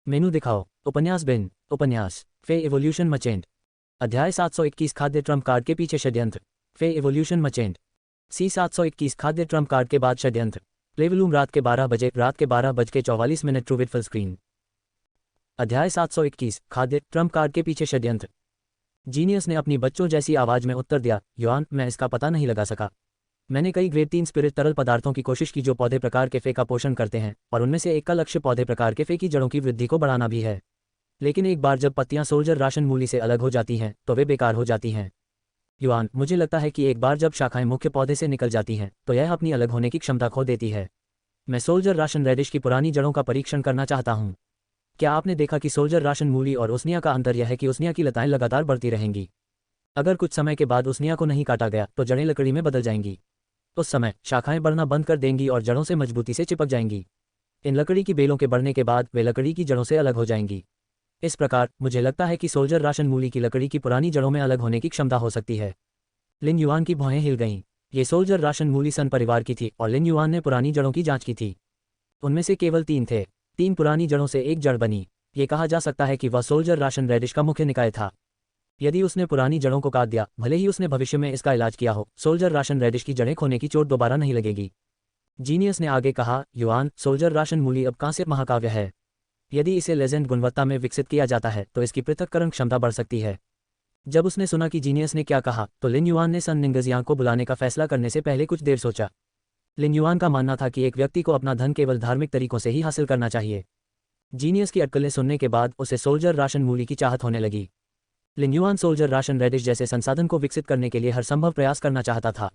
मेनू दिखाओ। उपन्यास बिन। उपन्यास फे इवोल्यूशन मचेंट। अध्याय 721 खाद्य ट्रम्प कार्ड के पीछे षड्यंत्र। फे इवोल्यूशन मचेंट। सी 721 खाद्य ट्रम्प कार्ड के बाद षड्यंत्र। प्लेवलूम रात के 12:44 ट्रू विद फुल स्क्रीन। अध्याय 721 खाद्य ट्रम्प कार्ड के पीछे षड्यंत्र। जीनियस ने अपनी बच्चों जैसी आवाज में उत्तर दिया, युआन, मैं इसका पता नहीं लगा सका। मैंने कई ग्रेड 3 स्पिरिट तरल पदार्थों की कोशिश की जो पौधे प्रकार के फे का पोषण करते हैं, और उनमें से एक का लक्ष्य पौधे प्रकार के फे की जड़ों की वृद्धि को बढ़ाना भी है। लेकिन एक बार जब पत्तियां सोल्जर राशन मूली से अलग हो जाती हैं तो वे बेकार हो जाती हैं। युआन, मुझे लगता है कि एक बार जब शाखाएं मुख्य पौधे से निकल जाती हैं तो यह अपनी अलग होने की क्षमता खो देती है। मैं सोल्जर राशन रेडिश की पुरानी जड़ों का परीक्षण करना चाहता हूँ। क्या आपने देखा कि सोल्जर राशन मूली और उसनिया का अंतर यह है कि उसनिया की लताएं लगातार बढ़ती रहेंगी। अगर कुछ समय के बाद उसनिया को नहीं काटा गया तो जड़ें लकड़ी में बदल जाएंगी। उस समय शाखाएं बढ़ना बंद कर देंगी और जड़ों से मजबूती से चिपक जाएंगी। इन लकड़ी की बेलों के बढ़ने के बाद वे लकड़ी की जड़ों से अलग हो जाएंगी। इस प्रकार मुझे लगता है कि सोल्जर राशन मूली की लकड़ी की पुरानी जड़ों में अलग होने की क्षमता हो सकती है। लिन युआन की भौहें हिल गईं। ये सोल्जर राशन मूली सन परिवार की थी और लिन युआन ने पुरानी जड़ों की जांच की थी। उनमें से केवल 3 थे। 3 पुरानी जड़ों से एक जड़ बनी। ये कहा जा सकता है कि वह सोल्जर राशन रेडिश का मुख्य निकाय था। यदि उसने पुरानी जड़ों को काट दिया, भले ही उसने भविष्य में इसका इलाज किया हो, सोल्जर राशन रेडिश की जड़ें खोने की चोट दोबारा नहीं लगेगी। जीनियस ने आगे कहा, युआन, सोल्जर राशन मूली अब कांस्य महाकाव्य है। यदि इसे लेजेंड गुणवत्ता में विकसित किया जाता है तो इसकी पृथक्करण क्षमता बढ़ सकती है। जब उसने सुना कि जीनियस ने क्या कहा तो लिन युआन ने सन निंगजियांग को बुलाने का फैसला करने से पहले कुछ देर सोचा। लिन युआन का मानना था कि एक व्यक्ति को अपना धन केवल धार्मिक तरीकों से ही हासिल करना चाहिए। जीनियस की अटकलें सुनने के बाद उसे सोल्जर राशन मूली की चाहत होने लगी। लिन युआन सोल्जर राशन रेडिश जैसे संसाधन को विकसित करने के लिए हर संभव प्रयास करना चाहता था।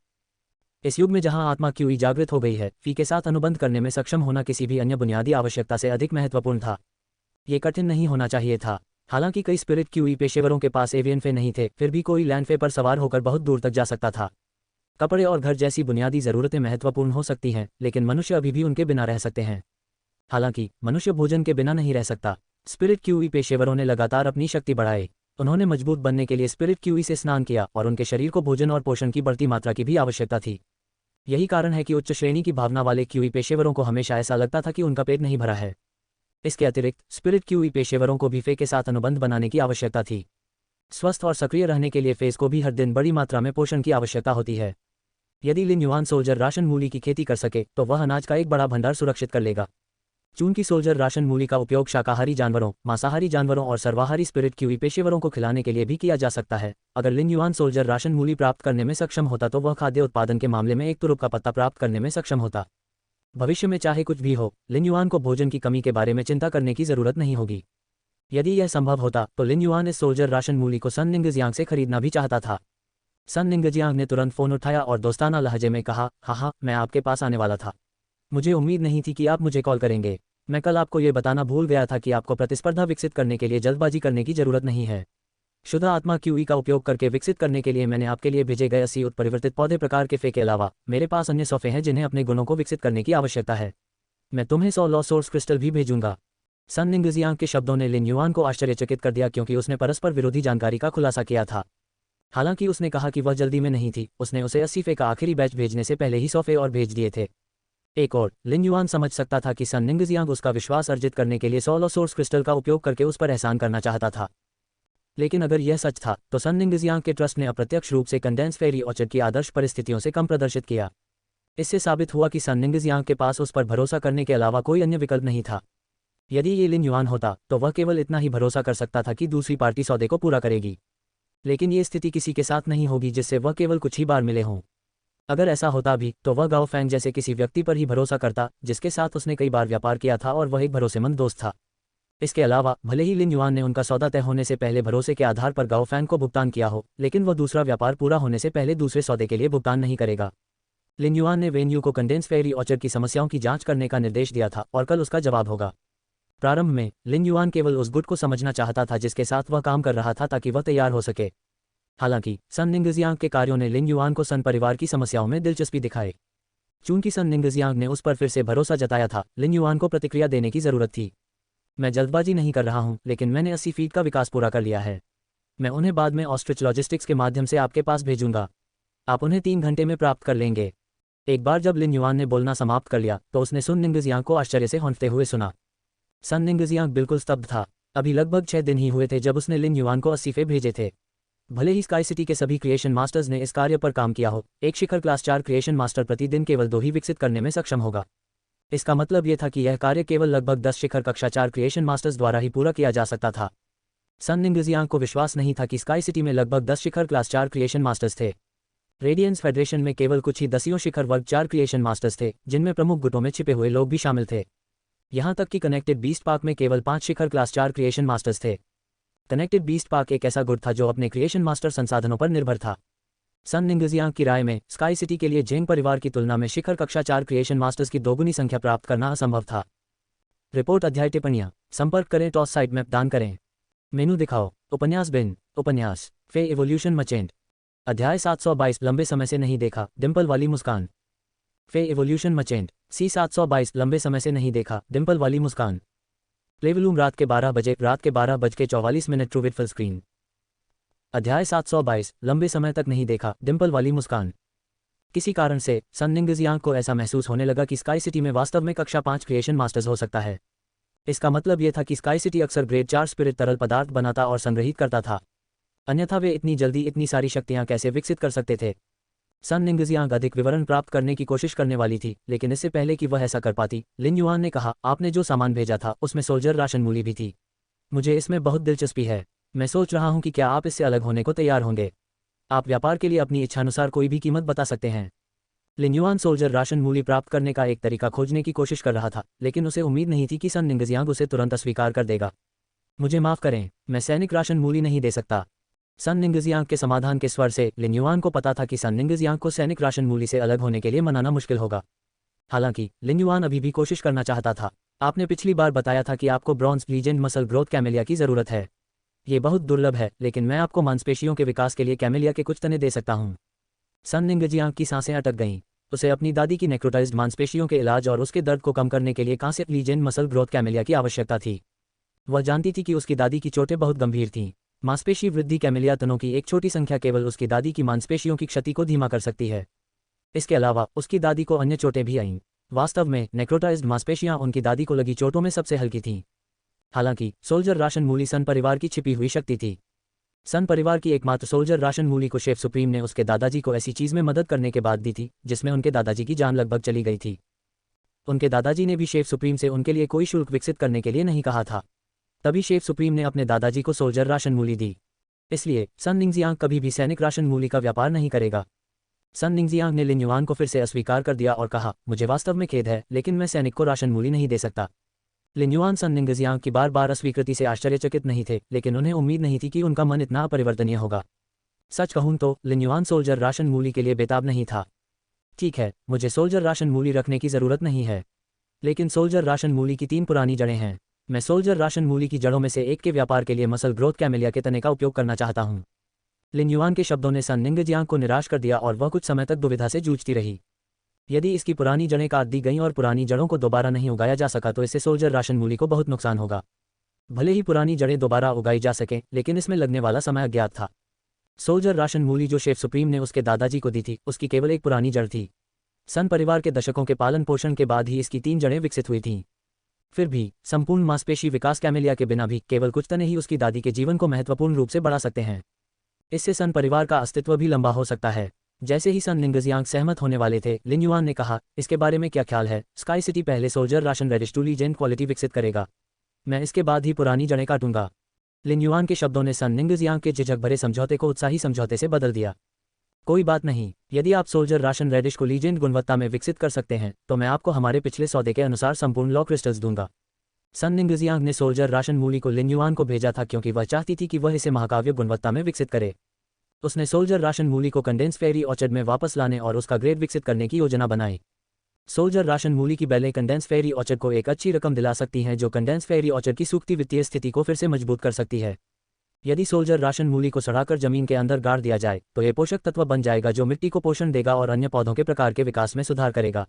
इस युग में जहां आत्मा क्यूई जागृत हो गई है, फी के साथ अनुबंध करने में सक्षम होना किसी भी अन्य बुनियादी आवश्यकता से अधिक महत्वपूर्ण था। ये कठिन नहीं होना चाहिए था। हालांकि कई स्पिरिट क्यूई पेशेवरों के पास एवियन फे नहीं थे, फिर भी कोई लैंड फे पर सवार होकर बहुत दूर तक जा सकता था। कपड़े और घर जैसी बुनियादी ज़रूरतें महत्वपूर्ण हो सकती हैं, लेकिन मनुष्य अभी भी उनके बिना रह सकते हैं। हालांकि मनुष्य भोजन के बिना नहीं रह सकता। स्पिरिट क्यूई पेशेवरों ने लगातार अपनी शक्ति बढ़ाई। उन्होंने मजबूत बनने के लिए स्पिरिट क्यूई से स्नान किया और उनके शरीर को भोजन और पोषण की बढ़ती मात्रा की भी आवश्यकता थी। यही कारण है कि उच्च श्रेणी की भावना वाले क्यूई पेशेवरों को हमेशा ऐसा लगता था कि उनका पेट नहीं भरा है। इसके अतिरिक्त स्पिरिट क्यूई पेशेवरों को भी फे के साथ अनुबंध बनाने की आवश्यकता थी। स्वस्थ और सक्रिय रहने के लिए फेस को भी हर दिन बड़ी मात्रा में पोषण की आवश्यकता होती है। यदि लिन युआन सोल्जर राशन मूली की खेती कर सके तो वह अनाज का एक बड़ा भंडार सुरक्षित कर लेगा। चूंकि सोल्जर राशन मूली का उपयोग शाकाहारी जानवरों, मांसाहारी जानवरों और सर्वाहारी स्पिरिट क्यूई पेशेवरों को खिलाने के लिए भी किया जा सकता है। अगर लिन युआन सोल्जर राशन मूली प्राप्त करने में सक्षम होता तो वह खाद्य उत्पादन के मामले में एक तुरुप का पत्ता प्राप्त करने में सक्षम होता। भविष्य में चाहे कुछ भी हो, लिन युआन को भोजन की कमी के बारे में चिंता करने की जरूरत नहीं होगी। यदि यह संभव होता तो लिन युआन इस सोल्जर राशन मूली को सन निंगजियांग से खरीदना भी चाहता था। सन निंगजियांग ने तुरंत फोन उठाया और दोस्ताना लहजे में कहा, हाँ, मैं आपके पास आने वाला था। मुझे उम्मीद नहीं थी कि आप मुझे कॉल करेंगे। मैं कल आपको ये बताना भूल गया था कि आपको प्रतिस्पर्धा विकसित करने के लिए जल्दबाजी करने की जरूरत नहीं है। शुद्ध आत्मा क्यूई का उपयोग करके विकसित करने के लिए मैंने आपके लिए भेजे गए 80 उत्परिवर्तित पौधे प्रकार के फे के अलावा मेरे पास अन्य 100 फे हैं जिन्हें अपने गुणों को विकसित करने की आवश्यकता है। मैं तुम्हें 100 लॉ सोर्स क्रिस्टल भी भेजूंगा। सन निंगजियांग के शब्दों ने लिन युआन को आश्चर्यचकित कर दिया क्योंकि उसने परस्पर विरोधी जानकारी का खुलासा किया था। हालांकि उसने कहा कि वह जल्दी में नहीं थी, उसने उसे 80 फे का आखिरी बैच भेजने से पहले ही 100 फे और भेज दिए थे। एक और, लिन युआन समझ सकता था कि सन निंगजियांग उसका विश्वास अर्जित करने के लिए 100 लॉ सोर्स क्रिस्टल का उपयोग करके उस पर एहसान करना चाहता था। लेकिन अगर यह सच था तो सन निंगजियांग के ट्रस्ट ने अप्रत्यक्ष रूप से कंडेंस फेरी ऑर्चर्ड की आदर्श परिस्थितियों से कम प्रदर्शित किया। इससे साबित हुआ कि सन निंगजियांग के पास उस पर भरोसा करने के अलावा कोई अन्य विकल्प नहीं था। यदि ये लिन युआन होता तो वह केवल इतना ही भरोसा कर सकता था कि दूसरी पार्टी सौदे को पूरा करेगी। लेकिन ये स्थिति किसी के साथ नहीं होगी जिससे वह केवल कुछ ही बार मिले हों। अगर ऐसा होता भी तो वह गाओ फैंग जैसे किसी व्यक्ति पर ही भरोसा करता जिसके साथ उसने कई बार व्यापार किया था और वह एक भरोसेमंद दोस्त था। इसके अलावा भले ही लिन युआन ने उनका सौदा तय होने से पहले भरोसे के आधार पर गाओ फैंग को भुगतान किया हो, लेकिन वह दूसरा व्यापार पूरा होने से पहले दूसरे सौदे के लिए भुगतान नहीं करेगा। लिन युआन ने वेन यू को कंडेंस फेरी ऑर्चर्ड की समस्याओं की जांच करने का निर्देश दिया था और कल उसका जवाब होगा। प्रारंभ में लिन युआन केवल उस गुट को समझना चाहता था जिसके साथ वह काम कर रहा था ताकि वह तैयार हो सके। हालांकि सन निंगजियांग के कार्यों ने लिन युआन को सन परिवार की समस्याओं में दिलचस्पी दिखाई। चूंकि सन निंगजियांग ने उस पर फिर से भरोसा जताया था, लिन युआन को प्रतिक्रिया देने की जरूरत थी। मैं जल्दबाजी नहीं कर रहा हूं, लेकिन मैंने 80 फीट का विकास पूरा कर लिया है। मैं उन्हें बाद में ऑस्ट्रिच लॉजिस्टिक्स के माध्यम से आपके पास भेजूंगा। आप उन्हें 3 घंटे में प्राप्त कर लेंगे। एक बार जब लिन युआन ने बोलना समाप्त कर लिया तो उसने सुन निंगजियांग को आश्चर्य से हौंकते हुए सुना। सन निंगजियांग बिल्कुल स्तब्ध था। अभी लगभग 6 दिन ही हुए थे जब उसने लिन युआन को 80 फे भेजे थे। भले ही स्काई सिटी के सभी क्रिएशन मास्टर्स ने इस कार्य पर काम किया हो, एक शिखर क्लास 4 क्रिएशन मास्टर प्रतिदिन केवल 2 ही विकसित करने में सक्षम होगा। इसका मतलब यह था कि यह कार्य केवल लगभग 10 शिखर कक्षा 4 क्रिएशन मास्टर्स द्वारा ही पूरा किया जा सकता था। सन निंगजियांग को विश्वास नहीं था कि स्काई सिटी में लगभग 10 शिखर क्लास 4 क्रिएशन मास्टर्स थे। रेडियंस फेडरेशन में केवल कुछ ही दसियों शिखर वर्ग 4 क्रिएशन मास्टर्स थे, जिनमें प्रमुख गुटों में छिपे हुए लोग भी शामिल थे। यहाँ तक कि कनेक्टेड बीस्ट पार्क में केवल 5 शिखर क्लास 4 क्रिएशन मास्टर्स थे। कनेक्टेड बीस्ट पार्क एक ऐसा गुट था जो अपने क्रिएशन मास्टर संसाधनों पर निर्भर था। सन निंगजियांग की राय में स्काई सिटी के लिए जेंग परिवार की तुलना में शिखर कक्षा 4 क्रिएशन मास्टर्स की दोगुनी संख्या प्राप्त करना असंभव था। रिपोर्ट अध्याय टिप्पणियां संपर्क करें टॉस साइट मैप दान करें। मेनू दिखाओ। उपन्यास बिन उपन्यास फे इवोल्यूशन मचेंट। अध्याय 722 लंबे समय से नहीं देखा डिंपल वाली मुस्कान। फे इवोल्यूशन मचेंट सी 722 लंबे समय से नहीं देखा डिंपल वाली मुस्कान। प्लेवलूम रात के 12:44 ट्रू विद फुल स्क्रीन। अध्याय 722 लंबे समय तक नहीं देखा डिंपल वाली मुस्कान। किसी कारण से सन निंगजियांग को ऐसा महसूस होने लगा कि स्काई सिटी में वास्तव में कक्षा 5 क्रिएशन मास्टर्स हो सकता है। इसका मतलब यह था कि स्काई सिटी अक्सर ग्रेड 4 स्पिरिट तरल पदार्थ बनाता और संग्रहित करता था, अन्यथा वे इतनी जल्दी इतनी सारी शक्तियां कैसे विकसित कर सकते थे। सन निंगजियांग अधिक विवरण प्राप्त करने की कोशिश करने वाली थी, लेकिन इससे पहले कि वह ऐसा कर पाती, लिन युआन ने कहा, आपने जो सामान भेजा था उसमें सोल्जर राशन मूली भी थी। मुझे इसमें बहुत दिलचस्पी है। मैं सोच रहा हूं कि क्या आप इससे अलग होने को तैयार होंगे। आप व्यापार के लिए अपनी इच्छानुसार कोई भी कीमत बता सकते हैं। लिन युआन सोल्जर राशन मूली प्राप्त करने का एक तरीका खोजने की कोशिश कर रहा था, लेकिन उसे उम्मीद नहीं थी कि सन निंगजियांग उसे तुरंत अस्वीकार कर देगा। मुझे माफ करें, मैं सैनिक राशन मूली नहीं दे सकता। सन निंगजियांग के समाधान के स्वर से लिन युआन को पता था कि सन निंगजियांग को सैनिक राशन मूली से अलग होने के लिए मनाना मुश्किल होगा। हालांकि लिन युआन अभी भी कोशिश करना चाहता था। आपने पिछली बार बताया था कि आपको bronze legend muscle growth camellia की जरूरत है। ये बहुत दुर्लभ है, लेकिन मैं आपको मांसपेशियों के विकास के लिए कैमेलिया के कुछ तने दे सकता हूँ। सन निंगजियांग की सांसें अटक गईं। उसे अपनी दादी की नेक्रोटाइज्ड मांसपेशियों के इलाज और उसके दर्द को कम करने के लिए कांस्य लीजेंड मसल ग्रोथ कैमेलिया की आवश्यकता थी। वह जानती थी कि उसकी दादी की चोटें बहुत गंभीर थीं। मांसपेशी वृद्धि कैमेलिया तनों की एक छोटी संख्या केवल उसकी दादी की मांसपेशियों की क्षति को धीमा कर सकती है। इसके अलावा उसकी दादी को अन्य चोटें भी आईं। वास्तव में नेक्रोटाइज्ड मांसपेशियां उनकी दादी को लगी चोटों में सबसे हल्की थीं। हालांकि सोल्जर राशन मूली सन परिवार की छिपी हुई शक्ति थी। सन परिवार की एकमात्र सोल्जर राशन मूली को शेफ सुप्रीम ने उसके दादाजी को ऐसी चीज में मदद करने के बाद दी थी जिसमें उनके दादाजी की जान लगभग चली गई थी। उनके दादाजी ने भी शेफ सुप्रीम से उनके लिए कोई शुल्क विकसित करने के लिए नहीं कहा था। तभी शेफ सुप्रीम ने अपने दादाजी को सोल्जर राशन मूली दी। इसलिए सन निंगजियांग कभी भी सैनिक राशन मूली का व्यापार नहीं करेगा। सन निंगजियांग ने लिन युआन को फिर से अस्वीकार कर दिया और कहा, मुझे वास्तव में खेद है, लेकिन मैं सैनिक को राशन मूली नहीं दे सकता। लिन युआन सन निंगजियांग की बार बार अस्वीकृति से आश्चर्यचकित नहीं थे, लेकिन उन्हें उम्मीद नहीं थी कि उनका मन इतना अपरिवर्तनीय होगा। सच कहूं तो लिन युआन सोल्जर राशन मूली के लिए बेताब नहीं था। ठीक है, मुझे सोल्जर राशन मूली रखने की जरूरत नहीं है, लेकिन सोल्जर राशन मूली की 3 पुरानी जड़ें हैं। मैं सोल्जर राशन मूली की जड़ों में से एक के व्यापार के लिए मसल ग्रोथ कैमेलिया के तने का उपयोग करना चाहता हूं। लिन युआन के शब्दों ने सन निंगजियांग को निराश कर दिया और वह कुछ समय तक दुविधा से जूझती रही। यदि इसकी पुरानी जड़ें काट दी गईं और पुरानी जड़ों को दोबारा नहीं उगाया जा सका तो इससे सोल्जर राशन मूली को बहुत नुकसान होगा। भले ही पुरानी जड़ें दोबारा उगाई जा सकें, लेकिन इसमें लगने वाला समय अज्ञात था। सोल्जर राशन मूली जो शेफ सुप्रीम ने उसके दादाजी को दी थी, उसकी केवल एक पुरानी जड़ थी। सन परिवार के दशकों के पालन पोषण के बाद ही इसकी 3 जड़ें विकसित हुई थीं। फिर भी संपूर्ण मांसपेशी विकास कैमेलिया के बिना भी केवल कुछ तने ही उसकी दादी के जीवन को महत्वपूर्ण रूप से बढ़ा सकते हैं। इससे सन परिवार का अस्तित्व भी लंबा हो सकता है। जैसे ही सन निंगजियांग सहमत होने वाले थे, लिन युआन ने कहा, इसके बारे में क्या ख्याल है? स्काई सिटी पहले soldier ration radish to legend quality विकसित करेगा। मैं इसके बाद ही पुरानी जड़ें काटूंगा। लिन युआन के शब्दों ने सन निंगजियांग के झिझक भरे समझौते को उत्साही समझौते से बदल दिया। कोई बात नहीं, यदि आप सोल्जर राशन रेडिश को लीजेंड गुणवत्ता में विकसित कर सकते हैं तो मैं आपको हमारे पिछले सौदे के अनुसार संपूर्ण लॉ क्रिस्टल्स दूंगा। सन निंगजियांग ने सोल्जर राशन मूली को लिन युआन को भेजा था क्योंकि वह चाहती थी कि वह इसे महाकाव्य गुणवत्ता में विकसित करे। उसने सोल्जर राशन मूली को कंडेंस फेरी ऑर्चर्ड में वापस लाने और उसका ग्रेड विकसित करने की योजना बनाई। सोल्जर राशन मूली की बेलें कंडेंस फेरी ऑर्चर्ड को एक अच्छी रकम दिला सकती हैं, जो कंडेंस फेरी ऑर्चर्ड की सूखती वित्तीय स्थिति को फिर से मजबूत कर सकती है। यदि सोल्जर राशन मूली को सड़ाकर जमीन के अंदर गाड़ दिया जाए तो ये पोषक तत्व बन जाएगा जो मिट्टी को पोषण देगा और अन्य पौधों के प्रकार के विकास में सुधार करेगा।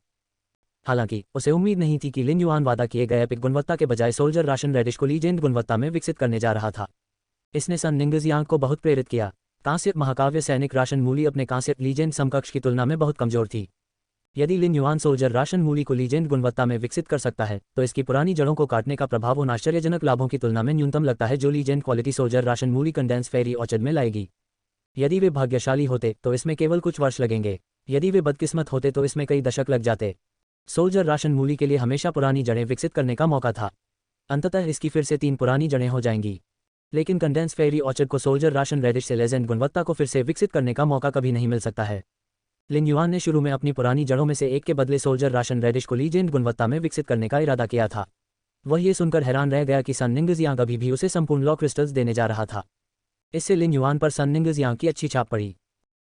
हालांकि उसे उम्मीद नहीं थी कि लिन युआन वादा किए गए एपिक गुणवत्ता के बजाय सोल्जर राशन रेडिश को लीजेंड गुणवत्ता में विकसित करने जा रहा था। इसने सन निंगजियांग को बहुत प्रेरित किया। कांस्य महाकाव्य सैनिक राशन मूली अपने कांस्य लीजेंड समकक्ष की तुलना में बहुत कमजोर थी। यदि लिन युआन सोल्जर राशन मूली को लीजेंड गुणवत्ता में विकसित कर सकता है तो इसकी पुरानी जड़ों को काटने का प्रभाव उन आश्चर्यजनक लाभों की तुलना में न्यूनतम लगता है जो लीजेंड क्वालिटी सोल्जर राशन मूली कंडेंस फेरी ऑर्चर्ड में लाएगी। यदि वे भाग्यशाली होते तो इसमें केवल कुछ वर्ष लगेंगे, यदि वे बदकिस्मत होते तो इसमें कई दशक लग जाते। सोल्जर राशन मूली के लिए हमेशा पुरानी जड़ें विकसित करने का मौका था। अंततः इसकी फिर से 3 पुरानी जड़ें हो जाएंगी। लेकिन कंडेंस फेरी ऑर्चर्ड को सोल्जर राशन रेडिश से लेजेंड गुणवत्ता को फिर से विकसित करने का मौका कभी नहीं मिल सकता है। लिन युआन ने शुरू में अपनी पुरानी जड़ों में से एक के बदले सोल्जर राशन रेडिश को लीजेंड गुणवत्ता में विकसित करने का इरादा किया था। वह ये सुनकर हैरान रह गया कि सन निंगजियांग अभी भी उसे संपूर्ण लॉ क्रिस्टल्स देने जा रहा था। इससे लिन युआन पर सन निंगजियांग की अच्छी छाप पड़ी।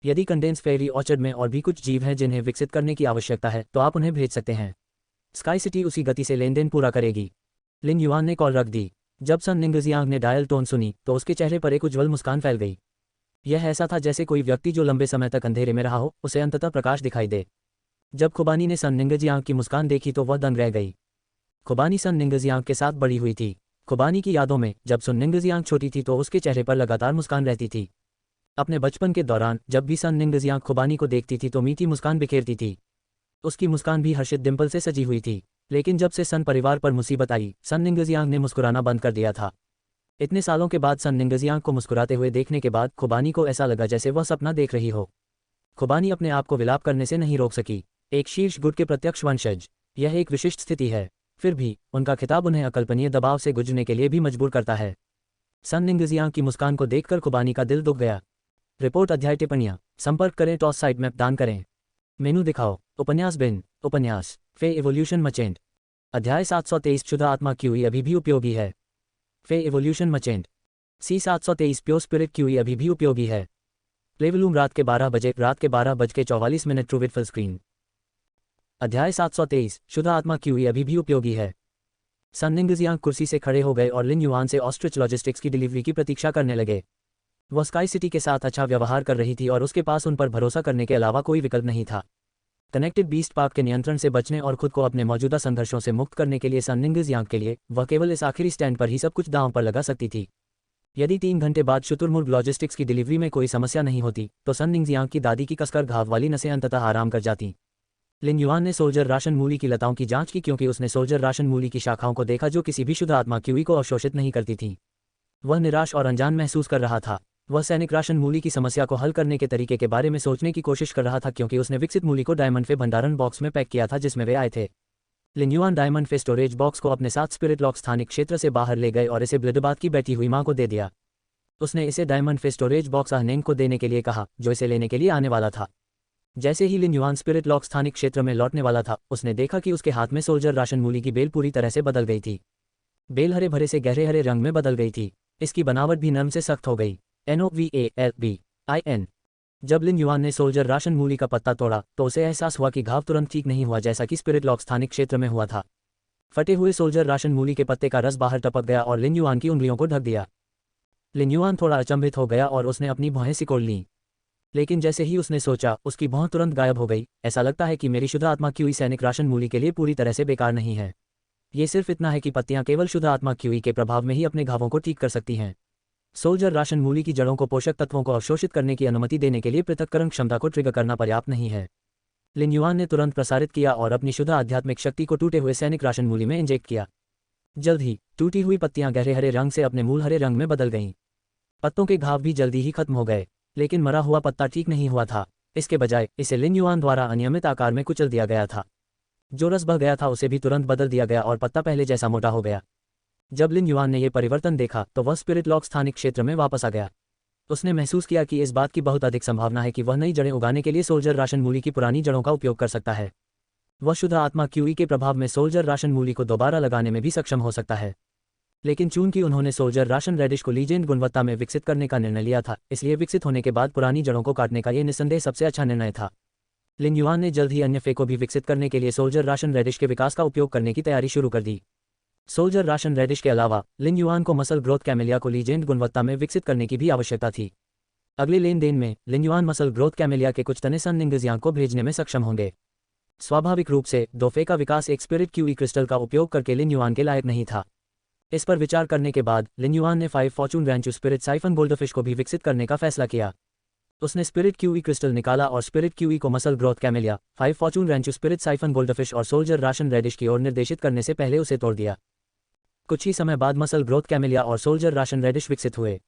यदि कंडेंस फेरी ऑर्चर्ड में और भी कुछ जीव हैं जिन्हें विकसित करने की आवश्यकता है तो आप उन्हें भेज सकते हैं। स्काई सिटी उसी गति से लेनदेन पूरा करेगी। लिन युआन ने कॉल रख दी। जब सन निंगजियांग ने डायल टोन सुनी तो उसके चेहरे पर एक उज्ज्वल मुस्कान फैल गई। यह ऐसा था जैसे कोई व्यक्ति जो लंबे समय तक अंधेरे में रहा हो उसे अंततः प्रकाश दिखाई दे। जब खुबानी ने सन निंगजियांग की मुस्कान देखी तो वह दंग रह गई। खुबानी सन निंगजियांग के साथ बड़ी हुई थी। खुबानी की यादों में जब सन निंगजियांग छोटी थी तो उसके चेहरे पर लगातार मुस्कान रहती थी। अपने बचपन के दौरान जब भी सन निंगजियांग खुबानी को देखती थी तो मीठी मुस्कान बिखेरती थी। उसकी मुस्कान भी हर्षित डिंपल से सजी हुई थी। लेकिन जब से सन परिवार पर मुसीबत आई सन निंगजियांग ने मुस्कुराना बंद कर दिया था। इतने सालों के बाद सन निंगजियांग को मुस्कुराते हुए देखने के बाद खुबानी को ऐसा लगा जैसे वह सपना देख रही हो। खुबानी अपने आप को विलाप करने से नहीं रोक सकी। एक शीर्ष गुट के प्रत्यक्ष वंशज, यह एक विशिष्ट स्थिति है। फिर भी उनका खिताब उन्हें अकल्पनीय दबाव से गुजरने के लिए भी मजबूर करता है। सन निंगजियांग की मुस्कान को देखकर खुबानी का दिल दुख गया। रिपोर्ट अध्याय टिप्पणियां संपर्क करें टॉस साइट मैप दान करें। मेनू दिखाओ। उपन्यास बिन उपन्यास फे इवोल्यूशन मचेंट। अध्याय 723 शुद्ध आत्मा क्यूई अभी भी उपयोगी है। फे इवोल्यूशन मचेंट। सी 723 प्योर स्पिरिट क्यूई अभी भी उपयोगी है। प्लेवलूम रात के 12 बजे रात के 12:44 ट्रू विद फुल स्क्रीन। अध्याय 723 शुद्ध आत्मा क्यूई अभी भी उपयोगी है। सन निंगजियांग कुर्सी से खड़े हो गए और लिन युआन से ऑस्ट्रिच लॉजिस्टिक्स की डिलीवरी की प्रतीक्षा करने लगे। वह स्काई सिटी के साथ अच्छा व्यवहार कर रही थी और उसके पास उन पर भरोसा करने के अलावा कोई विकल्प नहीं था। कनेक्टेड बीस्ट पार्क के नियंत्रण से बचने और खुद को अपने मौजूदा संघर्षों से मुक्त करने के लिए सन निंगजियांग के लिए वह केवल इस आखिरी स्टैंड पर ही सब कुछ दांव पर लगा सकती थी। यदि 3 घंटे बाद शुतुरमुर्ग लॉजिस्टिक्स की डिलीवरी में कोई समस्या नहीं होती तो सन निंगजियांग की दादी की कसकर घाव वाली नसें अंततः आराम कर जाती। लिन युआन ने सोल्जर राशन मूली की लताओं की जांच की क्योंकि उसने सोल्जर राशन मूली की शाखाओं को देखा जो किसी भी शुद्ध आत्मा क्यूई को अवशोषित नहीं करती थीं। वह निराश और अनजान महसूस कर रहा था। वह सैनिक राशन मूली की समस्या को हल करने के तरीके के बारे में सोचने की कोशिश कर रहा था क्योंकि उसने विकसित मूली को डायमंड फे भंडारण बॉक्स में पैक किया था जिसमें वे आए थे। लिन युआन डायमंड फे स्टोरेज बॉक्स को अपने साथ स्पिरिट लॉक स्थानिक क्षेत्र से बाहर ले गए और इसे ब्लिडबाद की बैठी हुई मां को दे दिया। उसने इसे डायमंड फे स्टोरेज बॉक्स आहनेंग को देने के लिए कहा जो इसे लेने के लिए आने वाला था। जैसे ही लिन युआन स्पिरिट लॉक स्थानिक क्षेत्र में लौटने वाला था उसने देखा कि उसके हाथ में सोल्जर राशन मूली की बेल पूरी तरह से बदल गई थी। बेल हरे भरे से गहरे हरे रंग में बदल गई थी। इसकी बनावट भी नरम से सख्त हो गई। NOVALBIN। जब लिन युआन ने सोल्जर राशन मूली का पत्ता तोड़ा तो उसे एहसास हुआ कि घाव तुरंत ठीक नहीं हुआ जैसा कि स्पिरिट लॉक स्थानिक क्षेत्र में हुआ था। फटे हुए सोल्जर राशन मूली के पत्ते का रस बाहर टपक गया और लिन युआन की उंगलियों को ढक दिया। लिन युआन थोड़ा अचंभित हो गया और उसने अपनी भौहें सिकोड़ लीं। लेकिन जैसे ही उसने सोचा उसकी भौं तुरंत गायब हो गई। ऐसा लगता है कि मेरी शुद्ध आत्मा क्यूई सैनिक राशन मूली के लिए पूरी तरह से बेकार नहीं है। ये सिर्फ इतना है कि पत्तियां केवल शुद्ध आत्मा क्यूई के प्रभाव में ही अपने घावों को ठीक कर सकती हैं। सोल्जर राशन मूली की जड़ों को पोषक तत्वों को अवशोषित करने की अनुमति देने के लिए पृथक्करण क्षमता को ट्रिगर करना पर्याप्त नहीं है। लिन युआन ने तुरंत प्रसारित किया और अपनी शुद्ध आध्यात्मिक शक्ति को टूटे हुए सैनिक राशन मूली में इंजेक्ट किया। जल्द ही टूटी हुई पत्तियां गहरे हरे रंग से अपने मूल हरे रंग में बदल गईं। पत्तों के घाव भी जल्दी ही खत्म हो गए। लेकिन मरा हुआ पत्ता ठीक नहीं हुआ था। इसके बजाय इसे लिन युआन द्वारा अनियमित आकार में कुचल दिया गया था। जो रस बह गया था उसे भी तुरंत बदल दिया गया और पत्ता पहले जैसा मोटा हो गया। जब लिन युआन ने यह परिवर्तन देखा तो वह स्पिरिट लॉक स्थानिक क्षेत्र में वापस आ गया। उसने महसूस किया कि इस बात की बहुत अधिक संभावना है कि वह नई जड़ें उगाने के लिए सोल्जर राशन मूली की पुरानी जड़ों का उपयोग कर सकता है। वह शुद्ध आत्मा क्यूई के प्रभाव में सोल्जर राशन मूली को दोबारा लगाने में भी सक्षम हो सकता है। लेकिन चूंकि उन्होंने सोल्जर राशन रेडिश को लीजेंड गुणवत्ता में विकसित करने का निर्णय लिया था इसलिए विकसित होने के बाद पुरानी जड़ों को काटने का यह निस्संदेह सबसे अच्छा निर्णय था। लिन युआन ने जल्द ही अन्य फे को भी विकसित करने के लिए सोल्जर राशन रेडिश के विकास का उपयोग करने की तैयारी शुरू कर दी। सोल्जर राशन रेडिश के अलावा लिन युआन को मसल ग्रोथ कैमेलिया को लीजेंड गुणवत्ता में विकसित करने की भी आवश्यकता थी। अगले लेन देन में लिन युआन मसल ग्रोथ कैमेलिया के कुछ तने सन निंगजियांग को भेजने में सक्षम होंगे। स्वाभाविक रूप से दो फे का विकास एक स्पिरिट क्यूई क्रिस्टल का उपयोग करके लिन युआन के लायक नहीं था। इस पर विचार करने के बाद लिन युआन ने 5 fortune ranchu spirit siphon goldfish को भी विकसित करने का फैसला किया। उसने स्पिरिट क्यूई क्रिस्टल निकाला और स्पिरिट क्यूई को muscle growth camellia, 5 fortune ranchu spirit siphon goldfish और सोल्जर राशन रेडिश की ओर निर्देशित करने से पहले उसे तोड़ दिया। कुछ ही समय बाद मसल ग्रोथ कैमेलिया और सोल्जर राशन रेडिश विकसित हुए।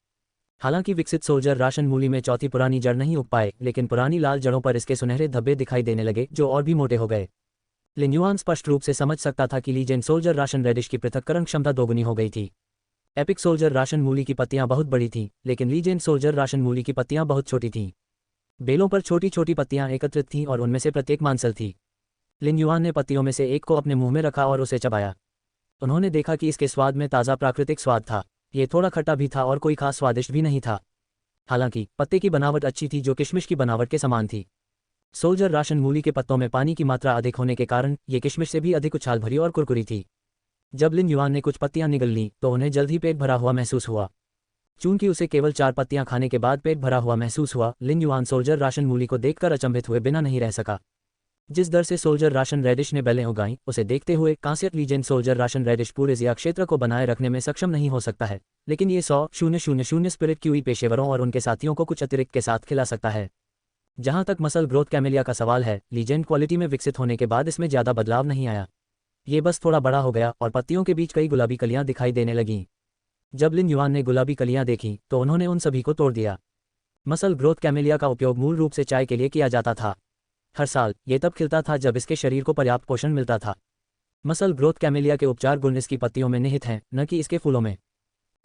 हालांकि विकसित सोल्जर राशन मूली में चौथी पुरानी जड़ नहीं उग पाए, लेकिन पुरानी लाल जड़ों पर इसके सुनहरे धब्बे दिखाई देने लगे जो और भी मोटे हो गए। लिन युआन स्पष्ट रूप से समझ सकता था कि लीजेंड सोल्जर राशन रेडिश की पृथक्करण क्षमता दोगुनी हो गई थी। एपिक सोल्जर राशन मूली की पत्तियां बहुत बड़ी थीं, लेकिन लीजेंड सोल्जर राशन मूली की पत्तियां बहुत छोटी थीं। बेलों पर छोटी छोटी पत्तियां एकत्रित थीं और उनमें से प्रत्येक मांसल थी। लिन युआन ने पत्तियों में से एक को अपने मुंह में रखा और उसे चबाया। उन्होंने देखा कि इसके स्वाद में ताज़ा प्राकृतिक स्वाद था। ये थोड़ा खट्टा भी था और कोई खास स्वादिष्ट भी नहीं था। हालांकि पत्ते की बनावट अच्छी थी, जो किशमिश की बनावट के समान थी। सोल्जर राशन मूली के पत्तों में पानी की मात्रा अधिक होने के कारण ये किशमिश से भी अधिक उछाल भरी और कुरकुरी थी। जब लिन युआन ने कुछ पत्तियां निगल लीं तो उन्हें जल्द ही पेट भरा हुआ महसूस हुआ। चूंकि उसे केवल 4 पत्तियां खाने के बाद पेट भरा हुआ महसूस हुआ, लिन युआन सोल्जर राशन मूली को देखकर अचंभित हुए बिना नहीं रह सका। जिस दर से सोल्जर राशन रेडिश ने बेलें उगाईं, उसे देखते हुए कांसियत लीजेंड सोल्जर राशन रेडिश पूरे जिया क्षेत्र को बनाए रखने में सक्षम नहीं हो सकता है, लेकिन ये 100,000 स्पिरिट क्यूई पेशेवरों और उनके साथियों को कुछ अतिरिक्त के साथ खिला सकता है। जहां तक मसल ग्रोथ कैमेलिया का सवाल है, लीजेंड क्वालिटी में विकसित होने के बाद इसमें ज़्यादा बदलाव नहीं आया। ये बस थोड़ा बड़ा हो गया और पत्तियों के बीच कई गुलाबी कलियां दिखाई देने लगीं। जब लिन युआन ने गुलाबी कलियां देखीं तो उन्होंने उन सभी को तोड़ दिया। मसल ग्रोथ कैमेलिया का उपयोग मूल रूप से चाय के लिए किया जाता था। हर साल ये तब खिलता था जब इसके शरीर को पर्याप्त पोषण मिलता था। मसल ग्रोथ कैमेलिया के उपचार गुण इसकी पत्तियों में निहित हैं, न कि इसके फूलों में।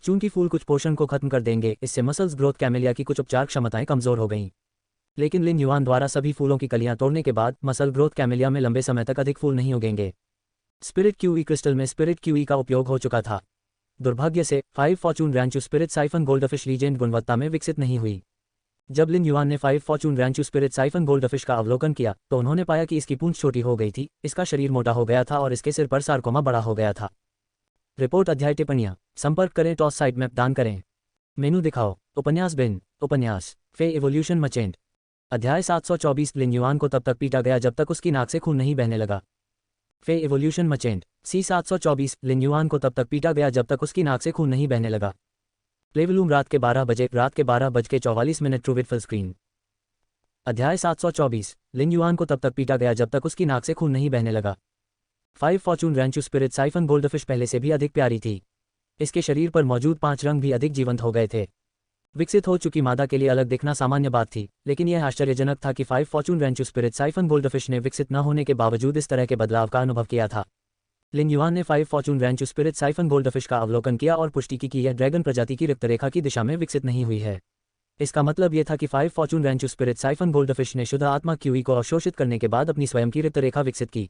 चूंकि फूल कुछ पोषण को खत्म कर देंगे, इससे मसल्स ग्रोथ कैमेलिया की कुछ उपचार क्षमताएं कमजोर हो गईं। लेकिन लिन युआन द्वारा सभी फूलों की कलियां तोड़ने के बाद मसल ग्रोथ कैमेलिया में लंबे समय तक अधिक फूल नहीं उगेंगे। स्पिरिट क्यूई क्रिस्टल में स्पिरिट क्यूई का उपयोग हो चुका था। दुर्भाग्य से 5 fortune ranchu spirit siphon goldfish legend गुणवत्ता में विकसित नहीं हुई। जब लिन युआन ने 5 fortune ranchu spirit siphon goldfish का अवलोकन किया तो उन्होंने पाया कि इसकी पूंछ छोटी हो गई थी, इसका शरीर मोटा हो गया था और इसके सिर पर सार्कोमा बड़ा हो गया था। रिपोर्ट अध्याय टिप्पणियां संपर्क करें टॉस साइट मैप दान करें। मेनू दिखाओ। उपन्यास बिन उपन्यास फे एवोल्यूशन मचेंट। अध्याय 724 लिन युआन को तब तक पीटा गया जब तक उसकी नाक से खून नहीं बहने लगा। फे एवोल्यूशन मचेंट सी 724 लिन युआन को तब तक पीटा गया जब तक उसकी नाक से खून नहीं बहने लगा। प्लेवलूम रात के 12 बजे रात के 12:44 ट्रू विद फुल स्क्रीन। अध्याय 724 लिन युआन को तब तक पीटा गया जब तक उसकी नाक से खून नहीं बहने लगा। 5 fortune ranchu spirit siphon goldfish पहले से भी अधिक प्यारी थी। इसके शरीर पर मौजूद 5 रंग भी अधिक जीवंत हो गए थे। विकसित हो चुकी मादा के लिए अलग दिखना सामान्य बात थी, लेकिन यह आश्चर्यजनक था कि 5 fortune ranchu spirit siphon goldfish ने विकसित न होने के बावजूद इस तरह के बदलाव का अनुभव किया था। लिन युआन ने 5 fortune ranchu spirit siphon goldfish का अवलोकन किया और पुष्टि की कि यह ड्रैगन प्रजाति की रिक्तरेखा की दिशा में विकसित नहीं हुई है। इसका मतलब यह था कि 5 fortune ranchu spirit siphon goldfish ने शुद्ध आत्मा क्यूई को अवशोषित करने के बाद अपनी स्वयं की रिक्तरेखा विकसित की।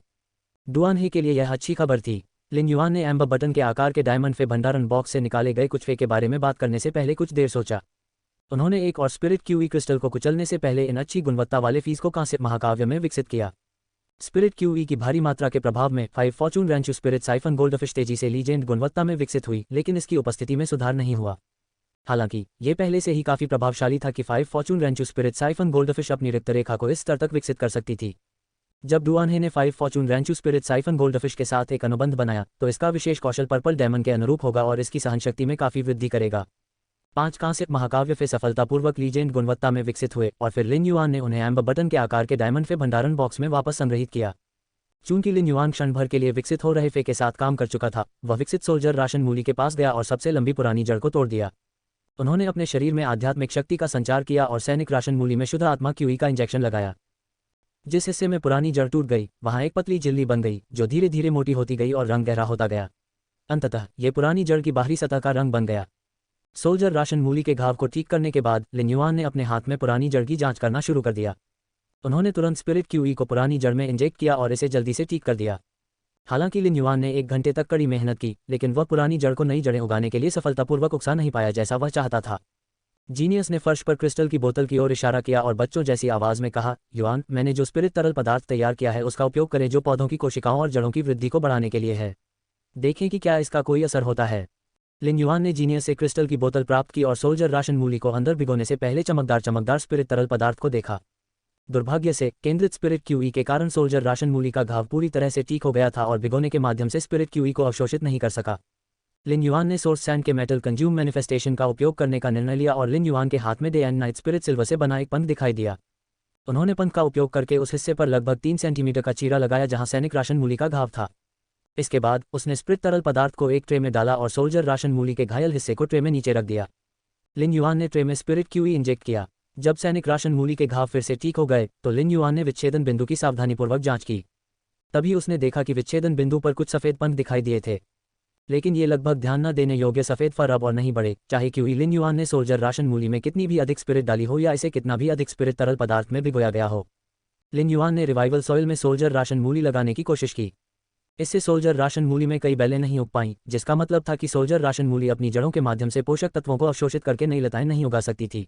डुआन ही के लिए यह अच्छी खबर थी। लिन युआन ने एम्बर बटन के आकार के डायमंड फे भंडारण बॉक्स से निकाले गए कुछ फे के बारे में बात करने से पहले कुछ देर सोचा। उन्होंने एक और स्पिरिट क्यूई क्रिस्टल को कुचलने से पहले इन अच्छी गुणवत्ता वाले फीस को कांस्य महाकाव्य में विकसित किया। स्पिरिट क्यूई की भारी मात्रा के प्रभाव में 5 fortune ranchu spirit siphon goldfish तेजी से लीजेंड गुणवत्ता में विकसित हुई, लेकिन इसकी उपस्थिति में सुधार नहीं हुआ। हालांकि ये पहले से ही काफी प्रभावशाली था कि 5 fortune ranchu spirit siphon goldfish अपनी रिक्तरेखा को इस स्तर तक विकसित कर सकती थी। जब डुआनहे ने 5 fortune ranchu spirit siphon goldfish के साथ एक अनुबंध बनाया तो इसका विशेष कौशल पर्पल डायमंड के अनुरूप होगा और इसकी सहनशक्ति में काफी वृद्धि करेगा। 5 कांस्य महाकाव्य फे सफलतापूर्वक लीजेंड गुणवत्ता में विकसित हुए और फिर लिन युआन ने उन्हें एम्बर बटन के आकार के डायमंड फे भंडारण बॉक्स में वापस संग्रहित किया। चूंकि लिन युआन क्षण भर के लिए विकसित हो रहे फे के साथ काम कर चुका था, वह विकसित सोल्जर राशन मूली के पास गया और सबसे लंबी पुरानी जड़ को तोड़ दिया। उन्होंने अपने शरीर में आध्यात्मिक शक्ति का संचार किया और सैनिक राशन मूली में शुद्ध आत्मा क्यूई का इंजेक्शन लगाया। जिस हिस्से में पुरानी जड़ टूट गई, वहां एक पतली झिल्ली बन गई जो धीरे धीरे मोटी होती गई और रंग गहरा होता गया। अंततः ये पुरानी जड़ की बाहरी सतह का रंग बन गया। सोल्जर राशन मूली के घाव को ठीक करने के बाद लिन युआन ने अपने हाथ में पुरानी जड़ की जांच करना शुरू कर दिया। उन्होंने तुरंत स्पिरिट क्यूई को पुरानी जड़ में इंजेक्ट किया और इसे जल्दी से ठीक कर दिया। हालांकि लिन युआन ने 1 घंटे तक कड़ी मेहनत की, लेकिन वह पुरानी जड़ को नई जड़ें उगाने के लिए सफलतापूर्वक उकसा नहीं पाया जैसा वह चाहता था। जीनियस ने फर्श पर क्रिस्टल की बोतल की ओर इशारा किया और बच्चों जैसी आवाज में कहा, युआन, मैंने जो स्पिरिट तरल पदार्थ तैयार किया है उसका उपयोग करें जो पौधों की कोशिकाओं और जड़ों की वृद्धि को बढ़ाने के लिए है। देखें कि क्या इसका कोई असर होता है। लिन युआन ने जीनियस से क्रिस्टल की बोतल प्राप्त की और सोल्जर राशन मूली को अंदर भिगोने से पहले चमकदार स्पिरिट तरल पदार्थ को देखा। दुर्भाग्य से केंद्रित स्पिरिट क्यूई के कारण सोल्जर राशन मूली का घाव पूरी तरह से ठीक हो गया था और भिगोने के माध्यम से स्पिरिट क्यूई को अवशोषित नहीं कर सका। लिन युआन ने सोर्स सैंड के मेटल कंज्यूम मैनिफेस्टेशन का उपयोग करने का निर्णय लिया और लिन युआन के हाथ में day and night spirit silver से बना एक पंख दिखाई दिया। उन्होंने पंख का उपयोग करके उस हिस्से पर लगभग 3 सेंटीमीटर का चीरा लगाया जहां सैनिक राशन मूली का घाव था। इसके बाद उसने स्पिरिट तरल पदार्थ को एक ट्रे में डाला और सोल्जर राशन मूली के घायल हिस्से को ट्रे में नीचे रख दिया। लिन युआन ने ट्रे में स्पिरिट क्यूई इंजेक्ट किया। जब सैनिक राशन मूली के घाव फिर से ठीक हो गए तो लिन युआन ने विच्छेदन बिंदु की सावधानीपूर्वक जांच की। तभी उसने देखा कि विच्छेदन बिंदु पर कुछ सफ़ेद पंख दिखाई दिए थे, लेकिन ये लगभग ध्यान न देने योग्य सफ़ेद फर अब और नहीं बढ़े, चाहे क्यूई लिन युआन ने सोल्जर राशन मूली में कितनी भी अधिक स्पिरिट डाली हो या इसे कितना भी अधिक स्पिरिट तरल पदार्थ में भिगोया गया हो। लिन युआन ने रिवाइवल सॉइल में सोल्जर राशन मूली लगाने की कोशिश की। इससे सोल्जर राशन मूली में कई बेलें नहीं उग पाईं, जिसका मतलब था कि सोल्जर राशन मूली अपनी जड़ों के माध्यम से पोषक तत्वों को अवशोषित करके नई लताएं नहीं उगा सकती थी।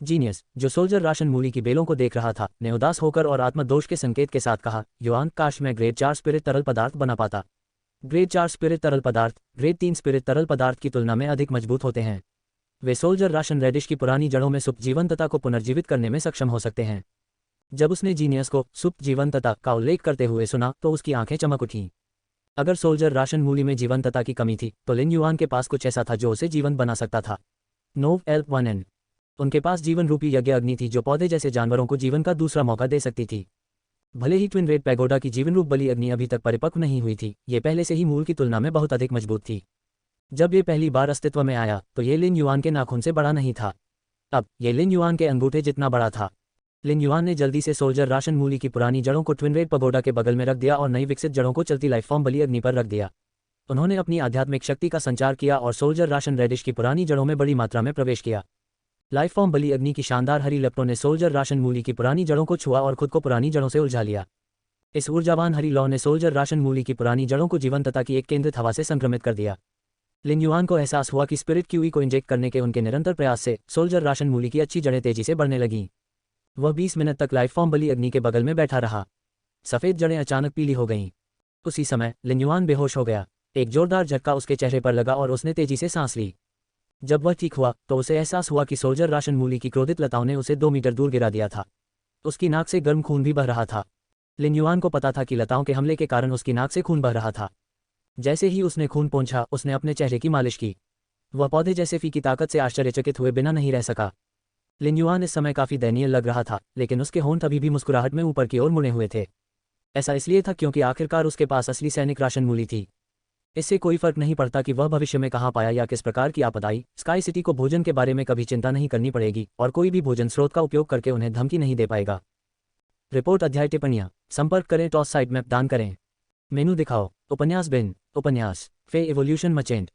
जीनियस, जो सोल्जर राशन मूली की बेलों को देख रहा था, ने उदास होकर और आत्मदोष के संकेत के साथ कहा, युआन, काश मैं ग्रेड 4 स्पिरिट तरल पदार्थ बना पाता। ग्रेड 4 स्पिरिट तरल पदार्थ ग्रेड 3 स्पिरिट तरल पदार्थ की तुलना में अधिक मजबूत होते हैं। वे सोल्जर राशन रेडिश की पुरानी जड़ों में सुप्त जीवंतता को पुनर्जीवित करने में सक्षम हो सकते हैं। जब उसने जीनियस को सुप्त जीवंतता का उल्लेख करते हुए सुना तो उसकी आंखें चमक उठीं। अगर सोल्जर राशन मूली में जीवंतता की कमी थी तो लिन युआन के पास कुछ ऐसा था जो उसे जीवंत बना सकता था। नोव L1N, उनके पास जीवन रूपी यज्ञ अग्नि थी जो पौधे जैसे जानवरों को जीवन का दूसरा मौका दे सकती थी। भले ही ट्विन रेड पैगोडा की जीवन रूप बलि अग्नि अभी तक परिपक्व नहीं हुई थी, ये पहले से ही मूल की तुलना में बहुत अधिक मजबूत थी। जब ये पहली बार अस्तित्व में आया तो ये लिन युआन के नाखून से बड़ा नहीं था। अब ये लिन युआन के अंगूठे जितना बड़ा था। लिन युआन ने जल्दी से सोल्जर राशन मूली की पुरानी जड़ों को ट्विन रेड पैगोडा के बगल में रख दिया और नई विकसित जड़ों को चलती लाइफ फॉर्म बलि अग्नि पर रख दिया। उन्होंने अपनी आध्यात्मिक शक्ति का संचार किया और सोल्जर राशन रेडिश की पुरानी जड़ों में बड़ी मात्रा में प्रवेश किया। लाइफ फॉर्म बलि अग्नि की शानदार हरी लपटों ने सोल्जर राशन मूली की पुरानी जड़ों को छुआ और खुद को पुरानी जड़ों से उलझा लिया। इस ऊर्जावान हरी लौ ने सोल्जर राशन मूली की पुरानी जड़ों को जीवंतता की एक केंद्रित हवा से संक्रमित कर दिया। लिन युआन को एहसास हुआ कि स्पिरिट क्यूई को इंजेक्ट करने के उनके निरंतर प्रयास से सोल्जर राशन मूली की अच्छी जड़ें तेजी से बढ़ने लगीं। वह 20 मिनट तक लाइफ फॉर्म बलि अग्नि के बगल में बैठा रहा। सफ़ेद जड़ें अचानक पीली हो गईं। उसी समय लिन युआन बेहोश हो गया। एक जोरदार झटका उसके चेहरे पर लगा और उसने तेजी से सांस ली। जब वह ठीक हुआ तो उसे एहसास हुआ कि सोल्जर राशन मूली की क्रोधित लताओं ने उसे 2 मीटर दूर गिरा दिया था। उसकी नाक से गर्म खून भी बह रहा था। लिन युआन को पता था कि लताओं के हमले के कारण उसकी नाक से खून बह रहा था। जैसे ही उसने खून पोंछा, उसने अपने चेहरे की मालिश की। वह पौधे जैसे फी की ताकत से आश्चर्यचकित हुए बिना नहीं रह सका। लिन युआन इस समय काफ़ी दयनीय लग रहा था, लेकिन उसके होंठ अभी भी मुस्कुराहट में ऊपर की ओर मुड़े हुए थे। ऐसा इसलिए था क्योंकि आखिरकार उसके पास असली सैनिक राशन मूली थी। इससे कोई फर्क नहीं पड़ता कि वह भविष्य में कहाँ पाया या किस प्रकार की आपदा आई, स्काई सिटी को भोजन के बारे में कभी चिंता नहीं करनी पड़ेगी और कोई भी भोजन स्रोत का उपयोग करके उन्हें धमकी नहीं दे पाएगा। रिपोर्ट, अध्याय, टिप्पणियाँ। संपर्क करें, टॉस साइट मैप दान करें। मेनू दिखाओ। उपन्यास बिन। उपन्यास फे एवोल्यूशन मचेंट।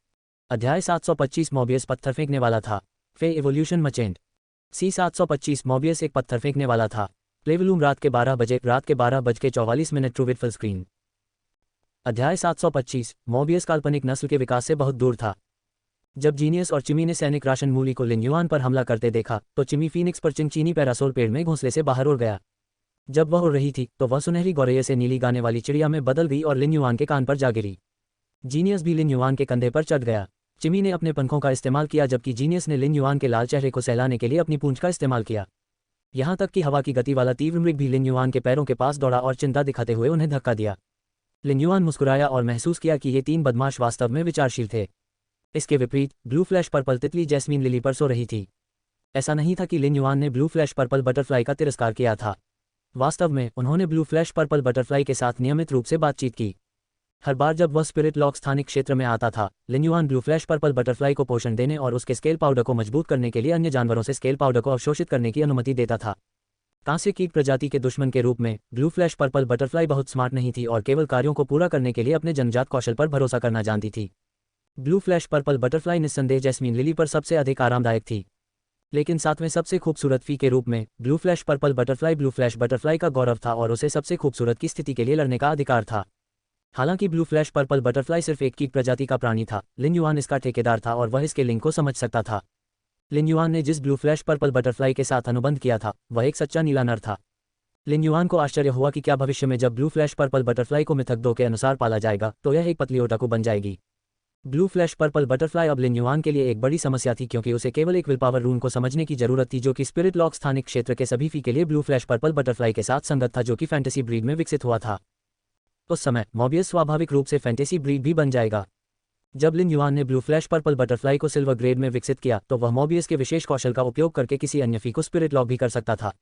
अध्याय 725 मॉबियस पत्थर फेंकने वाला था। फे एवोल्यूशन मचेंट। सी 725 मॉबियस एक पत्थर फेंकने वाला था। प्लेवलूम रात के 12 बजे। रात के 12:44 ट्रू विथ फुल स्क्रीन। अध्याय 725 मॉबियस काल्पनिक नस्ल के विकास से बहुत दूर था। जब जीनियस और चिमी ने सैनिक राशन मूली को लिन युआन पर हमला करते देखा तो चिमी फीनिक्स पर चिंचीनी पैरासोल पेड़ में घोंसले से बाहर उड़ गया। जब वह उड़ रही थी तो वह सुनहरी गौरैया से नीली गाने वाली चिड़िया में बदल गई और लिन युआन के कान पर जा गिरी। जीनियस भी लिन युआन के कंधे पर चढ़ गया। चिमी ने अपने पंखों का इस्तेमाल किया जबकि जीनियस ने लिन युआन के लाल चेहरे को सहलाने के लिए अपनी पूंछ का इस्तेमाल किया। यहाँ तक कि हवा की गति वाला तीव्र मृग भी लिन युआन के पैरों के पास दौड़ा और चिंता दिखाते हुए उन्हें धक्का दिया। लिन युआन मुस्कुराया और महसूस किया कि ये 3 बदमाश वास्तव में विचारशील थे। इसके विपरीत ब्लू फ्लैश पर्पल तितली जैस्मीन लिली पर सो रही थी। ऐसा नहीं था कि लिन युआन ने ब्लू फ्लैश पर्पल बटरफ्लाई का तिरस्कार किया था। वास्तव में उन्होंने ब्लू फ्लैश पर्पल बटरफ्लाई के साथ नियमित रूप से बातचीत की। हर बार जब वह स्पिरिट लॉक स्थानिक क्षेत्र में आता था, Lin Yuan blue flash purple butterfly को पोषण देने और उसके स्केल पाउडर को मजबूत करने के लिए अन्य जानवरों से स्केल पाउडर को अवशोषित करने की अनुमति देता था। कांस्य कीट प्रजाति के दुश्मन के रूप में ब्लू फ्लैश पर्पल बटरफ्लाई बहुत स्मार्ट नहीं थी और केवल कार्यों को पूरा करने के लिए अपने जन्मजात कौशल पर भरोसा करना जानती थी। ब्लू फ्लैश पर्पल बटरफ्लाई निस्संदेह जैस्मीन लिली पर सबसे अधिक आरामदायक थी, लेकिन साथ में सबसे खूबसूरत फी के रूप में blue flash purple butterfly blue flash butterfly का गौरव था और उसे सबसे खूबसूरत की स्थिति के लिए लड़ने का अधिकार था। हालांकि ब्लू फ्लैश पर्पल बटरफ्लाई सिर्फ एक कीट प्रजाति का प्राणी था, लिन युआन इसका ठेकेदार था और वह इसके लिंक को समझ सकता था। लिन युआन ने जिस ब्लू फ्लैश पर्पल बटरफ्लाई के साथ अनुबंध किया था वह एक सच्चा नीला नर था। लिन युआन को आश्चर्य हुआ कि क्या भविष्य में जब ब्लू फ्लैश पर्पल बटरफ्लाई को मिथक 2 के अनुसार पाला जाएगा तो यह एक पतली ओटाकू बन जाएगी। ब्लू फ्लैश पर्पल बटरफ्लाई अब लिन युआन के लिए एक बड़ी समस्या थी क्योंकि उसे केवल एक विल पावर रून को समझने की जरूरत थी जो कि स्पिरिट लॉक स्थानिक क्षेत्र के सभी फी के लिए ब्लू फ्लैश पर्पल बटरफ्लाई के साथ संगत था जो कि फैंटेसी ब्रीड में विकसित हुआ था। उस समय मॉबियस स्वाभाविक रूप से फैंटेसी ब्रीड भी बन जाएगा। जब लिन युआन ने ब्लू फ्लैश पर्पल बटरफ्लाई को सिल्वर ग्रेड में विकसित किया तो वह मोबियस के विशेष कौशल का उपयोग करके किसी अन्य फी को स्पिरिट लॉक भी कर सकता था।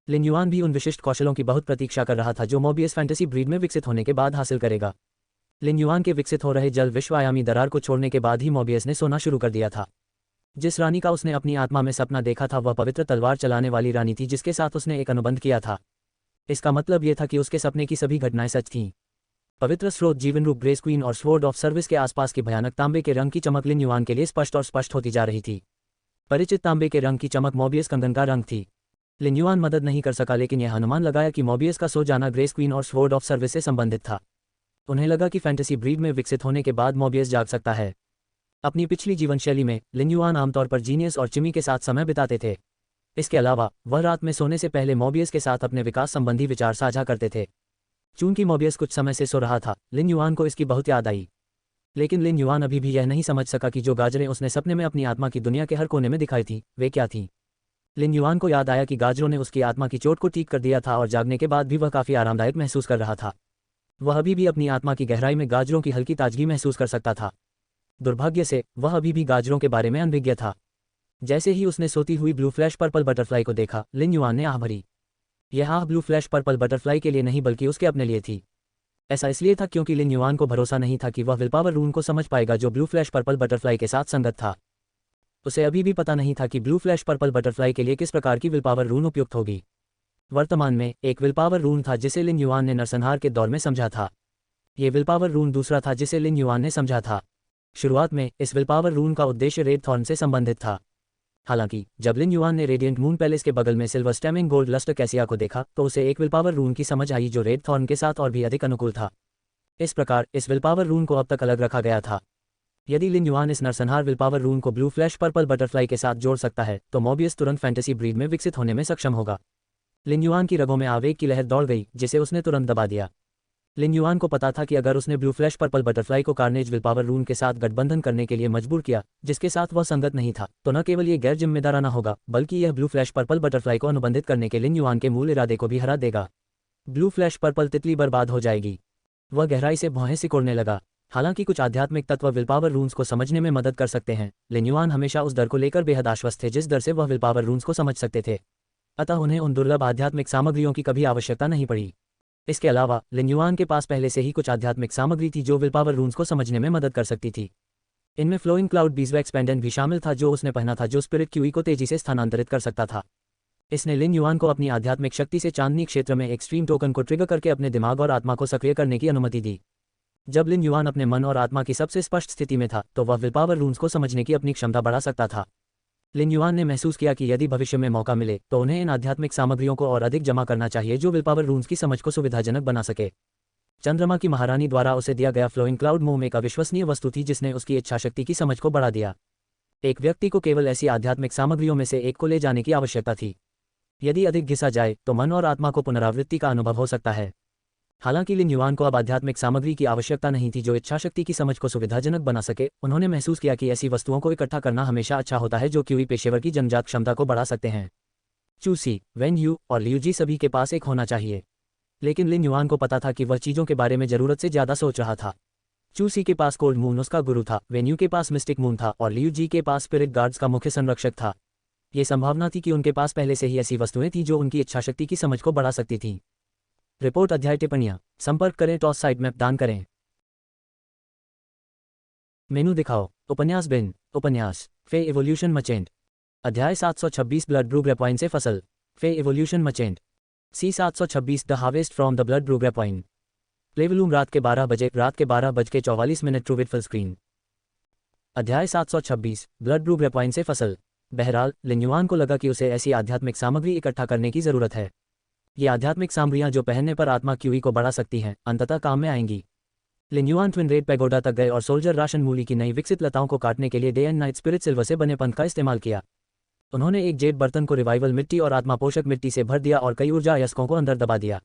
लिन युआन भी उन विशिष्ट कौशलों की बहुत प्रतीक्षा कर रहा था जो मोबियस फैंटेसी ब्रीड में विकसित होने के बाद हासिल करेगा। लिन युआन के विकसित हो रहे जल विश्वआयामी दरार को छोड़ने के बाद ही मोबियस ने सोना शुरू कर दिया था। जिस रानी का उसने अपनी आत्मा में सपना देखा था वह पवित्र तलवार चलाने वाली रानी थी जिसके साथ उसने एक अनुबंध किया था। इसका मतलब यह था कि उसके सपने की सभी घटनाएं सच थीं। पवित्र स्रोत जीवन रूप ग्रेस क्वीन और स्वॉर्ड ऑफ सर्विस के आसपास की भयानक तांबे के रंग की चमक लिन युआन के लिए स्पष्ट और स्पष्ट होती जा रही थी। परिचित तांबे के रंग की चमक मोबियस कंगन का रंग थी। लिन युआन मदद नहीं कर सका लेकिन यह अनुमान लगाया कि मोबियस का सो जाना ग्रेस क्वीन और स्वॉर्ड ऑफ सर्विस से संबंधित था। उन्हें लगा कि फैंटेसी ब्रीड में विकसित होने के बाद मोबियस जाग सकता है। अपनी पिछली जीवन शैली में लिन युआन आमतौर पर जीनियस और चिमी के साथ समय बिताते थे। इसके अलावा वह रात में सोने से पहले मोबियस के साथ अपने विकास संबंधी विचार साझा करते थे। चूंकि मोबियस कुछ समय से सो रहा था, लिन युआन को इसकी बहुत याद आई। लेकिन लिन युआन अभी भी यह नहीं समझ सका कि जो गाजरें उसने सपने में अपनी आत्मा की दुनिया के हर कोने में दिखाई थी वे क्या थीं। लिन युआन को याद आया कि गाजरों ने उसकी आत्मा की चोट को ठीक कर दिया था और जागने के बाद भी वह काफ़ी आरामदायक महसूस कर रहा था। वह अभी भी अपनी आत्मा की गहराई में गाजरों की हल्की ताजगी महसूस कर सकता था। दुर्भाग्य से वह अभी भी गाजरों के बारे में अनभिज्ञ था। जैसे ही उसने सोती हुई ब्लू फ्लैश पर्पल बटरफ्लाई को देखा, लिन युआन ने आह भरी। यह आह ब्लू फ्लैश पर्पल बटरफ्लाई के लिए नहीं बल्कि उसके अपने लिए थी। ऐसा इसलिए था क्योंकि लिन युआन को भरोसा नहीं था कि वह विलपावर रून को समझ पाएगा जो ब्लू फ्लैश पर्पल बटरफ्लाई के साथ संगत था। उसे अभी भी पता नहीं था कि ब्लू फ्लैश पर्पल बटरफ्लाई के लिए किस प्रकार की विलपावर रून उपयुक्त होगी। वर्तमान में एक विलपावर रून था जिसे लिन युआन ने नरसंहार के दौर में समझा था। ये विलपावर रून दूसरा था जिसे लिन युआन ने समझा था। शुरुआत में इस विलपावर रून का उद्देश्य रेड थॉर्न से संबंधित था। हालांकि जब लिन युआन ने रेडिएंट मून पैलेस के बगल में silver stemming gold luster cassia को देखा तो उसे एक विलपावर रून की समझ आई जो रेड थॉर्न के साथ और भी अधिक अनुकूल था। इस प्रकार इस विलपावर रून को अब तक अलग रखा गया था। यदि लिन युआन इस नरसंहार विलपावर रून को ब्लू फ्लैश पर्पल बटरफ्लाई के साथ जोड़ सकता है तो मोबियस तुरंत फैंटेसी ब्रीड में विकसित होने में सक्षम होगा। लिन युआन की रगों में आवेग की लहर दौड़ गई जिसे उसने तुरंत दबा दिया। लिन युआन को पता था कि अगर उसने ब्लू फ्लैश पर्पल बटरफ्लाई को कार्नेज विलपावर रून के साथ गठबंधन करने के लिए मजबूर किया जिसके साथ वह संगत नहीं था तो न केवल ये गैर जिम्मेदाराना होगा बल्कि यह ब्लू फ्लैश पर्पल बटरफ्लाई को अनुबंधित करने के लिन युआन के मूल इरादे को भी हरा देगा। ब्लू फ्लैश पर्पल तितली बर्बाद हो जाएगी। वह गहराई से भौहें सिकोड़ने लगा। हालांकि कुछ आध्यात्मिक तत्व विलपावर रून्स को समझने में मदद कर सकते हैं, लिन युआन हमेशा उस दर को लेकर बेहद आश्वस्त थे जिस दर से वह विलपावर रून्स को समझ सकते थे। अतः उन्हें उन दुर्लभ आध्यात्मिक सामग्रियों की कभी आवश्यकता नहीं पड़ी। इसके अलावा लिन युआन के पास पहले से ही कुछ आध्यात्मिक सामग्री थी जो विलपावर रून्स को समझने में मदद कर सकती थी। इनमें फ्लोइंग क्लाउड बीजवैक्स पेंडेंट भी शामिल था जो उसने पहना था जो स्पिरिट क्यूई को तेजी से स्थानांतरित कर सकता था। इसने लिन युआन को अपनी आध्यात्मिक शक्ति से चांदनी क्षेत्र में एक्सट्रीम टोकन को ट्रिगर करके अपने दिमाग और आत्मा को सक्रिय करने की अनुमति दी। जब लिन युआन अपने मन और आत्मा की सबसे स्पष्ट स्थिति में था तो वह विलपावर रून्स को समझने की अपनी क्षमता बढ़ा सकता था। लिन युआन ने महसूस किया कि यदि भविष्य में मौका मिले तो उन्हें इन आध्यात्मिक सामग्रियों को और अधिक जमा करना चाहिए जो विलपावर रून्स की समझ को सुविधाजनक बना सके। चंद्रमा की महारानी द्वारा उसे दिया गया फ्लोइंग क्लाउड मोम एक अविश्वसनीय वस्तु थी जिसने उसकी इच्छाशक्ति की समझ को बढ़ा दिया। एक व्यक्ति को केवल ऐसी आध्यात्मिक सामग्रियों में से एक को ले जाने की आवश्यकता थी। यदि अधिक घिसा जाए तो मन और आत्मा को पुनरावृत्ति का अनुभव हो सकता है। हालांकि लिन युआन को अब आध्यात्मिक सामग्री की आवश्यकता नहीं थी जो इच्छाशक्ति की समझ को सुविधाजनक बना सके। उन्होंने महसूस किया कि ऐसी वस्तुओं को इकट्ठा करना हमेशा अच्छा होता है जो क्यूई पेशेवर की जन्मजात क्षमता को बढ़ा सकते हैं। चूसी, वेन यू और लियूजी सभी के पास एक होना चाहिए। लेकिन लिन युआन को पता था कि वह चीज़ों के बारे में ज़रूरत से ज़्यादा सोच रहा था। चूसी के पास कोल्ड मून उसका गुरु था, वेन्यू के पास मिस्टिक मून था और लियूजी के पास स्पिरिट गार्ड्स का मुख्य संरक्षक था। ये संभावना थी कि उनके पास पहले से ही ऐसी वस्तुएं थीं जो उनकी इच्छाशक्ति की समझ को बढ़ा सकती थीं। रिपोर्ट अध्याय टिप्पणियां संपर्क करें टॉस साइट मैप दान करें। मेनू दिखाओ। उपन्यास बिन उपन्यास फे इवोल्यूशन मचेंट अध्याय 726 ब्लड ब्रू ग्रेपवाइन से फसल फे evolution merchant C 726 the harvest from the blood brew grapevine प्लेवलूम रात के 12:44 ट्रूविट फुल स्क्रीन। अध्याय 726 ब्लड ब्रू ग्रेपवाइन से फसल। बहरहाल लिन युआन को लगा कि उसे ऐसी आध्यात्मिक सामग्री इकट्ठा करने की जरूरत है। ये आध्यात्मिक सामग्रियां जो पहनने पर आत्मा क्यूई को बढ़ा सकती हैं अंततः काम में आएंगी। लिन युआन ट्विन रेड पैगोडा तक गए और सोल्जर राशन मूली की नई विकसित लताओं को काटने के लिए day and night spirit silver से बने पंख का इस्तेमाल किया। उन्होंने एक जेड बर्तन को रिवाइवल मिट्टी और आत्मा पोषक मिट्टी से भर दिया और कई ऊर्जा अयस्कों को अंदर दबा दिया।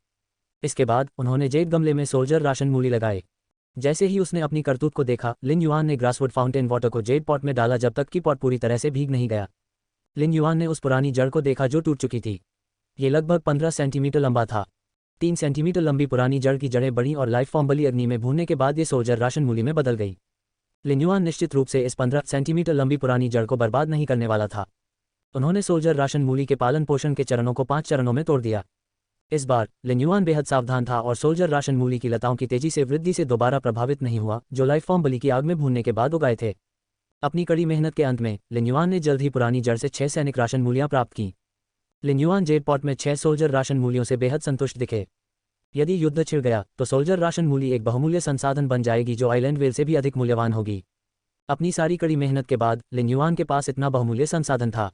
इसके बाद उन्होंने जेड गमले में सोल्जर राशन मूली लगाए। जैसे ही उसने अपनी करतूत को देखा, लिन युआन ने ग्रासवुड फाउंटेन वाटर को जेड पॉट में डाला जब तक कि पॉट पूरी तरह से भीग नहीं गया। लिन युआन ने उस पुरानी जड़ को देखा जो टूट चुकी थी। ये लगभग 15 सेंटीमीटर लंबा था। 3 सेंटीमीटर लंबी पुरानी जड़ की जड़ें बढ़ीं और लाइफ फॉर्म बली अग्नि में भूनने के बाद ये सोल्जर राशन मूली में बदल गई। लिन्युआन निश्चित रूप से इस 15 सेंटीमीटर लंबी पुरानी जड़ को बर्बाद नहीं करने वाला था। उन्होंने सोल्जर राशन मूली के पालन पोषण के चरणों को 5 चरणों में तोड़ दिया। इस बार लिन्युआन बेहद सावधान था और सोल्जर राशन मूली की लताओं की तेजी से वृद्धि से दोबारा प्रभावित नहीं हुआ, जो लाइफ फॉर्म बलि की आग में भूनने के बाद उगाए थे। अपनी कड़ी मेहनत के अंत में लिन्युआन ने जल्द ही पुरानी जड़ से 6 सैनिक राशन मूलियां प्राप्त की। लिन्युआन जेड पॉट में 6 सोल्जर राशन मूलियों से बेहद संतुष्ट दिखे। यदि युद्ध छिड़ गया तो सोल्जर राशन मूली एक बहुमूल्य संसाधन बन जाएगी जो आइलैंड वेल से भी अधिक मूल्यवान होगी। अपनी सारी कड़ी मेहनत के बाद लिन्युआन के पास इतना बहुमूल्य संसाधन था।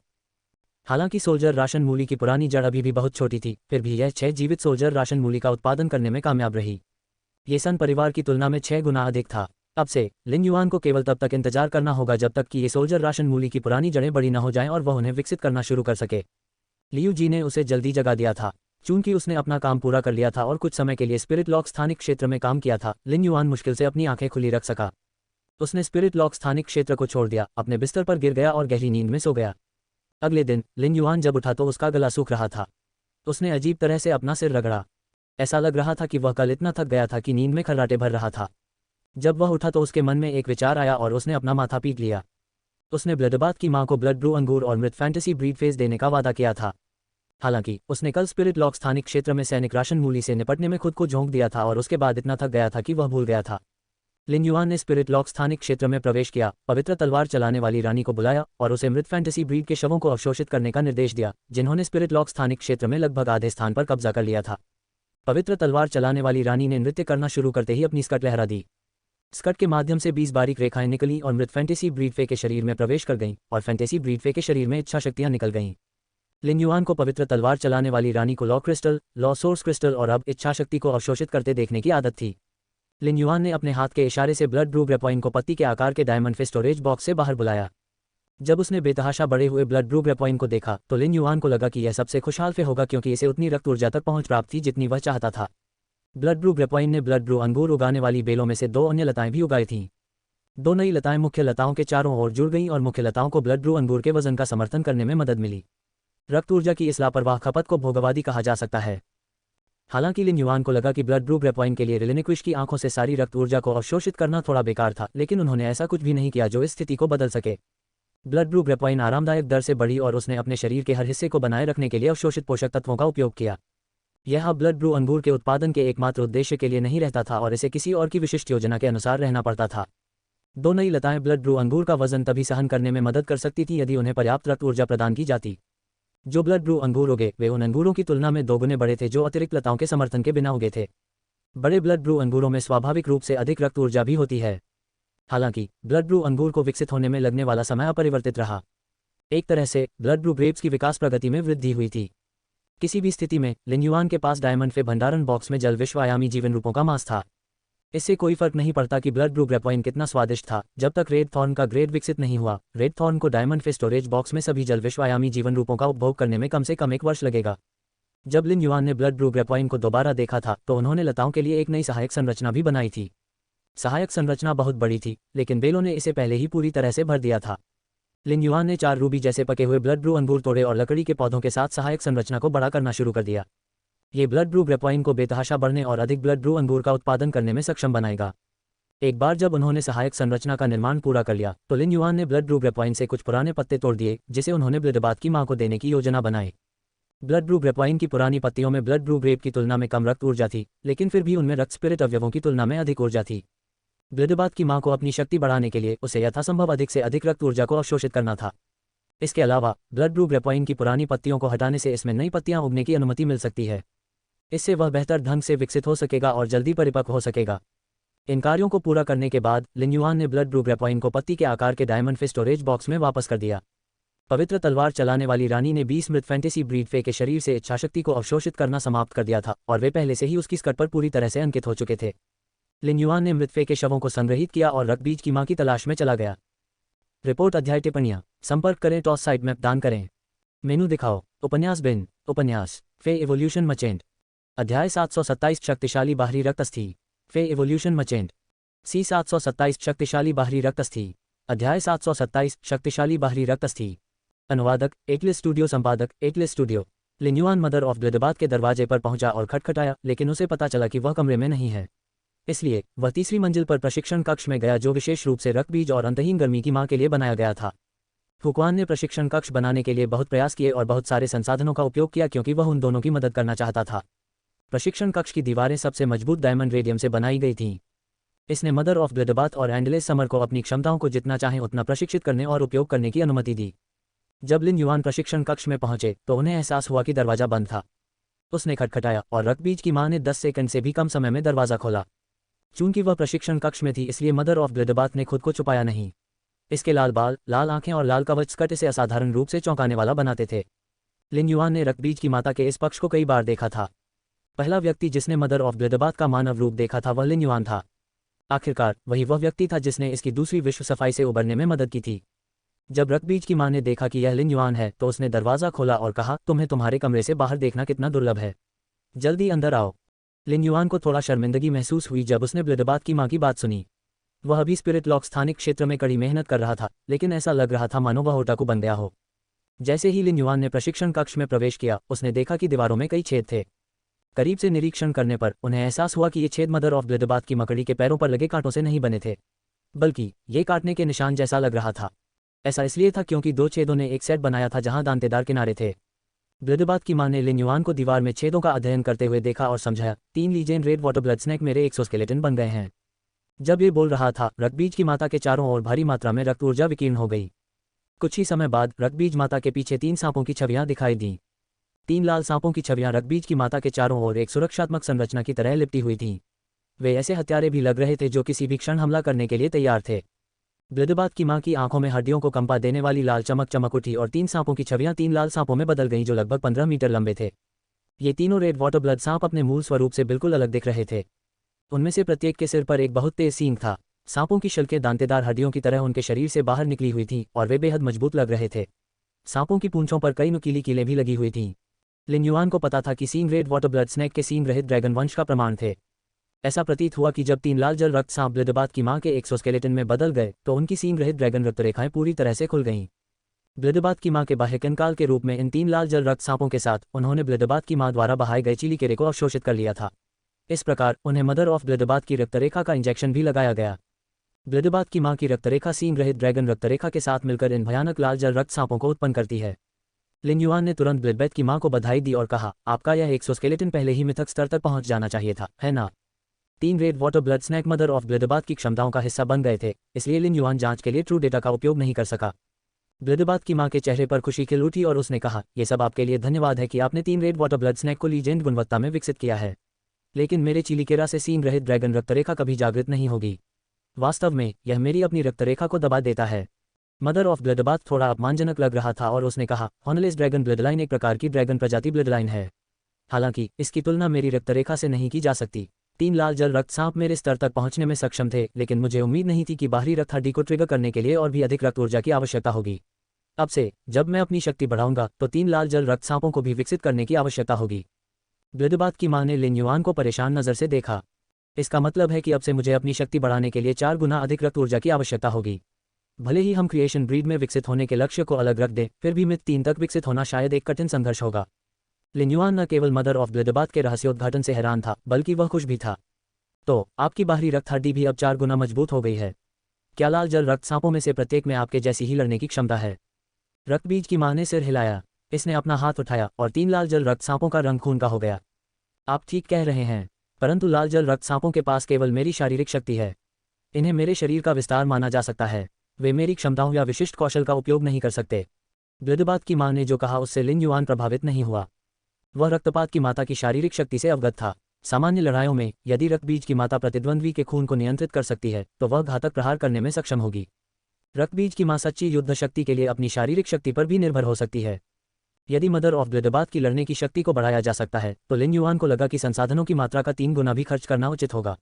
हालांकि सोल्जर राशन मूली की पुरानी जड़ अभी भी बहुत छोटी थी, फिर भी यह 6 जीवित सोल्जर राशन मूली का उत्पादन करने में कामयाब रही। ये सन परिवार की तुलना में 6 गुना अधिक था। अब से लिन्युआन को केवल तब तक इंतजार करना होगा जब तक कि ये सोल्जर राशन मूली की पुरानी जड़ें बड़ी न हो जाएं और वह उन्हें विकसित करना शुरू कर सके। लियू जी ने उसे जल्दी जगा दिया था। चूंकि उसने अपना काम पूरा कर लिया था और कुछ समय के लिए स्पिरिट लॉक स्थानिक क्षेत्र में काम किया था, लिन्युआन मुश्किल से अपनी आंखें खुली रख सका। उसने स्पिरिट लॉक स्थानिक क्षेत्र को छोड़ दिया, अपने बिस्तर पर गिर गया और गहरी नींद में सो गया। अगले दिन लिन्युआन जब उठा तो उसका गला सूख रहा था। उसने अजीब तरह से अपना सिर रगड़ा। ऐसा लग रहा था कि वह कल इतना थक गया था कि नींद में खर्राटे भर रहा था। जब वह उठा तो उसके मन में एक विचार आया और उसने अपना माथा पीट लिया। उसने ब्लडबाथ की मां को ब्लड ब्रू अंगूर और मृत फैंटेसी ब्रीड फेस देने का वादा किया था। हालांकि उसने कल स्पिरिट लॉक स्थानिक क्षेत्र में सैनिक राशन मूली से निपटने में खुद को झोंक दिया था और उसके बाद इतना थक गया था कि वह भूल गया था। लिन्युआन ने स्पिरिट लॉक स्थानिक क्षेत्र में प्रवेश किया, पवित्र तलवार चलाने वाली रानी को बुलाया और उसे मृत फैंटेसी ब्रीड के शवों को अवशोषित करने का निर्देश दिया, जिन्होंने स्पिरिट लॉक स्थानिक क्षेत्र में लगभग आधे स्थान पर कब्जा कर लिया था। पवित्र तलवार चलाने वाली रानी ने नृत्य करना शुरू करते ही अपनी स्कर्ट लहरा दी। स्कर्ट के माध्यम से 20 बारीक रेखाएं निकली और मृत फैंटेसी ब्रीड फे के शरीर में प्रवेश कर गईं और फैंटेसी ब्रीड फे के शरीर में इच्छा शक्तियां निकल गईं। लिन्युआन को पवित्र तलवार चलाने वाली रानी को law crystal, law source crystal और अब इच्छा शक्ति को अवशोषित करते देखने की आदत थी। लिन्युआन ने अपने हाथ के इशारे से ब्लड ब्रू ग्रेपॉइन को पत्ती के आकार के डायमंड फे स्टोरेज बॉक्स से बाहर बुलाया। जब उसने बेतहाशा बड़े हुए ब्लड ब्रू ग्रेपॉइन को देखा तो लिन्युआन को लगा कि यह सबसे खुशहाल फे होगा, क्योंकि इसे उतनी रक्त ऊर्जा तक पहुंच प्राप्त थी जितनी वह चाहता था। ब्लड ब्रू ग्रेपॉइन ने ब्लड ब्रू अंगूर उगाने वाली बेलों में से 2 अन्य लताएं भी उगाई थीं। 2 नई लताएं मुख्य लताओं के चारों ओर जुड़ गईं और मुख्य लताओं को ब्लड ब्रू अंगूर के वजन का समर्थन करने में मदद मिली। रक्त ऊर्जा की इस लापरवाह खपत को भोगवादी कहा जा सकता है। हालांकि लिन्युआन को लगा कि ब्लड ब्रू ग्रेपॉइन के लिए रिलिनिक्विश की आंखों से सारी रक्त ऊर्जा को अवशोषित करना थोड़ा बेकार था, लेकिन उन्होंने ऐसा कुछ भी नहीं किया जो इस स्थिति को बदल सके। ब्लड ब्रू ग्रेपॉइन आरामदायक दर से बढ़ी और उसने अपने शरीर के हर हिस्से को बनाए रखने के लिए अवशोषित पोषक तत्वों का उपयोग किया। यह अब ब्लड ब्रू अंगूर के उत्पादन के एकमात्र उद्देश्य के लिए नहीं रहता था और इसे किसी और की विशिष्ट योजना के अनुसार रहना पड़ता था। 2 नई लताएं ब्लड ब्रू अंगूर का वजन तभी सहन करने में मदद कर सकती थी यदि उन्हें पर्याप्त रक्त ऊर्जा प्रदान की जाती। जो ब्लड ब्रू अंगूर उगे वे उन अंगूरों की तुलना में 2 गुने बड़े थे जो अतिरिक्त लताओं के समर्थन के बिना उगे थे। बड़े ब्लड ब्रू अंगूरों में स्वाभाविक रूप से अधिक रक्त ऊर्जा भी होती है। हालांकि ब्लड ब्रू अंगूर को विकसित होने में लगने वाला समय अपरिवर्तित रहा। एक तरह से ब्लड ब्रू ग्रेप्स की विकास प्रगति में वृद्धि हुई थी। किसी भी स्थिति में लिन्युआन के पास डायमंड फे भंडारण बॉक्स में जल विश्वआयामी जीवन रूपों का मांस था। इससे कोई फर्क नहीं पड़ता कि ब्लड ब्रू ग्रेपॉइन कितना स्वादिष्ट था, जब तक रेड थॉर्न का ग्रेड विकसित नहीं हुआ। रेड थॉर्न को डायमंड फे स्टोरेज बॉक्स में सभी जल विश्वआयामी जीवन रूपों का उपभोग करने में कम से कम 1 वर्ष लगेगा। जब लिन्युआन ने ब्लड ब्रू ग्रेपॉइन को दोबारा देखा था तो उन्होंने लताओं के लिए एक नई सहायक संरचना भी बनाई थी। सहायक संरचना बहुत बड़ी थी, लेकिन बेलों ने इसे पहले ही पूरी तरह से भर दिया था। लिन्युआन ने 4 रूबी जैसे पके हुए ब्लड ब्रू अंगूर तोड़े और लकड़ी के पौधों के साथ सहायक संरचना को बड़ा करना शुरू कर दिया। ये ब्लड ब्रू ग्रेपॉइन को बेतहाशा बढ़ने और अधिक ब्लड ब्रू अंगूर का उत्पादन करने में सक्षम बनाएगा। एक बार जब उन्होंने सहायक संरचना का निर्माण पूरा कर लिया तो लिन्युआन ने ब्लड ब्रू ग्रेपॉइन से कुछ पुराने पत्ते तोड़ दिए, जिसे उन्होंने ब्लडबाथ की मां को देने की योजना बनाई। ब्लड ब्रू ग्रेपॉइन की पुरानी पत्तियों में ब्लड ब्रू ग्रेप की तुलना में कम रक्त ऊर्जा थी, लेकिन फिर भी उनमें रक्त स्पिरिट अवयवों की तुलना में अधिक ऊर्जा थी। ब्लडबाथ की मां को अपनी शक्ति बढ़ाने के लिए उसे यथासंभव अधिक से अधिक रक्त ऊर्जा को अवशोषित करना था। इसके अलावा ब्लड ब्रू ग्रेपॉइन की पुरानी पत्तियों को हटाने से इसमें नई पत्तियां उगने की अनुमति मिल सकती है। इससे वह बेहतर ढंग से विकसित हो सकेगा और जल्दी परिपक्व हो सकेगा। इन कार्यों को पूरा करने के बाद लिन्युआन ने ब्लड ब्रू ग्रेपॉइन को पत्ती के आकार के डायमंड फे स्टोरेज बॉक्स में वापस कर दिया। पवित्र तलवार चलाने वाली रानी ने 20 मृत फैंटेसी ब्रीड फे के शरीर से इच्छाशक्ति को अवशोषित करना समाप्त कर दिया था और वे पहले से ही उसकी स्कर्ट पर पूरी तरह से अंकित हो चुके थे। लिन्युआन ने मृत फे के शवों को संग्रहित किया और रक्तबीज की मां की तलाश में चला गया। रिपोर्ट अध्याय टिप्पणियां संपर्क करें टॉस साइट मैप दान करें। मेनू दिखाओ। उपन्यास बिन उपन्यास फे इवोल्यूशन मचेंट। अध्याय 727 शक्तिशाली बाहरी रक्तस्थी। फे इवोल्यूशन मचेंट। सी 727 शक्तिशाली बाहरी रक्तस्थी। अध्याय 727 शक्तिशाली बाहरी रक्तस्थी। अनुवादक एटलिस स्टूडियो। संपादक Atlis studio. Lin Yuan mother of bloodbath के दरवाजे पर पहुंचा और खटखटाया, लेकिन उसे पता चला कि वह कमरे में नहीं है। इसलिए वह तीसरी मंजिल पर प्रशिक्षण कक्ष में गया, जो विशेष रूप से रक्तबीज और अंतहीन गर्मी की मां के लिए बनाया गया था। फुकवान ने प्रशिक्षण कक्ष बनाने के लिए बहुत प्रयास किए और बहुत सारे संसाधनों का उपयोग किया, क्योंकि वह उन दोनों की मदद करना चाहता था। प्रशिक्षण कक्ष की दीवारें सबसे मजबूत डायमंड रेडियम से बनाई गई थीं। इसने मदर ऑफ ब्लडबाथ और एंडलेस समर को अपनी क्षमताओं को जितना चाहें उतना प्रशिक्षित करने और उपयोग करने की अनुमति दी। जब लिन युआन प्रशिक्षण कक्ष में पहुंचे तो उन्हें एहसास हुआ कि दरवाजा बंद था। उसने खटखटाया और रक्तबीज की मां ने 10 सेकंड से भी कम समय में दरवाजा खोला। चूंकि वह प्रशिक्षण कक्ष में थी, इसलिए मदर ऑफ ब्लडबाथ ने खुद को छुपाया नहीं। इसके लाल बाल, लाल आंखें और लाल कवच स्कर्ट इसे असाधारण रूप से चौंकाने वाला बनाते थे। लिन युआन ने रक्तबीज की माता के इस पक्ष को कई बार देखा था। पहला व्यक्ति जिसने मदर ऑफ ब्लडबाथ का मानव रूप देखा था वह लिन युआन था। आखिरकार वही वह व्यक्ति था जिसने इसकी दूसरी विश्व सफाई से उबरने में मदद की थी। जब रक्तबीज की मां ने देखा कि यह लिन युआन है तो उसने दरवाज़ा खोला और कहा, तुम्हें तुम्हारे कमरे से बाहर देखना कितना दुर्लभ है, जल्दी अंदर आओ। लिन युआन को थोड़ा शर्मिंदगी महसूस हुई जब उसने ब्लडबाथ की मां की बात सुनी। वह अभी स्पिरिट लॉक स्थानिक क्षेत्र में कड़ी मेहनत कर रहा था, लेकिन ऐसा लग रहा था मानो वह ओटाकू बन गया हो। जैसे ही लिन युआन ने प्रशिक्षण कक्ष में प्रवेश किया, उसने देखा कि दीवारों में कई छेद थे। करीब से निरीक्षण करने पर उन्हें एहसास हुआ कि ये छेद मदर ऑफ ब्लडबाथ की मकड़ी के पैरों पर लगे कांटों से नहीं बने थे, बल्कि ये काटने के निशान जैसा लग रहा था। ऐसा इसलिए था क्योंकि दो छेदों ने एक सेट बनाया था जहां दांतेदार किनारे थे। ब्लडबाथ की मां ने लिन युआन को दीवार में छेदों का अध्ययन करते हुए देखा और समझाया, 3 legend red water blood snake मेरे एक्सोस्केलेटन बन गए हैं। जब ये बोल रहा था, रक्तबीज की माता के चारों ओर भारी मात्रा में रक्त ऊर्जा विकीर्ण हो गई। कुछ ही समय बाद रक्तबीज माता के पीछे 3 सांपों की छवियां दिखाई दीं। 3 लाल सांपों की छवियां रक्तबीज की माता के चारों ओर एक सुरक्षात्मक संरचना की तरह लिपटी हुई थीं। वे ऐसे हत्यारे भी लग रहे थे जो किसी भी क्षण हमला करने के लिए तैयार थे। ब्लडबाथ की मां की आंखों में हड्डियों को कंपा देने वाली लाल चमक चमक उठी और 3 सांपों की छवियां 3 लाल सांपों में बदल गईं जो लगभग 15 मीटर लंबे थे। ये तीनों रेड वाटर ब्लड सांप अपने मूल स्वरूप से बिल्कुल अलग दिख रहे थे। उनमें से प्रत्येक के सिर पर एक बहुत तेज सींग था। सांपों की शल्कें दांतेदार हड्डियों की तरह उनके शरीर से बाहर निकली हुई थीं और वे बेहद मजबूत लग रहे थे। सांपों की पूंछों पर कई नुकीली कीलें भी लगी हुई थीं। लिन युआन को पता था कि सींग रेड वाटर ब्लड स्नेक के सींग रहित ड्रैगन वंश का प्रमाण थे। ऐसा प्रतीत हुआ कि जब 3 लाल जल रक्त सांप ब्लडबाथ की मां के एक्सोस्केलेटन में बदल गए तो उनकी सींग रहित ड्रैगन रक्त रेखाएं पूरी तरह से खुल गईं। ब्लडबाथ की मां के बाह्य कंकाल के रूप में इन 3 लाल जल रक्त सांपों के साथ उन्होंने ब्लडबाथ की मां द्वारा बहाए गए चिली केरे को अवशोषित कर लिया था। इस प्रकार उन्हें मदर ऑफ ब्लडबाथ की रक्तरेखा का इंजेक्शन भी लगाया गया। ब्लडबाथ की मां की रक्तरेखा सींग रहित ड्रैगन रक्तरेखा के साथ मिलकर इन भयानक लाल जल रक्त सांपों को उत्पन्न करती है। लिन युआन ने तुरंत ब्लडबाथ की मां को बधाई दी और कहा, आपका यह एक्सोस्केलेटन पहले ही मिथक स्तर तक पहुंच जाना चाहिए था, है ना? 3 red water blood snake mother of bloodbath की क्षमताओं का हिस्सा बन गए थे, इसलिए लिन युआन जांच के लिए ट्रू डेटा का उपयोग नहीं कर सका। ब्लडबाथ की मां के चेहरे पर खुशी खिल उठी और उसने कहा, यह सब आपके लिए धन्यवाद है कि आपने 3 रेड वाटर ब्लड स्नेक को लीजेंड गुणवत्ता में विकसित किया है। लेकिन मेरे चिलिकेरा से सींग रहित ड्रैगन रक्तरेखा कभी जागृत नहीं होगी। वास्तव में यह मेरी अपनी रक्तरेखा को दबा देता है। मदर ऑफ ब्लडबाथ थोड़ा अपमानजनक लग रहा था और उसने कहा, हॉर्नलेस ड्रैगन ब्लडलाइन एक प्रकार की ड्रैगन प्रजाति ब्लडलाइन है। हालांकि इसकी तुलना मेरी रक्तरेखा से नहीं की जा सकती। 3 लाल जल रक्त सांप मेरे स्तर तक पहुंचने में सक्षम थे, लेकिन मुझे उम्मीद नहीं थी कि बाहरी रक्त हड्डी को ट्रिगर करने के लिए और भी अधिक रक्त ऊर्जा की आवश्यकता होगी। अब से जब मैं अपनी शक्ति बढ़ाऊंगा तो 3 लाल जल रक्त सांपों को भी विकसित करने की आवश्यकता होगी। ब्लडबाथ की मां ने लिन युआन को परेशान नजर से देखा। इसका मतलब है कि अब से मुझे अपनी शक्ति बढ़ाने के लिए 4 गुना अधिक रक्त ऊर्जा की आवश्यकता होगी। भले ही हम क्रिएशन ब्रीड में विकसित होने के लक्ष्य को अलग रख दें, फिर भी मिथ 3 तक विकसित होना शायद एक कठिन संघर्ष होगा। लिन युआन न केवल मदर ऑफ ब्लडबाथ के रहस्योद्घाटन से हैरान था, बल्कि वह खुश भी था। तो आपकी बाहरी रक्त हड्डी भी अब 4 गुना मजबूत हो गई है। क्या लाल जल रक्त सांपों में से प्रत्येक में आपके जैसी ही लड़ने की क्षमता है? रक्तबीज की मां ने सिर हिलाया। इसने अपना हाथ उठाया और 3 लाल जल रक्त सांपों का रंग खून का हो गया। आप ठीक कह रहे हैं, परंतु लाल जल रक्त सांपों के पास केवल मेरी शारीरिक शक्ति है। इन्हें मेरे शरीर का विस्तार माना जा सकता है। वे मेरी क्षमताओं या विशिष्ट कौशल का उपयोग नहीं कर सकते। ब्लडबाथ की मां ने जो कहा उससे लिन युआन प्रभावित नहीं हुआ। वह रक्तपात की माता की शारीरिक शक्ति से अवगत था। सामान्य लड़ाइयों में यदि रक्तबीज की माता प्रतिद्वंद्वी के खून को नियंत्रित कर सकती है तो वह घातक प्रहार करने में सक्षम होगी। रक्तबीज की मां सच्ची युद्ध शक्ति के लिए अपनी शारीरिक शक्ति पर भी निर्भर हो सकती है। यदि मदर ऑफ ब्लडबाथ की लड़ने की शक्ति को बढ़ाया जा सकता है तो लिन युआन को लगा कि संसाधनों की मात्रा का 3 गुना भी खर्च करना उचित होगा।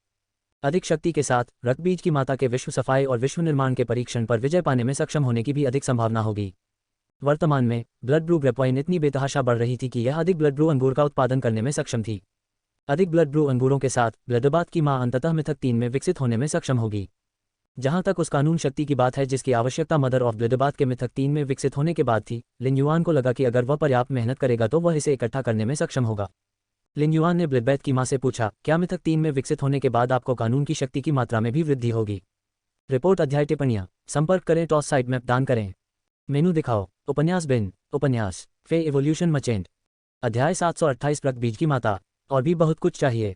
अधिक शक्ति के साथ रक्तबीज की माता के विश्व सफाई और विश्व निर्माण के परीक्षण पर विजय पाने में सक्षम होने की भी अधिक संभावना होगी। वर्तमान में ब्लड ब्रू ग्रेपवाइन इतनी बेतहाशा बढ़ रही थी कि यह अधिक ब्लड ब्रू अंगूर का उत्पादन करने में सक्षम थी। अधिक ब्लड ब्रू अंगूरों के साथ ब्लडबाथ की मां अंततः मिथक 3 में विकसित होने में सक्षम होगी। जहां तक उस कानून शक्ति की बात है जिसकी आवश्यकता मदर ऑफ ब्लडबाथ के मिथक 3 में विकसित होने के बाद थी, लिन युआन को लगा कि अगर वह पर्याप्त मेहनत करेगा तो वह इसे इकट्ठा करने में सक्षम होगा। लिन युआन ने ब्लिडबैथ की मां से पूछा, क्या मिथक 3 में विकसित होने के बाद आपको कानून की शक्ति की मात्रा में भी वृद्धि होगी? रिपोर्ट अध्याय टिप्पणियाँ। संपर्क करें, टॉस साइट मैप दान करें। मेनू दिखाओ। उपन्यास बिन। उपन्यास फे इवोल्यूशन मचेंट। अध्याय 728 प्रक बीज की माता। और भी बहुत कुछ चाहिए।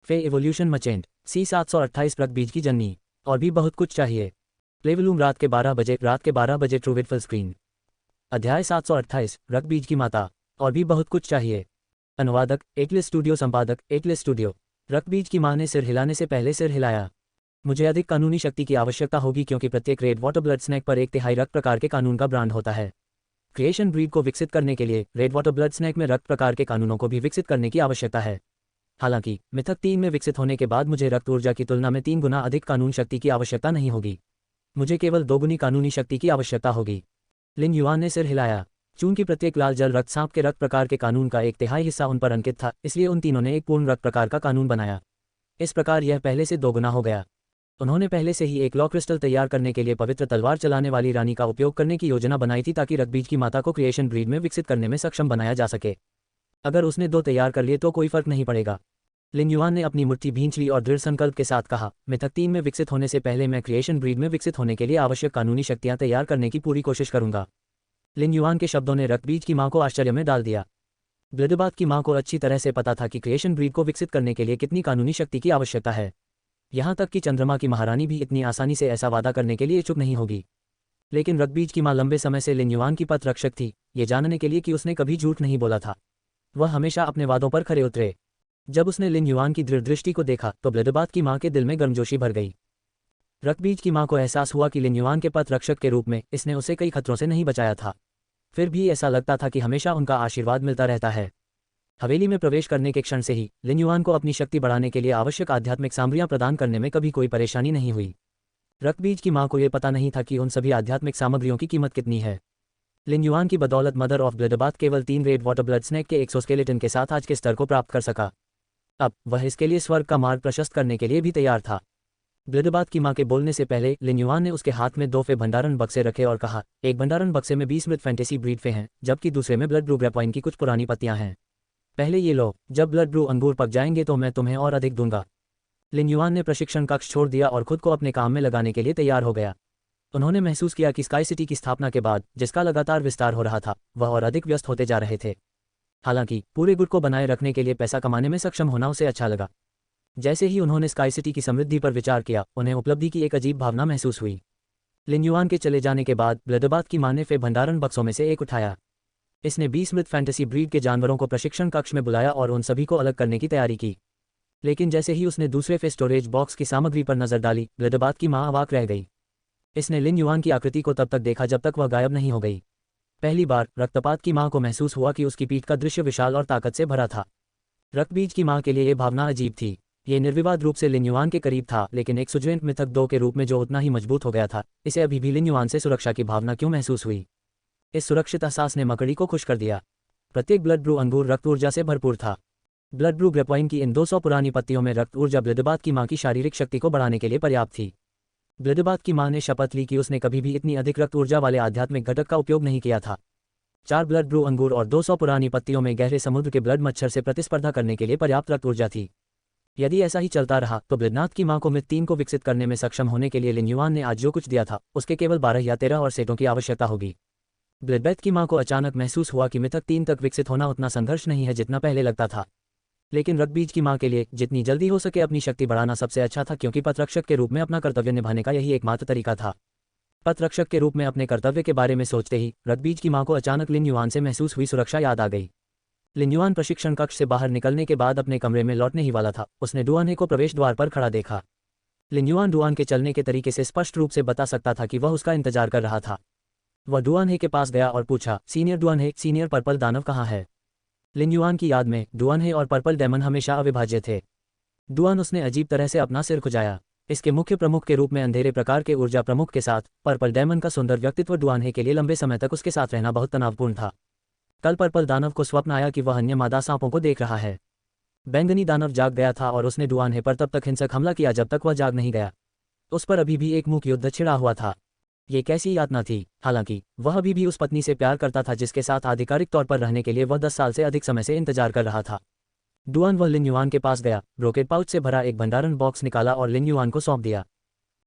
फे इवोल्यूशन मचेंट। सी 728 प्रक बीज की जननी। और भी बहुत कुछ चाहिए। प्लेवलूम रात के 12 बजे ट्रूविड फुल स्क्रीन। अध्याय 728 रक बीज की माता। और भी बहुत कुछ चाहिए। अनुवादक एटलिस स्टूडियो। संपादक एटलिस स्टूडियो। रक बीज की मां ने सिर हिलाने से पहले सिर हिलाया। मुझे अधिक कानूनी शक्ति की आवश्यकता होगी क्योंकि प्रत्येक रेड वाटर ब्लड स्नैक पर 1/3 रक्त प्रकार के कानून का ब्रांड होता है। क्रिएशन ब्रीड को विकसित करने के लिए रेड वाटर ब्लड स्नैक में रक्त प्रकार के कानूनों को भी विकसित करने की आवश्यकता है। हालांकि मिथक 3 में विकसित होने के बाद मुझे रक्त ऊर्जा की तुलना में 3 गुना अधिक कानून शक्ति की आवश्यकता नहीं होगी। मुझे केवल 2 गुनी कानूनी शक्ति की आवश्यकता होगी। लिन युआन ने सिर हिलाया। चूंकि प्रत्येक लाल जल रक्त सांप के रक्त प्रकार के कानून का 1/3 हिस्सा उन पर अंकित था, इसलिए उन तीनों ने एक पूर्ण रक्त प्रकार का कानून बनाया। इस प्रकार यह पहले से 2 गुना हो गया। उन्होंने पहले से ही एक लॉ क्रिस्टल तैयार करने के लिए पवित्र तलवार चलाने वाली रानी का उपयोग करने की योजना बनाई थी ताकि रक्तबीज की माता को क्रिएशन ब्रीड में विकसित करने में सक्षम बनाया जा सके। अगर उसने 2 तैयार कर लिए तो कोई फर्क नहीं पड़ेगा। लिन युआन ने अपनी मुट्ठी भींच ली और दृढ़ संकल्प के साथ कहा, मिथक 3 में विकसित होने से पहले मैं क्रिएशन ब्रीड में विकसित होने के लिए आवश्यक कानूनी शक्तियां तैयार करने की पूरी कोशिश करूंगा। लिन युआन के शब्दों ने रक्तबीज की मां को आश्चर्य में डाल दिया। ब्लिडबाथ की मां को अच्छी तरह से पता था कि क्रिएशन ब्रीड को विकसित करने के लिए कितनी कानूनी शक्ति की आवश्यकता है। यहाँ तक कि चंद्रमा की महारानी भी इतनी आसानी से ऐसा वादा करने के लिए इच्छुक नहीं होगी। लेकिन रक्तबीज की मां लंबे समय से लिन युआन की पथ रक्षक थी, ये जानने के लिए कि उसने कभी झूठ नहीं बोला था। वह हमेशा अपने वादों पर खरे उतरे। जब उसने लिन युआन की दृढ़ दृष्टि को देखा तो ब्लिडबाथ की मां के दिल में गर्मजोशी भर गई। रक्तबीज की मां को एहसास हुआ कि लिन युआन के पथ रक्षक के रूप में इसने उसे कई खतरों से नहीं बचाया था। फिर भी ऐसा लगता था कि हमेशा उनका आशीर्वाद मिलता रहता है। हवेली में प्रवेश करने के क्षण से ही लिन युआन को अपनी शक्ति बढ़ाने के लिए आवश्यक आध्यात्मिक सामग्रियां प्रदान करने में कभी कोई परेशानी नहीं हुई। रक्तबीज की मां को यह पता नहीं था कि उन सभी आध्यात्मिक सामग्रियों की कीमत कितनी है। लिन युआन की बदौलत मदर ऑफ ब्लिडबाथ केवल 3 रेड वाटर ब्लड स्नैक के एक्सोस्केलेटन के साथ आज के स्तर को प्राप्त कर सका। अब वह इसके लिए स्वर्ग का मार्ग प्रशस्त करने के लिए भी तैयार था। ब्लिडबाथ की मां के बोलने से पहले लिन युआन ने उसके हाथ में 2 फे भंडारण बक्से रखे और कहा, एक भंडारण बक्से में 20 मृत फैंटेसी ब्रीड फे हैं, जबकि दूसरे में ब्लड ब्रू ग्रेपवाइन की कुछ पुरानी पत्तियां हैं। पहले ये लो, जब ब्लड ब्रू अंगूर पक जाएंगे तो मैं तुम्हें और अधिक दूंगा। लिन युआन ने प्रशिक्षण कक्ष छोड़ दिया और खुद को अपने काम में लगाने के लिए तैयार हो गया। उन्होंने महसूस किया कि स्काई सिटी की स्थापना के बाद, जिसका लगातार विस्तार हो रहा था, वह और अधिक व्यस्त होते जा रहे थे। हालांकि पूरे गुट को बनाए रखने के लिए पैसा कमाने में सक्षम होना उसे अच्छा लगा। जैसे ही उन्होंने स्काई सिटी की समृद्धि पर विचार किया, उन्हें उपलब्धि की एक अजीब भावना महसूस हुई। लिन युआन के चले जाने के बाद ब्लिडबाथ की मां ने फे भंडारण बक्सों में से एक उठाया। इसने 20 मृत फैंटेसी ब्रीड के जानवरों को प्रशिक्षण कक्ष में बुलाया और उन सभी को अलग करने की तैयारी की। लेकिन जैसे ही उसने दूसरे फे स्टोरेज बॉक्स की सामग्री पर नजर डाली, ब्लिडबाथ की मां अवाक रह गई। इसने लिन युआन की आकृति को तब तक देखा जब तक वह गायब नहीं हो गई। पहली बार रक्तपात की मां को महसूस हुआ कि उसकी पीठ का दृश्य विशाल और ताकत से भरा था। रक्तबीज की मां के लिए यह भावना अजीब थी। ये निर्विवाद रूप से लिन युआन के करीब था, लेकिन एक सुजवेंट मिथक 2 के रूप में जो उतना ही मजबूत हो गया था, इसे अभी भी लिन युआन से सुरक्षा की भावना क्यों महसूस हुई? इस सुरक्षित एहसास ने मकड़ी को खुश कर दिया। प्रत्येक ब्लड ब्रू अंगूर रक्त ऊर्जा से भरपूर था। ब्लड ब्रू ग्रेपवाइन की इन 200 पुरानी पत्तियों में रक्त ऊर्जा ब्लिडबाथ की मां की शारीरिक शक्ति को बढ़ाने के लिए पर्याप्त थी। ब्लिडबाथ की मां ने शपथ ली कि उसने कभी भी इतनी अधिक रक्त ऊर्जा वाले आध्यात्मिक घटक का उपयोग नहीं किया था। 4 ब्लड ब्रू अंगूर और 200 पुरानी पत्तियों में गहरे समुद्र के ब्लड मच्छर से प्रतिस्पर्धा करने के लिए पर्याप्त रक्त ऊर्जा थी। यदि ऐसा ही चलता रहा तो ब्लिडनाथ की मां को मिथ 3 को विकसित करने में सक्षम होने के लिए लिन युआन ने आज जो कुछ दिया था, उसके केवल 12 या 13 और सेटों की आवश्यकता होगी। ब्लिडबैथ की मां को अचानक महसूस हुआ कि मिथक 3 तक विकसित होना उतना संघर्ष नहीं है जितना पहले लगता था। लेकिन रक्तबीज की मां के लिए जितनी जल्दी हो सके अपनी शक्ति बढ़ाना सबसे अच्छा था, क्योंकि पथरक्षक के रूप में अपना कर्तव्य निभाने का यही एकमात्र तरीका था। पथरक्षक के रूप में अपने कर्तव्य के बारे में सोचते ही रक्तबीज की मां को अचानक लिन युआन से महसूस हुई सुरक्षा याद आ गई। लिन युआन प्रशिक्षण कक्ष से बाहर निकलने के बाद अपने कमरे में लौटने ही वाला था, उसने डुआनहे को प्रवेश द्वार पर खड़ा देखा। लिन युआन डुआन के चलने के तरीके से स्पष्ट रूप से बता सकता था कि वह उसका इंतजार कर रहा था। वह डुआनहे के पास गया और पूछा, सीनियर डुआनहे, सीनियर पर्पल दानव कहाँ है? लिन युआन की याद में डुआनहे और पर्पल डेमन हमेशा अविभाज्य थे। डुआन उसने अजीब तरह से अपना सिर खुजाया। इसके मुख्य प्रमुख के रूप में अंधेरे प्रकार के ऊर्जा प्रमुख के साथ पर्पल डेमन का सुंदर व्यक्तित्व डुआनहे के लिए लंबे समय तक उसके साथ रहना बहुत तनावपूर्ण था। कल पर्पल दानव को स्वप्न आया कि वह अन्य मादा सांपों को देख रहा है। बैंगनी दानव जाग गया था और उसने डुआनहे पर तब तक हिंसक हमला किया जब तक वह जाग नहीं गया। उस पर अभी भी एक मूक युद्ध छिड़ा हुआ था। ये कैसी यातना थी? हालांकि वह अभी भी उस पत्नी से प्यार करता था जिसके साथ आधिकारिक तौर पर रहने के लिए वह 10 साल से अधिक समय से इंतजार कर रहा था। डुआन वह लिन युआन के पास गया, ब्रोकेड पाउच से भरा एक भंडारण बॉक्स निकाला और लिन युआन को सौंप दिया।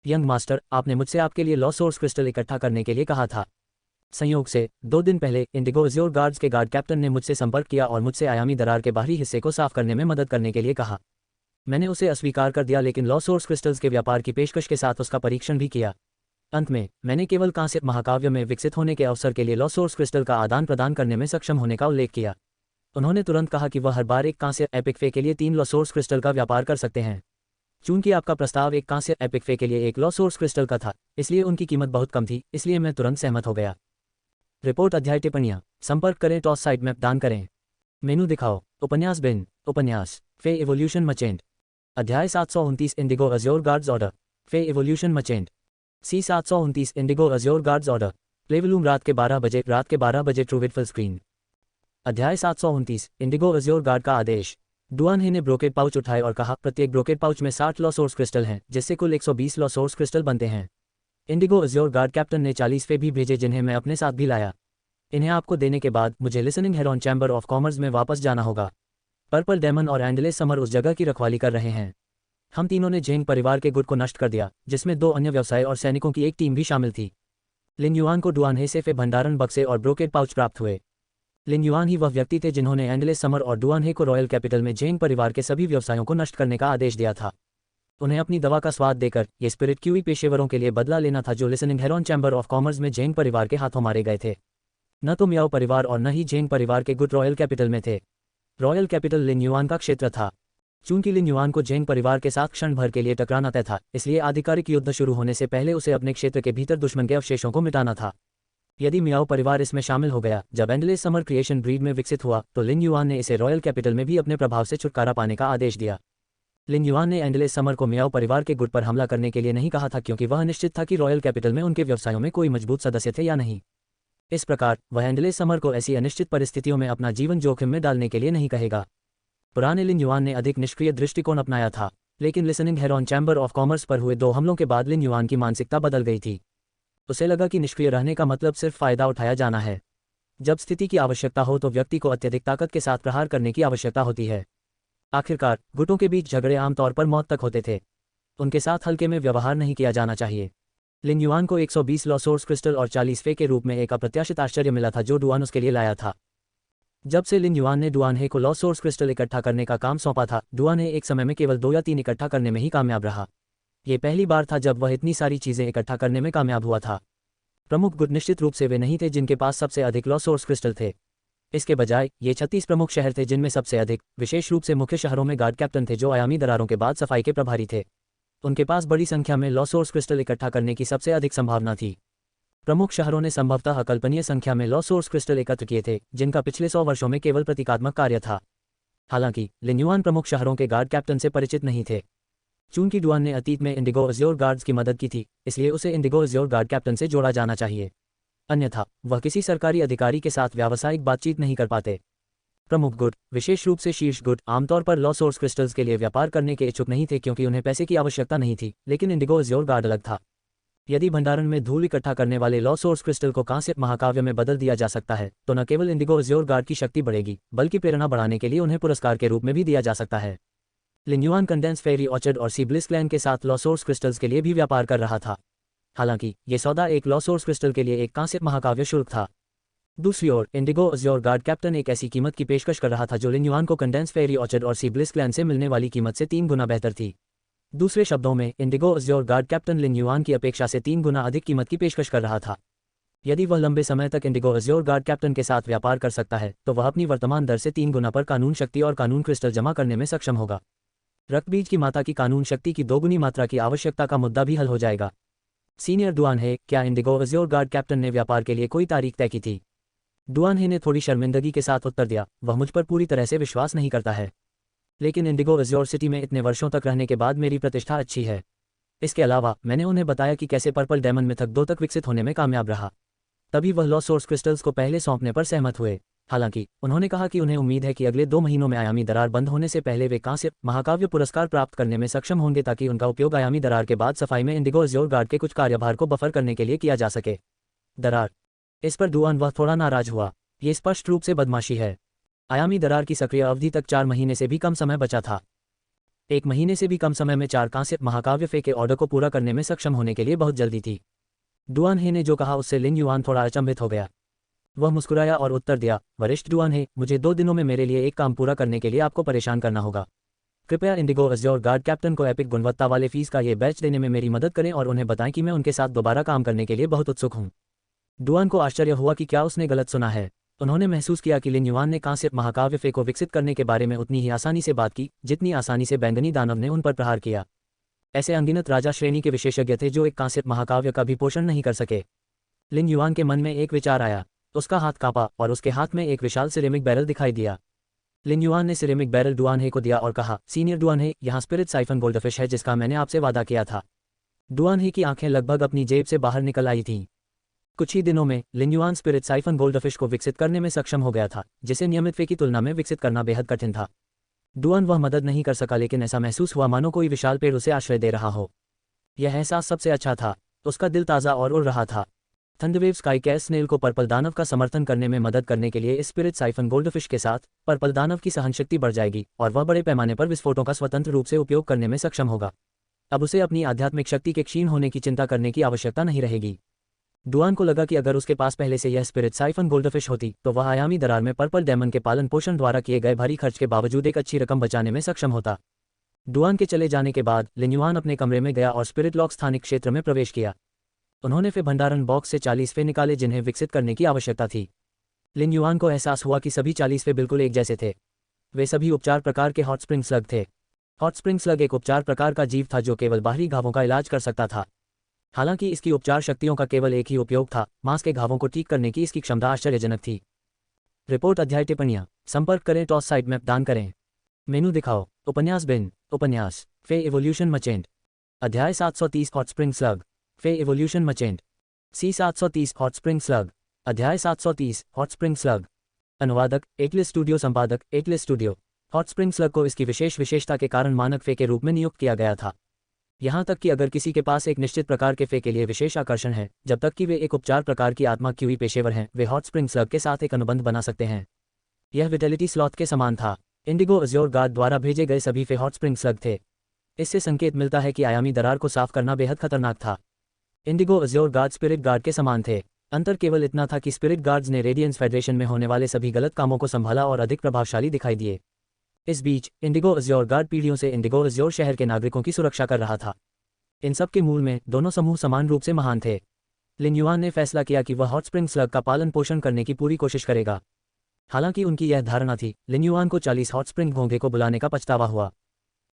यंग मास्टर, आपने मुझसे आपके लिए लॉ सोर्स क्रिस्टल इकट्ठा करने के लिए कहा था। संयोग से 2 दिन पहले इंडिगो अज्योर गार्ड्स के गार्ड कैप्टन ने मुझसे संपर्क किया और मुझसे आयामी दरार के बाहरी हिस्से को साफ करने में मदद करने के लिए कहा। मैंने उसे अस्वीकार कर दिया, लेकिन लॉ सोर्स क्रिस्टल्स के व्यापार की पेशकश के साथ उसका परीक्षण भी किया। अंत में मैंने केवल कांस्य महाकाव्य में विकसित होने के अवसर के लिए लॉ सोर्स क्रिस्टल का आदान प्रदान करने में सक्षम होने का उल्लेख किया। उन्होंने तुरंत कहा कि वह हर बार एक कांस्य एपिक फे के लिए 3 लॉ सोर्स क्रिस्टल का व्यापार कर सकते हैं। चूंकि आपका प्रस्ताव एक कांस्य एपिक फे के लिए एक लॉ सोर्स क्रिस्टल का था, इसलिए उनकी कीमत बहुत कम थी, इसलिए मैं तुरंत सहमत हो गया। रिपोर्ट अध्याय टिप्पणियां। संपर्क करें, टॉस साइट मैप दान करें। मेनू दिखाओ। उपन्यास बिन। उपन्यास फे इवोल्यूशन मचेंट। अध्याय 729 इंडिगो अज्योर गार्ड्स ऑर्डर। फे इवोल्यूशन मचेंट। सी 729 इंडिगो अज्योर गार्ड्स ऑर्डर। प्लेवलूम रात के 12 बजे ट्रूविड फुल स्क्रीन। अध्याय 729 इंडिगो अज्योर गार्ड का आदेश। डुआन हे ने ब्रोकेड पाउच उठाए और कहा, प्रत्येक ब्रोकेड पाउच में 60 लॉ सोर्स क्रिस्टल हैं, जिससे कुल 120 लॉ सोर्स क्रिस्टल बनते हैं। इंडिगो अज्योर गार्ड कैप्टन ने 40 फे भी भेजे, जिन्हें मैं अपने साथ भी लाया। इन्हें आपको देने के बाद मुझे listening heron chamber of commerce में वापस जाना होगा। पर्पल डेमन और एंडलेस समर उस जगह की रखवाली कर रहे हैं। हम तीनों ने जेंग परिवार के गुट को नष्ट कर दिया, जिसमें 2 अन्य व्यवसाय और सैनिकों की एक टीम भी शामिल थी। लिन युआन को डुआन हे से फे भंडारण बक्से और ब्रोकेड पाउच प्राप्त हुए। लिन युआन ही वह व्यक्ति थे जिन्होंने एंडलेस समर और डुआन हे को रॉयल कैपिटल में जेंग परिवार के सभी व्यवसायों को नष्ट करने का आदेश दिया था। उन्हें अपनी दवा का स्वाद देकर ये स्पिरिट क्यूई पेशेवरों के लिए बदला लेना था, जो listening heron chamber of commerce में जेंग परिवार के हाथों मारे गए थे। न तो मियाओ परिवार और न ही जेंग परिवार के गुट रॉयल कैपिटल में थे। रॉयल कैपिटल लिन युआन का क्षेत्र था। चूंकि लिन युआन को जेंग परिवार के साथ क्षण भर के लिए टकराना तय था, इसलिए आधिकारिक युद्ध शुरू होने से पहले उसे अपने क्षेत्र के भीतर दुश्मन के अवशेषों को मिटाना था। यदि मियाओ परिवार इसमें शामिल हो गया, जब एंडलेस समर क्रिएशन ब्रीड में विकसित हुआ, तो लिन युआन ने इसे रॉयल कैपिटल में भी अपने प्रभाव से छुटकारा पाने का आदेश दिया। लिन युआन ने एंडलेस समर को मियाओ परिवार के गुट पर हमला करने के लिए नहीं कहा था, क्योंकि वह निश्चित था कि रॉयल कैपिटल में उनके व्यवसायों में कोई मजबूत सदस्य थे या नहीं। इस प्रकार वह एंडलेस समर को ऐसी अनिश्चित परिस्थितियों में अपना जीवन जोखिम में डालने के लिए नहीं कहेगा। पुराने लिन युआन ने अधिक निष्क्रिय दृष्टिकोण अपनाया था, लेकिन listening heron chamber of commerce पर हुए 2 हमलों के बाद लिन युआन की मानसिकता बदल गई थी। उसे लगा कि निष्क्रिय रहने का मतलब सिर्फ फायदा उठाया जाना है। जब स्थिति की आवश्यकता हो तो व्यक्ति को अत्यधिक ताकत के साथ प्रहार करने की आवश्यकता होती है। आखिरकार गुटों के बीच झगड़े आमतौर पर मौत तक होते थे। उनके साथ हल्के में व्यवहार नहीं किया जाना चाहिए। लिन युआन को 120 लॉ सोर्स क्रिस्टल और 40 फे के रूप में एक अप्रत्याशित आश्चर्य मिला था, जो डुआन उसके लिए लाया था। जब से लिन युआन ने डुआन हे को लॉ सोर्स क्रिस्टल इकट्ठा करने का काम सौंपा था, डुआन हे एक समय में केवल 2 या 3 इकट्ठा करने में ही कामयाब रहा। ये पहली बार था जब वह इतनी सारी चीजें इकट्ठा करने में कामयाब हुआ था। प्रमुख गुट निश्चित रूप से वे नहीं थे जिनके पास सबसे अधिक लॉ सोर्स क्रिस्टल थे। इसके बजाय ये 36 प्रमुख शहर थे जिनमें सबसे अधिक, विशेष रूप से मुख्य शहरों में गार्ड कैप्टन थे जो आयामी दरारों के बाद सफाई के प्रभारी थे। उनके पास बड़ी संख्या में लॉ सोर्स क्रिस्टल इकट्ठा करने की सबसे अधिक संभावना थी। प्रमुख शहरों ने संभवतः अकल्पनीय संख्या में लॉ सोर्स क्रिस्टल एकत्र किए थे, जिनका पिछले 100 वर्षों में केवल प्रतीकात्मक कार्य था। हालांकि लिन युआन प्रमुख शहरों के गार्ड कैप्टन से परिचित नहीं थे। चूंकि डुआन ने अतीत में इंडिगो अज्योर गार्ड्स की मदद की थी, इसलिए उसे इंडिगो अज्योर गार्ड कैप्टन से जोड़ा जाना चाहिए। अन्यथा वह किसी सरकारी अधिकारी के साथ व्यावसायिक बातचीत नहीं कर पाते। प्रमुख गुट, विशेष रूप से शीर्ष गुट, आमतौर पर लॉ सोर्स क्रिस्टल्स के लिए व्यापार करने के इच्छुक नहीं थे, क्योंकि उन्हें पैसे की आवश्यकता नहीं थी। लेकिन इंडिगो अज्योर गार्ड अलग था। यदि भंडारण में धूल इकट्ठा करने वाले लॉ सोर्स क्रिस्टल को कांस्य महाकाव्य में बदल दिया जा सकता है, तो न केवल इंडिगो अज्योर गार्ड की शक्ति बढ़ेगी, बल्कि प्रेरणा बढ़ाने के लिए उन्हें पुरस्कार के रूप में भी दिया जा सकता है। लिन युआन कंडेंस फेरी ऑर्चर्ड और सी ब्लिस क्लैन के साथ लॉ सोर्स क्रिस्टल्स के लिए भी व्यापार कर रहा था। हालांकि ये सौदा एक लॉ सोर्स क्रिस्टल के लिए एक कांस्य महाकाव्य शुल्क था। दूसरी ओर इंडिगो अज्योर गार्ड कैप्टन एक ऐसी कीमत की पेशकश कर रहा था जो लिन युआन को कंडेंस फेरी ऑर्चर्ड और सी ब्लिस क्लैन से मिलने वाली कीमत से 3 गुना बेहतर थी। दूसरे शब्दों में, इंडिगो अज्योर गार्ड कैप्टन लिन युआन की अपेक्षा से 3 गुना अधिक कीमत की पेशकश कर रहा था। यदि वह लंबे समय तक इंडिगो अज्योर गार्ड कैप्टन के साथ व्यापार कर सकता है, तो वह अपनी वर्तमान दर से 3 गुना पर कानून शक्ति और कानून क्रिस्टल जमा करने में सक्षम होगा। रक्तबीज की माता की कानून शक्ति की 2 गुनी मात्रा की आवश्यकता का मुद्दा भी हल हो जाएगा। सीनियर डुआन हे, क्या इंडिगो अज्योर गार्ड कैप्टन ने व्यापार के लिए कोई तारीख तय की थी? डुआन हे ने थोड़ी शर्मिंदगी के साथ उत्तर दिया, वह मुझ पर पूरी तरह से विश्वास नहीं करता है। लेकिन इंडिगो अज्योर सिटी में इतने वर्षों तक रहने के बाद मेरी प्रतिष्ठा अच्छी है। इसके अलावा मैंने उन्हें बताया कि कैसे पर्पल डेमन मिथक 2 तक विकसित होने में कामयाब रहा। तभी वह लॉ सोर्स क्रिस्टल्स को पहले सौंपने पर सहमत हुए। हालांकि उन्होंने कहा कि उन्हें उम्मीद है कि अगले 2 महीनों में आयामी दरार बंद होने से पहले वे कांस्य महाकाव्य पुरस्कार प्राप्त करने में सक्षम होंगे, ताकि उनका उपयोग आयामी दरार के बाद सफाई में इंडिगो अज्योर गार्ड के कुछ कार्यभार को बफर करने के लिए किया जा सके। दरार। इस पर डुआन वह थोड़ा नाराज हुआ। ये स्पष्ट रूप से बदमाशी है। आयामी दरार की सक्रिय अवधि तक 4 महीने से भी कम समय बचा था। 1 महीने से भी कम समय में 4 कांस्य महाकाव्य फे के ऑर्डर को पूरा करने में सक्षम होने के लिए बहुत जल्दी थी। डुआन हे ने जो कहा उससे लिन युआन थोड़ा अचंभित हो गया। वह मुस्कुराया और उत्तर दिया, वरिष्ठ डुआन हे, मुझे 2 दिनों में मेरे लिए एक काम पूरा करने के लिए आपको परेशान करना होगा। कृपया इंडिगो अज्योर गार्ड कैप्टन को एपिक गुणवत्ता वाले फीस का ये बैच देने में मेरी मदद करें और उन्हें बताएं कि मैं उनके साथ दोबारा काम करने के लिए बहुत उत्सुक हूं। डुआन को आश्चर्य हुआ कि क्या उसने गलत सुना है। उन्होंने महसूस किया कि लिन युआन ने कांस्य महाकाव्य फे को विकसित करने के बारे में उतनी ही आसानी से बात की जितनी आसानी से बैंगनी दानव ने उन पर प्रहार किया। ऐसे अनगिनत राजा श्रेणी के विशेषज्ञ थे जो एक कांस्य महाकाव्य का भी पोषण नहीं कर सके। लिन युआन के मन में एक विचार आया। उसका हाथ कांपा और उसके हाथ में एक विशाल सिरेमिक बैरल दिखाई दिया। लिन युआन ने सिरेमिक बैरल डुआन हे को दिया और कहा, सीनियर डुआन हे, यहाँ स्पिरिट साइफन गोल्डफिश है जिसका मैंने आपसे वादा किया था। डुआन हे की आंखें लगभग अपनी जेब से बाहर निकल आई थीं। कुछ ही दिनों में लिन युआन स्पिरिट साइफन गोल्डफिश को विकसित करने में सक्षम हो गया था, जिसे नियमित फे की तुलना में विकसित करना बेहद कठिन था। डुआन वह मदद नहीं कर सका, लेकिन ऐसा महसूस हुआ मानो कोई विशाल पेड़ उसे आश्रय दे रहा हो। यह एहसास सबसे अच्छा था। उसका दिल ताज़ा और उड़ रहा था। थंडरवेव स्काई कैस स्नेल को पर्पल दानव का समर्थन करने में मदद करने के लिए इस स्पिरिट साइफन गोल्डफिश के साथ पर्पल दानव की सहनशक्ति बढ़ जाएगी और वह बड़े पैमाने पर विस्फोटों का स्वतंत्र रूप से उपयोग करने में सक्षम होगा। अब उसे अपनी आध्यात्मिक शक्ति के क्षीण होने की चिंता करने की आवश्यकता नहीं रहेगी। डुआन को लगा कि अगर उसके पास पहले से यह स्पिरिट साइफन गोल्डफिश होती तो वह आयामी दरार में पर्पल डेमन के पालन पोषण द्वारा किए गए भारी खर्च के बावजूद एक अच्छी रकम बचाने में सक्षम होता। डुआन के चले जाने के बाद लिन युआन अपने कमरे में गया और स्पिरिट लॉक स्थानिक क्षेत्र में प्रवेश किया। उन्होंने फे भंडारण बॉक्स से 40 फे निकाले जिन्हें विकसित करने की आवश्यकता थी। लिन युआन को एहसास हुआ कि सभी 40 फे बिल्कुल एक जैसे थे। वे सभी उपचार प्रकार के हॉट स्प्रिंग स्लग थे। हॉट स्प्रिंग स्लग एक उपचार प्रकार का जीव था जो केवल बाहरी घावों का इलाज कर सकता था। हालांकि इसकी उपचार शक्तियों का केवल एक ही उपयोग था, मांस के घावों को ठीक करने की इसकी क्षमता आश्चर्यजनक थी। रिपोर्ट अध्याय टिप्पणियां संपर्क करें टॉस साइट मैप दान करें। मेनू दिखाओ। उपन्यास बिन उपन्यास फे इवोल्यूशन मचेंट। अध्याय 730 हॉट स्प्रिंग स्लग फे इवोल्यूशन मचेंट। सी 730 हॉट स्प्रिंग स्लग। अध्याय 730 हॉट स्प्रिंग स्लग। अनुवादक एटलिस स्टूडियो। संपादक Atlis studio. Hot spring slug को इसकी विशेषता के कारण मानक फे के रूप में नियुक्त किया गया था। यहाँ तक कि अगर किसी के पास एक निश्चित प्रकार के फे के लिए विशेष आकर्षण है, जब तक कि वे एक उपचार प्रकार की आत्मा की हुई पेशेवर हैं, वे हॉट स्प्रिंग स्लग के साथ एक अनुबंध बना सकते हैं। यह विटेलिटी स्लॉथ के समान था। इंडिगो अज्योर गार्ड द्वारा भेजे गए सभी फे हॉट स्प्रिंग स्लग थे। इससे संकेत मिलता है कि आयामी दरार को साफ करना बेहद खतरनाक था। Indigo Azure guard spirit guard के समान थे। अंतर केवल इतना था कि स्पिरिट गार्ड्स ने रेडियंस फेडरेशन में होने वाले सभी गलत कामों को संभाला और अधिक प्रभावशाली दिखाई दिए। इस बीच इंडिगो अज्योर गार्ड पीढ़ियों से इंडिगो अज्योर शहर के नागरिकों की सुरक्षा कर रहा था। इन सब के मूल में दोनों समूह समान रूप से महान थे। लिन युआन ने फैसला किया कि वह हॉट स्प्रिंग स्लग का पालन पोषण करने की पूरी कोशिश करेगा। हालांकि उनकी यह धारणा थी, लिन युआन को 40 हॉट स्प्रिंग घोंघे को बुलाने का पछतावा हुआ।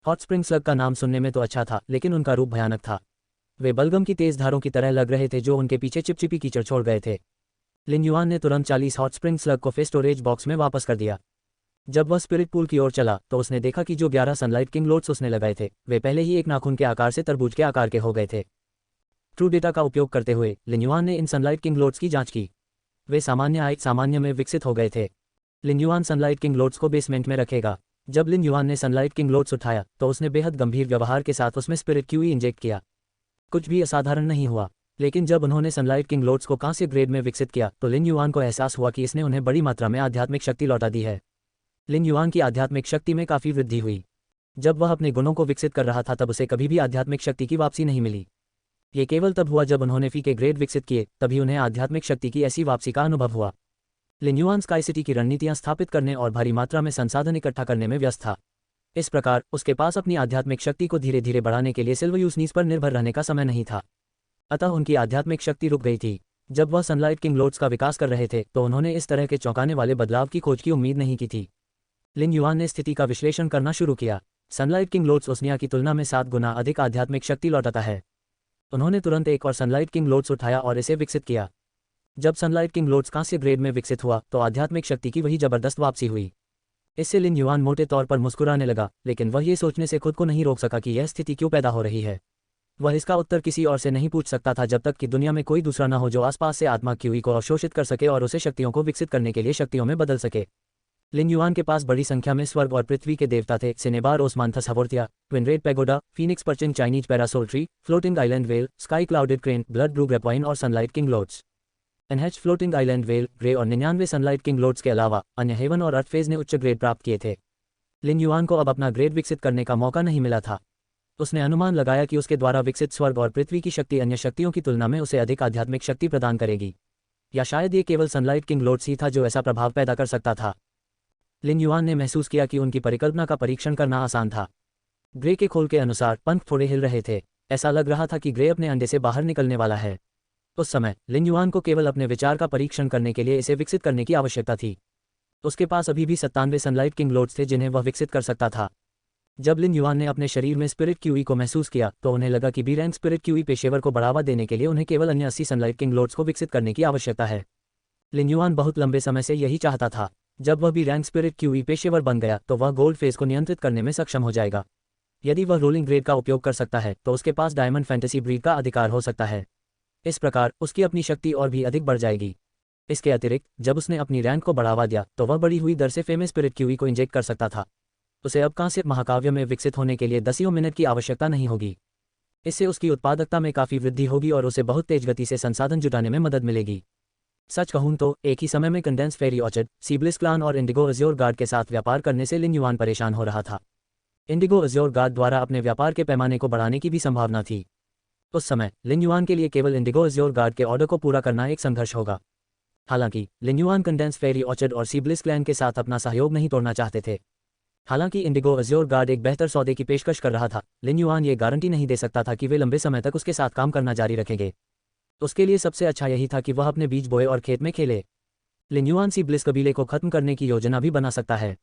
हॉट स्प्रिंग स्लग का नाम सुनने में तो अच्छा था, लेकिन उनका रूप भयानक था। वे बलगम की तेज धारों की तरह लग रहे थे जो उनके पीछे चिपचिपी कीचड़ छोड़ गए थे। लिन युआन ने तुरंत 40 हॉट स्प्रिंग स्लग को फे स्टोरेज बॉक्स में वापस कर दिया। जब वह स्पिरिट पूल की ओर चला तो उसने देखा कि जो 11 सनलाइट किंग लोड्स उसने लगाए थे वे पहले ही एक नाखून के आकार से तरबूज के आकार के हो गए थे। ट्रू डेटा का उपयोग करते हुए लिन युआन ने इन सनलाइट किंग लोड्स की जांच की। वे सामान्य में विकसित हो गए थे। लिन युआन सनलाइट किंग लोड्स को बेसमेंट में रखेगा। जब लिन युआन ने सनलाइट किंग लोड्स उठाया तो उसने बेहद गंभीर व्यवहार के साथ उसमें स्पिरिट क्यूई इंजेक्ट किया। कुछ भी असाधारण नहीं हुआ, लेकिन जब उन्होंने सनलाइट किंग लोड्स को कांस्य ग्रेड में विकसित किया तो लिन युआन को एहसास हुआ कि इसने उन्हें बड़ी मात्रा में आध्यात्मिक शक्ति लौटा दी है। लिन युआन की आध्यात्मिक शक्ति में काफ़ी वृद्धि हुई। जब वह अपने गुणों को विकसित कर रहा था तब उसे कभी भी आध्यात्मिक शक्ति की वापसी नहीं मिली। ये केवल तब हुआ जब उन्होंने फी के ग्रेड विकसित किए, तभी उन्हें आध्यात्मिक शक्ति की ऐसी वापसी का अनुभव हुआ। लिन युआन स्काई सिटी की रणनीतियां स्थापित करने और भारी मात्रा में संसाधन इकट्ठा करने में व्यस्त था। इस प्रकार उसके पास अपनी आध्यात्मिक शक्ति को धीरे धीरे बढ़ाने के लिए सिल्वयूसनीस पर निर्भर रहने का समय नहीं था। अतः उनकी आध्यात्मिक शक्ति रुक गई थी। जब वह सनलाइट किंग लोड्स का विकास कर रहे थे तो उन्होंने इस तरह के चौंकाने वाले बदलाव की खोज की उम्मीद नहीं की थी। लिन युआन ने स्थिति का विश्लेषण करना शुरू किया। सनलाइट किंग लोड्स ओस्निया की तुलना में 7 गुना अधिक आध्यात्मिक शक्ति लौटाता है। उन्होंने तुरंत एक और सनलाइट किंग लोड्स उठाया और इसे विकसित किया। जब सनलाइट किंग लोड्स कांस्य ग्रेड में विकसित हुआ तो आध्यात्मिक शक्ति की वही जबरदस्त वापसी हुई। इससे लिन युआन मोटे तौर पर मुस्कुराने लगा, लेकिन वह ये सोचने से खुद को नहीं रोक सका कि यह स्थिति क्यों पैदा हो रही है। वह इसका उत्तर किसी और से नहीं पूछ सकता था जब तक कि दुनिया में कोई दूसरा न हो जो आसपास से आत्मा क्यूई को अवशोषित कर सके और उसे शक्तियों को विकसित करने के लिए शक्तियों में बदल सके। लिन युआन के पास बड़ी संख्या में स्वर्ग और पृथ्वी के देवता थे। Cinnabar osmanthus haworthia, twin red pagoda, phoenix perching, Chinese parasol tree, floating island whale, sky clouded crane, blood blue grapevine और sunlight king lords. NH floating island whale, grey और 99 सनलाइट किंग लोड्स के अलावा अन्य हेवन और अर्थ phase ने उच्च grade प्राप्त किए थे। लिन युआन को अब अपना ग्रेड विकसित करने का मौका नहीं मिला था। उसने अनुमान लगाया कि उसके द्वारा विकसित स्वर्ग और पृथ्वी की शक्ति अन्य शक्तियों की तुलना में उसे अधिक आध्यात्मिक शक्ति प्रदान करेगी, या शायद ये केवल सनलाइट किंग लोड्स ही था जो ऐसा प्रभाव पैदा कर सकता था। लिन युआन ने महसूस किया कि उनकी परिकल्पना का परीक्षण करना आसान था। ग्रे के खोल के अनुसार पंख थोड़े हिल रहे थे। ऐसा लग रहा था कि ग्रे अपने अंडे से बाहर निकलने वाला है। उस समय लिन युआन को केवल अपने विचार का परीक्षण करने के लिए इसे विकसित करने की आवश्यकता थी। उसके पास अभी भी 97 सनलाइट किंग लोड्स थे जिन्हें वह विकसित कर सकता था। जब लिन युआन ने अपने शरीर में स्पिरिट क्यूई को महसूस किया तो उन्हें लगा कि बी रैंक स्पिरिट क्यूई पेशेवर को बढ़ावा देने के लिए उन्हें केवल अन्य 80 सनलाइट किंग लोड्स को विकसित करने की आवश्यकता है। लिन युआन बहुत लंबे समय से यही चाहता था। जब वह बी रैंक स्पिरिट क्यूई पेशेवर बन गया तो वह गोल्ड फेज को नियंत्रित करने में सक्षम हो जाएगा। यदि वह रोलिंग ग्रेड का उपयोग कर सकता है तो उसके पास डायमंड फैंटेसी ब्रीड का अधिकार हो सकता है। इस प्रकार उसकी अपनी शक्ति और भी अधिक बढ़ जाएगी। इसके अतिरिक्त जब उसने अपनी रैंक को बढ़ावा दिया तो वह बढ़ी हुई दर से फेमस स्पिरिट क्यूई को इंजेक्ट कर सकता था। उसे अब कांस्य महाकाव्य में विकसित होने के लिए 10 मिनट की आवश्यकता नहीं होगी। इससे उसकी उत्पादकता में काफ़ी वृद्धि होगी और उसे बहुत तेज गति से संसाधन जुटाने में मदद मिलेगी। सच कहूं तो एक ही समय में कंडेंस फेरी ऑर्चर्ड, सीब्लिस क्लान और इंडिगो अज्योर गार्ड के साथ व्यापार करने से लिन युआन परेशान हो रहा था। इंडिगो अज्योर गार्ड द्वारा अपने व्यापार के पैमाने को बढ़ाने की भी संभावना थी। उस समय लिन युआन के लिए केवल इंडिगो अज्योर गार्ड के ऑर्डर को पूरा करना एक संघर्ष होगा। हालांकि लिन युआन कंडेंस फेरी ऑर्चर्ड और सीब्लिस क्लैन के साथ अपना सहयोग नहीं तोड़ना चाहते थे। हालांकि इंडिगो अज्योर गार्ड एक बेहतर सौदे की पेशकश कर रहा था, लिन युआन ये गारंटी नहीं दे सकता था कि वे लंबे समय तक उसके साथ काम करना जारी रखेंगे। उसके लिए सबसे अच्छा यही था कि वह अपने बीज बोए और खेत में खेले। लिन युआन सीब्लिस कबीले को खत्म करने की योजना भी बना सकता है।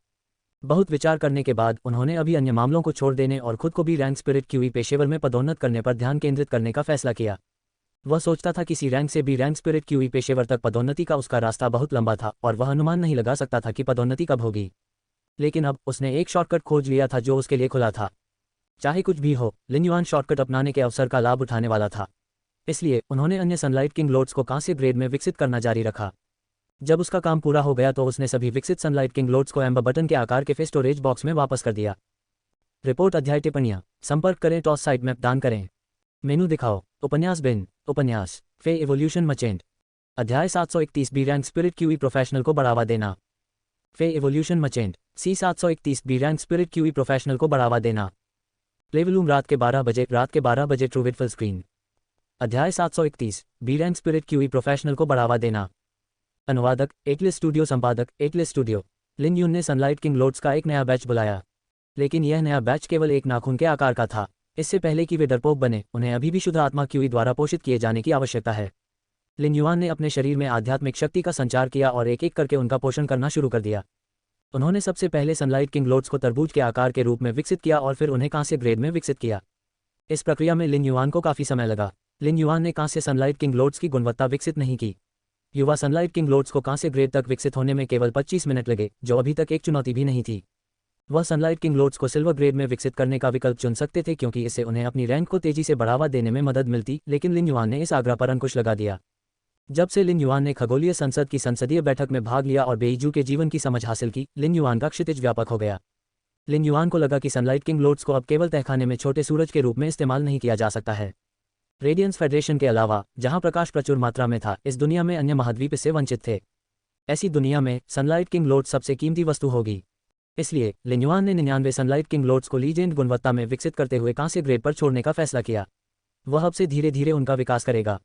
बहुत विचार करने के बाद उन्होंने अभी अन्य मामलों को छोड़ देने और खुद को बी रैंक स्पिरिट क्यूई पेशेवर में पदोन्नत करने पर ध्यान केंद्रित करने का फैसला किया। वह सोचता था कि सी रैंक से बी रैंक स्पिरिट क्यूई पेशेवर तक पदोन्नति का उसका रास्ता बहुत लंबा था और वह अनुमान नहीं लगा सकता था कि पदोन्नति कब होगी। लेकिन अब उसने एक शॉर्टकट खोज लिया था जो उसके लिए खुला था। चाहे कुछ भी हो, लिन युआन शॉर्टकट अपनाने के अवसर का लाभ उठाने वाला था। इसलिए उन्होंने अन्य सनलाइट किंग लोड्स को कांस्य ग्रेड में विकसित करना जारी रखा। जब उसका काम पूरा हो गया तो उसने सभी विकसित सनलाइट किंग लोड्स को एम्बर बटन के आकार के स्टोरेज बॉक्स में वापस कर दिया। रिपोर्ट अध्याय टिप्पणियां संपर्क करें टॉस साइट मैप दान करें। मेनू दिखाओ। उपन्यास बिन उपन्यास फे इवोल्यूशन मचेंट। अध्याय 731 B rank spirit qi professional को बढ़ावा देना। फे evolution merchant C 731 B rank spirit qi professional को बढ़ावा देना। प्लेवलूम रात के 12 बजे ट्रूविट फुल स्क्रीन। अध्याय 731 B rank spirit qi professional को बढ़ावा देना। अनुवादक एकलिस स्टूडियो। संपादक एकलिस स्टूडियो। लिन युन ने सनलाइट किंग लोड्स का एक नया बैच बुलाया, लेकिन यह नया बैच केवल एक नाखून के आकार का था। इससे पहले कि वे डरपोक बने, उन्हें अभी भी शुद्ध आत्मा क्यूई द्वारा पोषित किए जाने की आवश्यकता है। लिन युआन ने अपने शरीर में आध्यात्मिक शक्ति का संचार किया और एक एक करके उनका पोषण करना शुरू कर दिया। उन्होंने सबसे पहले सनलाइट किंग लोड्स को तरबूज के आकार के रूप में विकसित किया और फिर उन्हें कांस्य ग्रेड में विकसित किया। इस प्रक्रिया में लिन युआन को काफ़ी समय लगा। लिन युआन ने कांस्य सनलाइट किंग लोड्स की गुणवत्ता विकसित नहीं की। युवा सनलाइट किंग लोड्स को कांस्य ग्रेड तक विकसित होने में केवल 25 मिनट लगे, जो अभी तक एक चुनौती भी नहीं थी। वह सनलाइट किंग लोड्स को सिल्वर ग्रेड में विकसित करने का विकल्प चुन सकते थे क्योंकि इससे उन्हें अपनी रैंक को तेजी से बढ़ावा देने में मदद मिलती, लेकिन लिन युआन ने इस आग्रह पर अंकुश लगा दिया। जब से लिन युआन ने खगोलीय संसद की संसदीय बैठक में भाग लिया और बेइजू के जीवन की समझ हासिल की, लिन युआन का क्षितिज व्यापक हो गया। लिन युआन को लगा कि सनलाइट किंग लोड्स को अब केवल तहखाने में छोटे सूरज के रूप में इस्तेमाल नहीं किया जा सकता है। रेडियंस फेडरेशन के अलावा, जहां प्रकाश प्रचुर मात्रा में था, इस दुनिया में अन्य महाद्वीप इससे वंचित थे। ऐसी दुनिया में सनलाइट किंग लोड्स सबसे कीमती वस्तु होगी। इसलिए लिन युआन ने 99 सनलाइट किंग लोड्स को लीजेंड गुणवत्ता में विकसित करते हुए कांस्य ग्रेड पर छोड़ने का फैसला किया। वह अब से धीरे धीरे उनका विकास करेगा।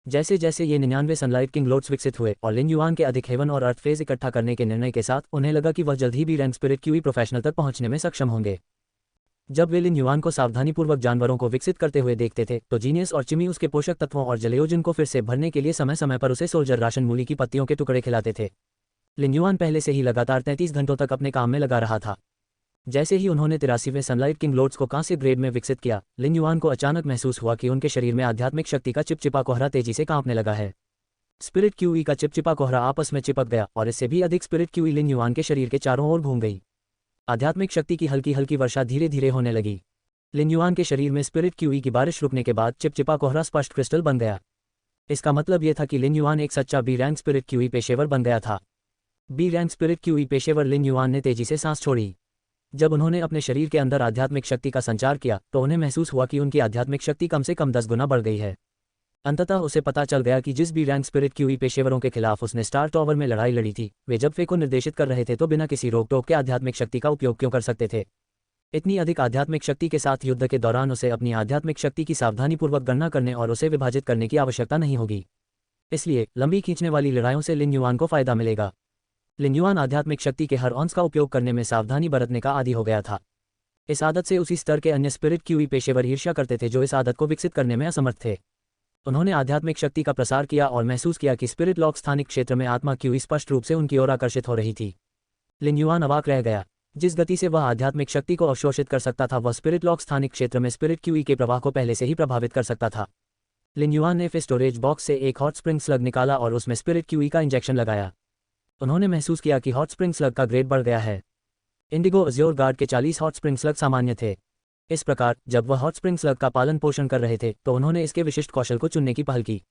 जैसे जैसे ये 99 सनलाइट किंग लोड्स विकसित हुए और लिन युआन के अधिक हेवन और अर्थ फेज इकट्ठा करने के निर्णय के साथ उन्हें लगा कि वह जल्द ही B rank spirit qi professional तक पहुंचने में सक्षम होंगे। जब वे लिन युआन को सावधानीपूर्वक जानवरों को विकसित करते हुए देखते थे तो जीनियस और चिमी उसके पोषक तत्वों और जलयोजन को फिर से भरने के लिए समय समय पर उसे सोल्जर राशन मूली की पत्तियों के टुकड़े खिलाते थे। लिन युआन पहले से ही लगातार 33 घंटों तक अपने काम में लगा रहा था। जैसे ही उन्होंने 83वें सनलाइट किंग लोड्स को कांस्य ग्रेड में विकसित किया, लिन युआन को अचानक महसूस हुआ कि उनके शरीर में आध्यात्मिक शक्ति का चिपचिपा कोहरा तेजी से कांपने लगा है। स्पिरिट क्यूई का चिपचिपा कोहरा आपस में चिपक गया और इससे भी अधिक स्पिरिट क्यूई लिन युआन के शरीर के चारों ओर घूम गई। आध्यात्मिक शक्ति की हल्की हल्की वर्षा धीरे धीरे होने लगी। लिन युआन के शरीर में स्पिरिट क्यूई की बारिश रुकने के बाद चिपचिपा कोहरा स्पष्ट क्रिस्टल बन गया। इसका मतलब यह था कि लिन युआन एक सच्चा बी रैंक स्पिरिट क्यूई पेशेवर बन गया था। बी रैंक स्पिरिट क्यूई पेशेवर लिन युआन ने तेजी से सांस छोड़ी। जब उन्होंने अपने शरीर के अंदर आध्यात्मिक शक्ति का संचार किया तो उन्हें महसूस हुआ कि उनकी आध्यात्मिक शक्ति कम से कम 10 गुना बढ़ गई है। अंततः उसे पता चल गया कि जिस बी रैंक स्पिरिट क्यूई पेशेवरों के खिलाफ उसने स्टार टॉवर में लड़ाई लड़ी थी, वे जब फे को निर्देशित कर रहे थे तो बिना किसी रोक टोक के आध्यात्मिक शक्ति का उपयोग क्यों कर सकते थे। इतनी अधिक आध्यात्मिक शक्ति के साथ युद्ध के दौरान उसे अपनी आध्यात्मिक शक्ति की सावधानीपूर्वक गणना करने और उसे विभाजित करने की आवश्यकता नहीं होगी। इसलिए लंबी खींचने वाली लड़ाइयों से लिन युआन को फायदा मिलेगा। लिन युआन आध्यात्मिक शक्ति के हर ऑंस का उपयोग करने में सावधानी बरतने का आदी हो गया था। इस आदत से उसी स्तर के अन्य स्पिरिट क्यूई पेशेवर ईर्ष्या करते थे जो इस आदत को विकसित करने में असमर्थ थे। उन्होंने आध्यात्मिक शक्ति का प्रसार किया और महसूस किया कि स्पिरिट लॉक स्थानिक क्षेत्र में आत्मा क्यूई स्पष्ट रूप से उनकी ओर आकर्षित हो रही थी। लिन युआन अवाक रह गया। जिस गति से वह आध्यात्मिक शक्ति को अवशोषित कर सकता था वह स्पिरिट लॉक स्थानिक क्षेत्र में स्पिरिट क्यूई के प्रवाह को पहले से ही प्रभावित कर सकता था। लिन युआन ने फिर स्टोरेज बॉक्स से एक हॉट स्प्रिंग स्लग निकाला और उसमें स्पिरिट क्यूई का इंजेक्शन लगाया। उन्होंने महसूस किया कि हॉट स्प्रिंग स्लग का ग्रेड बढ़ गया है। इंडिगो अज्योर गार्ड के 40 हॉट स्प्रिंग स्लग सामान्य थे। इस प्रकार जब वह हॉट स्प्रिंग स्लग का पालन पोषण कर रहे थे तो उन्होंने इसके विशिष्ट कौशल को चुनने की पहल की।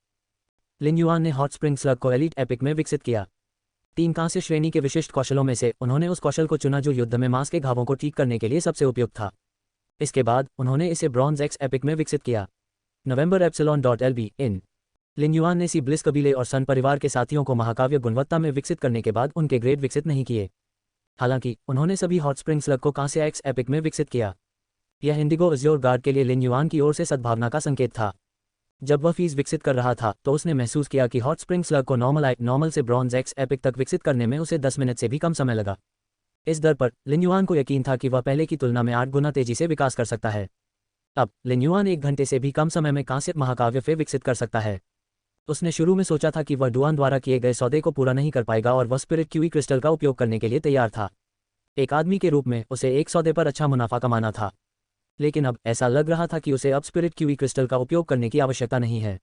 लिन युआन ने हॉट स्प्रिंग स्लग को एलीट एपिक में विकसित किया। 3 कांस्य श्रेणी के विशिष्ट कौशलों में से उन्होंने उस कौशल को चुना जो युद्ध में मांस के घावों को ठीक करने के लिए सबसे उपयुक्त था। इसके बाद उन्होंने इसे ब्रॉन्ज एक्स एपिक में विकसित किया। नवंबर एप्सिलॉन.lb इन लिन युआन ने सी ब्लिस कबीले और सन परिवार के साथियों को महाकाव्य गुणवत्ता में विकसित करने के बाद उनके ग्रेड विकसित नहीं किए। हालांकि उन्होंने सभी हॉट स्प्रिंग स्लग को कांस्य एक्स एपिक में विकसित किया। यह इंडिगो अज्योर गार्ड के लिए लिन युआन की ओर से सद्भावना का संकेत था। जब वह फीस विकसित कर रहा था तो उसने महसूस किया कि हॉट स्प्रिंग स्लग को नॉर्मल से ब्रॉन्ज एक्स एपिक तक विकसित करने में उसे 10 मिनट से भी कम समय लगा। इस दर पर लिन युआन को यकीन था कि वह पहले की तुलना में 8 गुना तेजी से विकास कर सकता है। अब लिन युआन 1 घंटे से भी कम समय में कांस्य महाकाव्य फे विकसित कर सकता है। उसने शुरू में सोचा था कि वह डुआन द्वारा किए गए सौदे को पूरा नहीं कर पाएगा और वह स्पिरिट क्यूई क्रिस्टल का उपयोग करने के लिए तैयार था। एक आदमी के रूप में उसे एक सौदे पर अच्छा मुनाफा कमाना था। लेकिन अब ऐसा लग रहा था कि उसे अब स्पिरिट क्यूई क्रिस्टल का उपयोग करने की आवश्यकता नहीं है।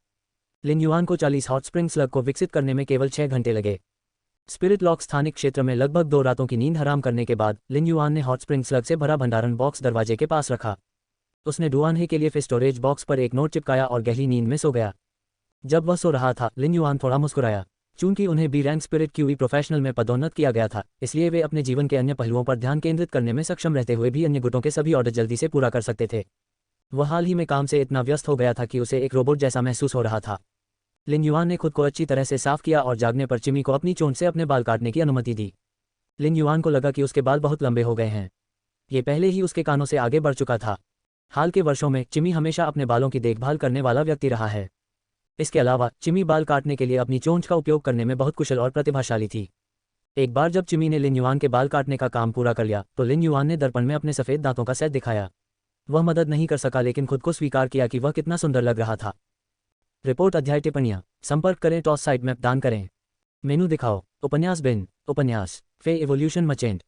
लिन युआन को 40 हॉट स्प्रिंग स्लग को विकसित करने में केवल 6 घंटे लगे। स्पिरिट लॉक स्थानिक क्षेत्र में लगभग 2 रातों की नींद हराम करने के बाद लिन युआन ने हॉट स्प्रिंग स्लग से भरा भंडारण बॉक्स दरवाजे के पास रखा। उसने डुआन हे के लिए फिर स्टोरेज बॉक्स पर एक नोट चिपकाया और गहरी नींद में सो गया। जब वह सो रहा था लिन युआन थोड़ा मुस्कुराया। चूंकि उन्हें B rank spirit qi professional में पदोन्नत किया गया था, इसलिए वे अपने जीवन के अन्य पहलुओं पर ध्यान केंद्रित करने में सक्षम रहते हुए भी अन्य गुटों के सभी ऑर्डर जल्दी से पूरा कर सकते थे। वह हाल ही में काम से इतना व्यस्त हो गया था कि उसे एक रोबोट जैसा महसूस हो रहा था। लिन युआन ने खुद को अच्छी तरह से साफ किया और जागने पर चिमी को अपनी चोंच से अपने बाल काटने की अनुमति दी। लिन युआन को लगा कि उसके बाल बहुत लंबे हो गए हैं। ये पहले ही उसके कानों से आगे बढ़ चुका था। हाल के वर्षों में चिमी हमेशा अपने बालों की देखभाल करने वाला व्यक्ति रहा है। इसके अलावा चिमी बाल काटने के लिए अपनी चोंच का उपयोग करने में बहुत कुशल और प्रतिभाशाली थी। एक बार जब चिमी ने लिन युआन के बाल काटने का काम पूरा कर लिया तो लिन युआन ने दर्पण में अपने सफ़ेद दांतों का सेट दिखाया। वह मदद नहीं कर सका लेकिन खुद को स्वीकार किया कि वह कितना सुंदर लग रहा था। रिपोर्ट अध्याय टिप्पणियाँ संपर्क करें टॉस साइट मैप दान करें मेनू दिखाओ उपन्यास बिन उपन्यास फे एवोल्यूशन मचेंट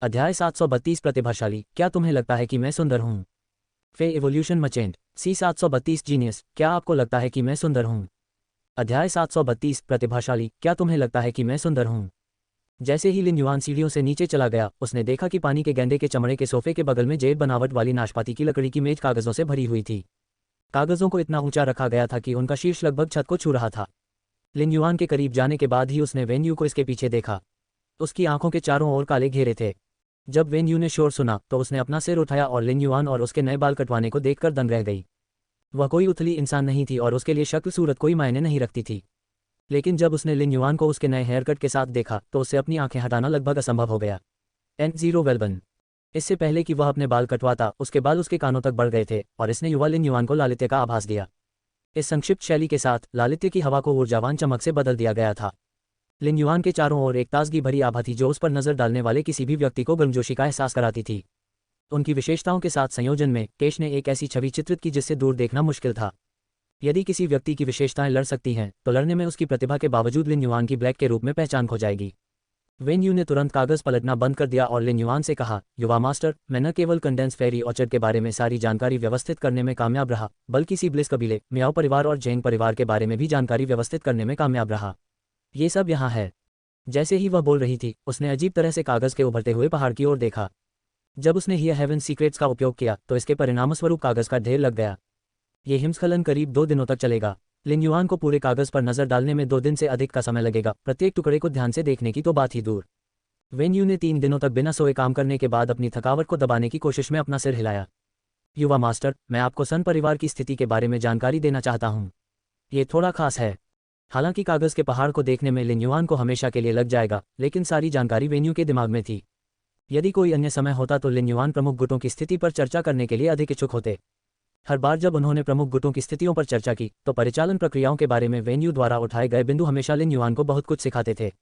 अध्याय 732 प्रतिभाशाली क्या तुम्हें लगता है कि मैं सुंदर हूँ। फे एवोल्यूशन मचेंट सी 732 जीनियस क्या आपको लगता है कि मैं सुंदर हूँ। अध्याय 732 प्रतिभाशाली क्या तुम्हें लगता है कि मैं सुंदर हूँ। जैसे ही लिन युआन सीढ़ियों से नीचे चला गया उसने देखा कि पानी के गेंडे के चमड़े के सोफे के बगल में जेड बनावट वाली नाशपाती की लकड़ी की मेज कागजों से भरी हुई थी। कागजों को इतना ऊंचा रखा गया था कि उनका शीर्ष लगभग छत को छू रहा था। लिन युआन के करीब जाने के बाद ही उसने वेन यू को इसके पीछे देखा। उसकी आंखों के चारों ओर काले घेरे थे। जब वेन यू ने शोर सुना तो उसने अपना सिर उठाया और लिन युआन और उसके नए बाल कटवाने को देखकर दंग रह गई। वह कोई उथली इंसान नहीं थी और उसके लिए शक्ल सूरत कोई मायने नहीं रखती थी। लेकिन जब उसने लिन युआन को उसके नए हेयरकट के साथ देखा तो उससे अपनी आंखें हटाना लगभग असंभव हो गया। N0 वेलबन इससे पहले कि वह अपने बाल कटवाता उसके बाल उसके कानों तक बढ़ गए थे और इसने युवा लिन युआन को लालित्य का आभास दिया। इस संक्षिप्त शैली के साथ लालित्य की हवा को ऊर्जावान चमक से बदल दिया गया था। लिन युआन के चारों ओर एक ताजगी भरी आभा थी जो उस पर नजर डालने वाले किसी भी व्यक्ति को गर्मजोशी का एहसास कराती थी। उनकी विशेषताओं के साथ संयोजन में केश ने एक ऐसी छवि चित्रित की जिससे दूर देखना मुश्किल था। यदि किसी व्यक्ति की विशेषताएं लड़ सकती हैं तो लड़ने में उसकी प्रतिभा के बावजूद लिन युआन की ब्लैक के रूप में पहचान खो जाएगी। वेन यू ने तुरंत कागज पलटना बंद कर दिया और लिन युआन से कहा, युवा मास्टर, मैं न केवल कंडेंस फेरी ऑर्चर्ड के बारे में सारी जानकारी व्यवस्थित करने में कामयाब रहा बल्कि सी ब्लिस कबीले, म्याओ परिवार और जेंग परिवार के बारे में भी जानकारी व्यवस्थित करने में कामयाब रहा। ये सब यहाँ है। जैसे ही वह बोल रही थी उसने अजीब तरह से कागज के उभरते हुए पहाड़ की ओर देखा। जब उसने हियर हेवन सीक्रेट्स का उपयोग किया तो इसके परिणामस्वरूप कागज का ढेर लग गया। ये हिमस्खलन करीब 2 दिनों तक चलेगा। लिन युआन को पूरे कागज पर नजर डालने में 2 दिन से अधिक का समय लगेगा, प्रत्येक टुकड़े को ध्यान से देखने की तो बात ही दूर। वेन यू ने 3 दिनों तक बिना सोए काम करने के बाद अपनी थकावट को दबाने की कोशिश में अपना सिर हिलाया। युवा मास्टर, मैं आपको सन परिवार की स्थिति के बारे में जानकारी देना चाहता हूँ। ये थोड़ा खास है। हालांकि कागज के पहाड़ को देखने में लिन युआन को हमेशा के लिए लग जाएगा, लेकिन सारी जानकारी वेन्यू के दिमाग में थी। यदि कोई अन्य समय होता तो लिन युआन प्रमुख गुटों की स्थिति पर चर्चा करने के लिए अधिक इच्छुक होते। हर बार जब उन्होंने प्रमुख गुटों की स्थितियों पर चर्चा की तो परिचालन प्रक्रियाओं के बारे में वेन्यू द्वारा उठाए गए बिंदु हमेशा लिन युआन को बहुत कुछ सिखाते थे।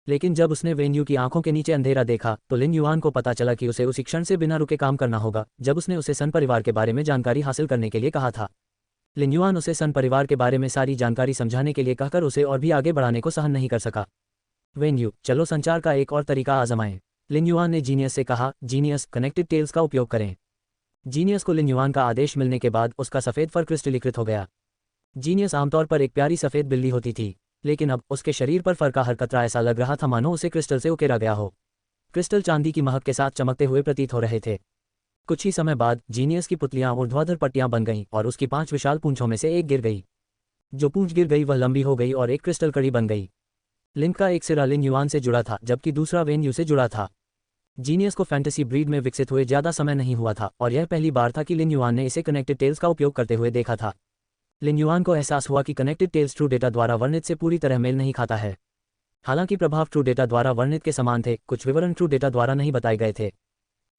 लेकिन जब उसने वेन्यू की आंखों के नीचे अंधेरा देखा तो लिन युआन को पता चला कि उसे उसी क्षण से बिना रुके काम करना होगा जब उसने उसे सन परिवार के बारे में जानकारी हासिल करने के लिए कहा था। लिन युआन उसे सन परिवार के बारे में सारी जानकारी समझाने के लिए कहकर उसे और भी आगे बढ़ाने को सहन नहीं कर सका। वेन्यू, चलो संचार का एक और तरीका आजमाएं। लिन युआन ने जीनियस से कहा। जीनियस, कनेक्टेड टेल्स का उपयोग करें। जीनियस को लिन युआन का आदेश मिलने के बाद उसका सफ़ेद फर क्रिस्टलीकृत हो गया। जीनियस आमतौर पर एक प्यारी सफ़ेद बिल्ली होती थी, लेकिन अब उसके शरीर पर फर का हर कतरा ऐसा लग रहा था मानो उसे क्रिस्टल से उकेरा गया हो। क्रिस्टल चांदी की महक के साथ चमकते हुए प्रतीत हो रहे थे। कुछ ही समय बाद जीनियस की पुतलियां ऊर्ध्वाधर पट्टियां बन गईं और उसकी 5 विशाल पूंछों में से एक गिर गई। जो पूंछ गिर गई वह लंबी हो गई और एक क्रिस्टल कड़ी बन गई। लिन का एक सिरा लिन युआन से जुड़ा था जबकि दूसरा वेन्यू से जुड़ा था। जीनियस को फैंटेसी ब्रीड में विकसित हुए ज़्यादा समय नहीं हुआ था और यह पहली बार था कि लिन युआन ने इसे कनेक्टेड टेल्स का उपयोग करते हुए देखा था। लिन युआन को एहसास हुआ कि कनेक्टेड टेल्स ट्रू डेटा द्वारा वर्णित से पूरी तरह मेल नहीं खाता है। हालांकि प्रभाव ट्रू डेटा द्वारा वर्णित के समान थे, कुछ विवरण ट्रू डेटा द्वारा नहीं बताए गए थे।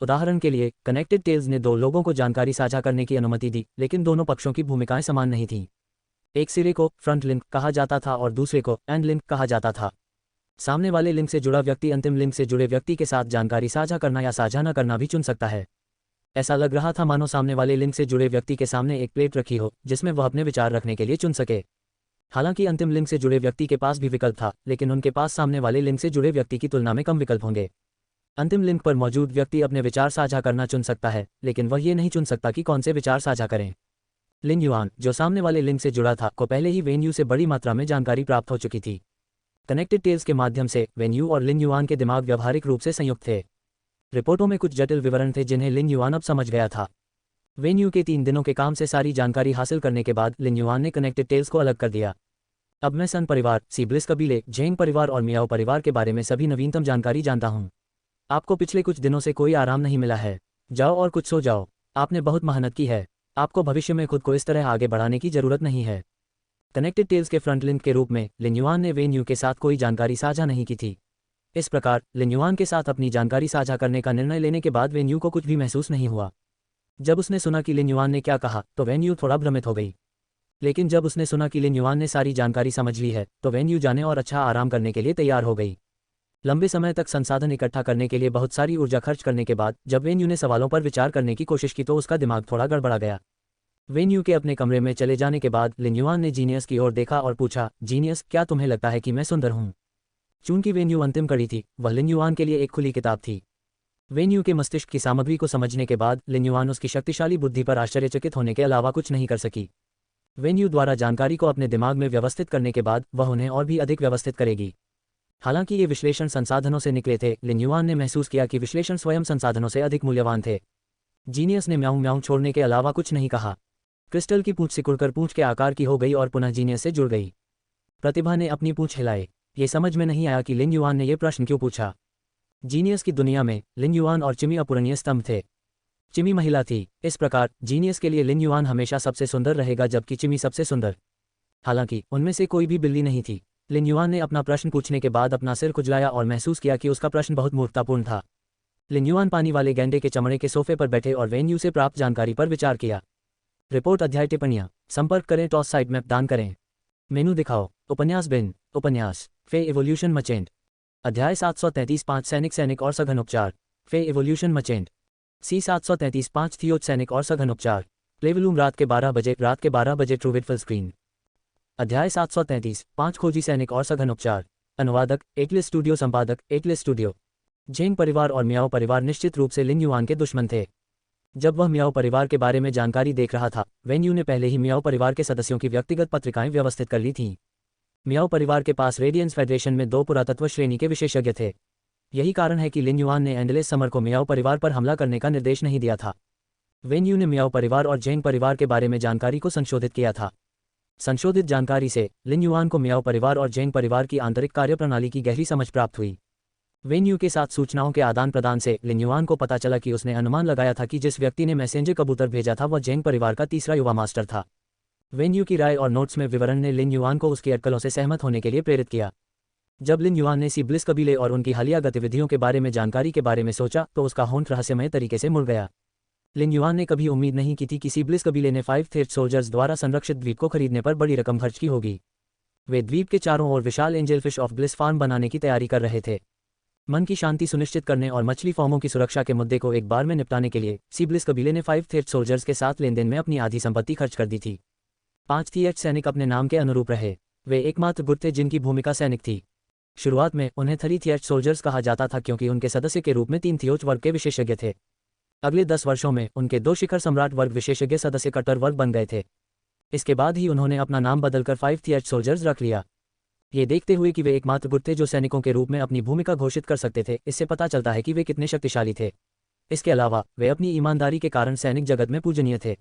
उदाहरण के लिए, कनेक्टेड टेल्स ने 2 लोगों को जानकारी साझा करने की अनुमति दी, लेकिन दोनों पक्षों की भूमिकाएं समान नहीं थीं। एक सिरे को फ्रंट लिंक कहा जाता था और दूसरे को एंड लिंक कहा जाता था। सामने वाले लिंक से जुड़ा व्यक्ति अंतिम लिंक से जुड़े व्यक्ति के साथ जानकारी साझा करना या साझा न करना भी चुन सकता है। ऐसा लग रहा था मानो सामने वाले लिंक से जुड़े व्यक्ति के सामने एक प्लेट रखी हो जिसमें वह अपने विचार रखने के लिए चुन सके। हालांकि अंतिम लिंक से जुड़े व्यक्ति के पास भी विकल्प था, लेकिन उनके पास सामने वाले लिंक से जुड़े व्यक्ति की तुलना में कम विकल्प होंगे। अंतिम लिंक पर मौजूद व्यक्ति अपने विचार साझा करना चुन सकता है, लेकिन वह ये नहीं चुन सकता कि कौन से विचार साझा करें। लिन युआन, जो सामने वाले लिंक से जुड़ा था, को पहले ही वेन्यू से बड़ी मात्रा में जानकारी प्राप्त हो चुकी थी। कनेक्टेड टेल्स के माध्यम से वेन्यू और लिन युआन के दिमाग व्यावहारिक रूप से संयुक्त थे। रिपोर्टों में कुछ जटिल विवरण थे जिन्हें लिन युआन अब समझ गया था। वेन्यू के 3 दिनों के काम से सारी जानकारी हासिल करने के बाद लिन युआन ने कनेक्टेड टेल्स को अलग कर दिया। अब मैं सन परिवार, सीब्लिस कबीले, झेंग परिवार और मियाओ परिवार के बारे में सभी नवीनतम जानकारी जानता हूँ। आपको पिछले कुछ दिनों से कोई आराम नहीं मिला है। जाओ और कुछ सो जाओ। आपने बहुत मेहनत की है। आपको भविष्य में खुद को इस तरह आगे बढ़ाने की जरूरत नहीं है। कनेक्टेड टेल्स के फ्रंट लिंक के रूप में लिन युआन ने वेन्यू के साथ कोई जानकारी साझा नहीं की थी। इस प्रकार लिन युआन के साथ अपनी जानकारी साझा करने का निर्णय लेने के बाद वेन्यू को कुछ भी महसूस नहीं हुआ। जब उसने सुना कि लिन युआन ने क्या कहा तो वेन्यू थोड़ा भ्रमित हो गई। लेकिन जब उसने सुना कि लिन युआन ने सारी जानकारी समझ ली है तो वेन्यू जाने और अच्छा आराम करने के लिए तैयार हो गई। लंबे समय तक संसाधन इकट्ठा करने के लिए बहुत सारी ऊर्जा खर्च करने के बाद जब वेन्यू ने सवालों पर विचार करने की कोशिश की तो उसका दिमाग थोड़ा गड़बड़ा गया। वेन्यू के अपने कमरे में चले जाने के बाद लिन युआन ने जीनियस की ओर देखा और पूछा, जीनियस, क्या तुम्हें लगता है कि मैं सुंदर हूँ? चूंकि वेन्यू अंतिम कड़ी थी, वह लिन युआन के लिए एक खुली किताब थी। वेन्यू के मस्तिष्क की सामग्री को समझने के बाद लिन युआन उसकी शक्तिशाली बुद्धि पर आश्चर्यचकित होने के अलावा कुछ नहीं कर सकी। वेन्यू द्वारा जानकारी को अपने दिमाग में व्यवस्थित करने के बाद वह उन्हें और भी अधिक व्यवस्थित करेगी। हालांकि ये विश्लेषण संसाधनों से निकले थे, लिन युआन ने महसूस किया कि विश्लेषण स्वयं संसाधनों से अधिक मूल्यवान थे। जीनियस ने म्याऊं म्याऊं छोड़ने के अलावा कुछ नहीं कहा। क्रिस्टल की पूंछ सिकुड़कर पूंछ के आकार की हो गई और पुनः जीनियस से जुड़ गई। प्रतिभा ने अपनी पूंछ हिलाई। ये समझ में नहीं आया कि लिन युआन ने यह प्रश्न क्यों पूछा। जीनियस की दुनिया में लिन युआन और चिमी अपूरणीय स्तंभ थे। चिमी महिला थी, इस प्रकार जीनियस के लिए लिन युआन हमेशा सबसे सुंदर रहेगा जबकि चिमी सबसे सुंदर। हालांकि उनमें से कोई भी बिल्ली नहीं थी। लिन युआन ने अपना प्रश्न पूछने के बाद अपना सिर खुजलाया और महसूस किया कि उसका प्रश्न बहुत मूर्खतापूर्ण था। लिन युआन पानी वाले गैंडे के चमड़े के सोफे पर बैठे और वेन्यू से प्राप्त जानकारी पर विचार किया। रिपोर्ट अध्याय टिप्पणियां संपर्क करें टॉस साइट मैप दान करें। मेनू दिखाओ। उपन्यास बिन उपन्यास फे एवोल्यूशन मचेंट। अध्याय 733 5 सैनिक और सघन उपचार। फे एवोल्यूशन मचेंट। सी 733 5 थियोज सैनिक और सघन उपचार। प्लेवलूम रात के 12 बजे ट्रूविड फुल स्क्रीन। अध्याय 733 5 खोजी सैनिक और सघन उपचार। अनुवादक एटलिस स्टूडियो। संपादक एटलिस स्टूडियो। झेंग परिवार और मियाओ परिवार निश्चित रूप से लिन युआन के दुश्मन थे। जब वह मियाओ परिवार के बारे में जानकारी देख रहा था, वेन्यू ने पहले ही मियाओ परिवार के सदस्यों की व्यक्तिगत पत्रिकाएं व्यवस्थित कर ली थीं। मियाओ परिवार के पास रेडियंस फेडरेशन में 2 पुरातत्व श्रेणी के विशेषज्ञ थे। यही कारण है कि लिन युआन ने एंडलेस समर को मियाओ परिवार पर हमला करने का निर्देश नहीं दिया था। वेन्यू ने मियाओ परिवार और झेंग परिवार के बारे में जानकारी को संशोधित किया था। संशोधित जानकारी से लिन युआन को मियाओ परिवार और झेंग परिवार की आंतरिक कार्यप्रणाली की गहरी समझ प्राप्त हुई। वेन्यू के साथ सूचनाओं के आदान प्रदान से लिन युआन को पता चला कि उसने अनुमान लगाया था कि जिस व्यक्ति ने मैसेंजर कबूतर भेजा था वह झेंग परिवार का तीसरा युवा मास्टर था। वेन यू की राय और नोट्स में विवरण ने लिन युआन को उसकी अटकलों से सहमत होने के लिए प्रेरित किया। जब लिन युआन ने सी ब्लिस कबीले और उनकी हालिया गतिविधियों के बारे में जानकारी के बारे में सोचा तो उसका होंठ रहस्यमय तरीके से मुड़ गया। लिन युआन ने कभी उम्मीद नहीं की थी कि सी ब्लिस कबीले ने 5 थेट सोल्जर्स द्वारा संरक्षित द्वीप को खरीदने पर बड़ी रकम खर्च की होगी। वे द्वीप के चारों ओर विशाल angel fish of bliss farm बनाने की तैयारी कर रहे थे। मन की शांति सुनिश्चित करने और मछली फॉर्मों की सुरक्षा के मुद्दे को एक बार में निपटाने के लिए सी ब्लिस कबीले ने 5 थेट सोल्जर्स के साथ लेनदेन में अपनी आधी संपत्ति खर्च कर दी थी। 5 थिएट सैनिक अपने नाम के अनुरूप रहे। वे एकमात्र गुट थे जिनकी भूमिका सैनिक थी। शुरुआत में उन्हें 3 थिएट सोल्जर्स कहा जाता था क्योंकि उनके सदस्य के रूप में 3 थियोच वर्ग के विशेषज्ञ थे। अगले 10 वर्षों में उनके 2 शिखर सम्राट वर्ग विशेषज्ञ सदस्य कट्टर वर्ग बन गए थे। इसके बाद ही उन्होंने अपना नाम बदलकर 5 थिएट सोल्जर्स रख लिया। ये देखते हुए कि वे एकमात्र गुट थे जो सैनिकों के रूप में अपनी भूमिका घोषित कर सकते थे, इससे पता चलता है कि वे कितने शक्तिशाली थे। इसके अलावा वे अपनी ईमानदारी के कारण सैनिक जगत में पूजनीय थे।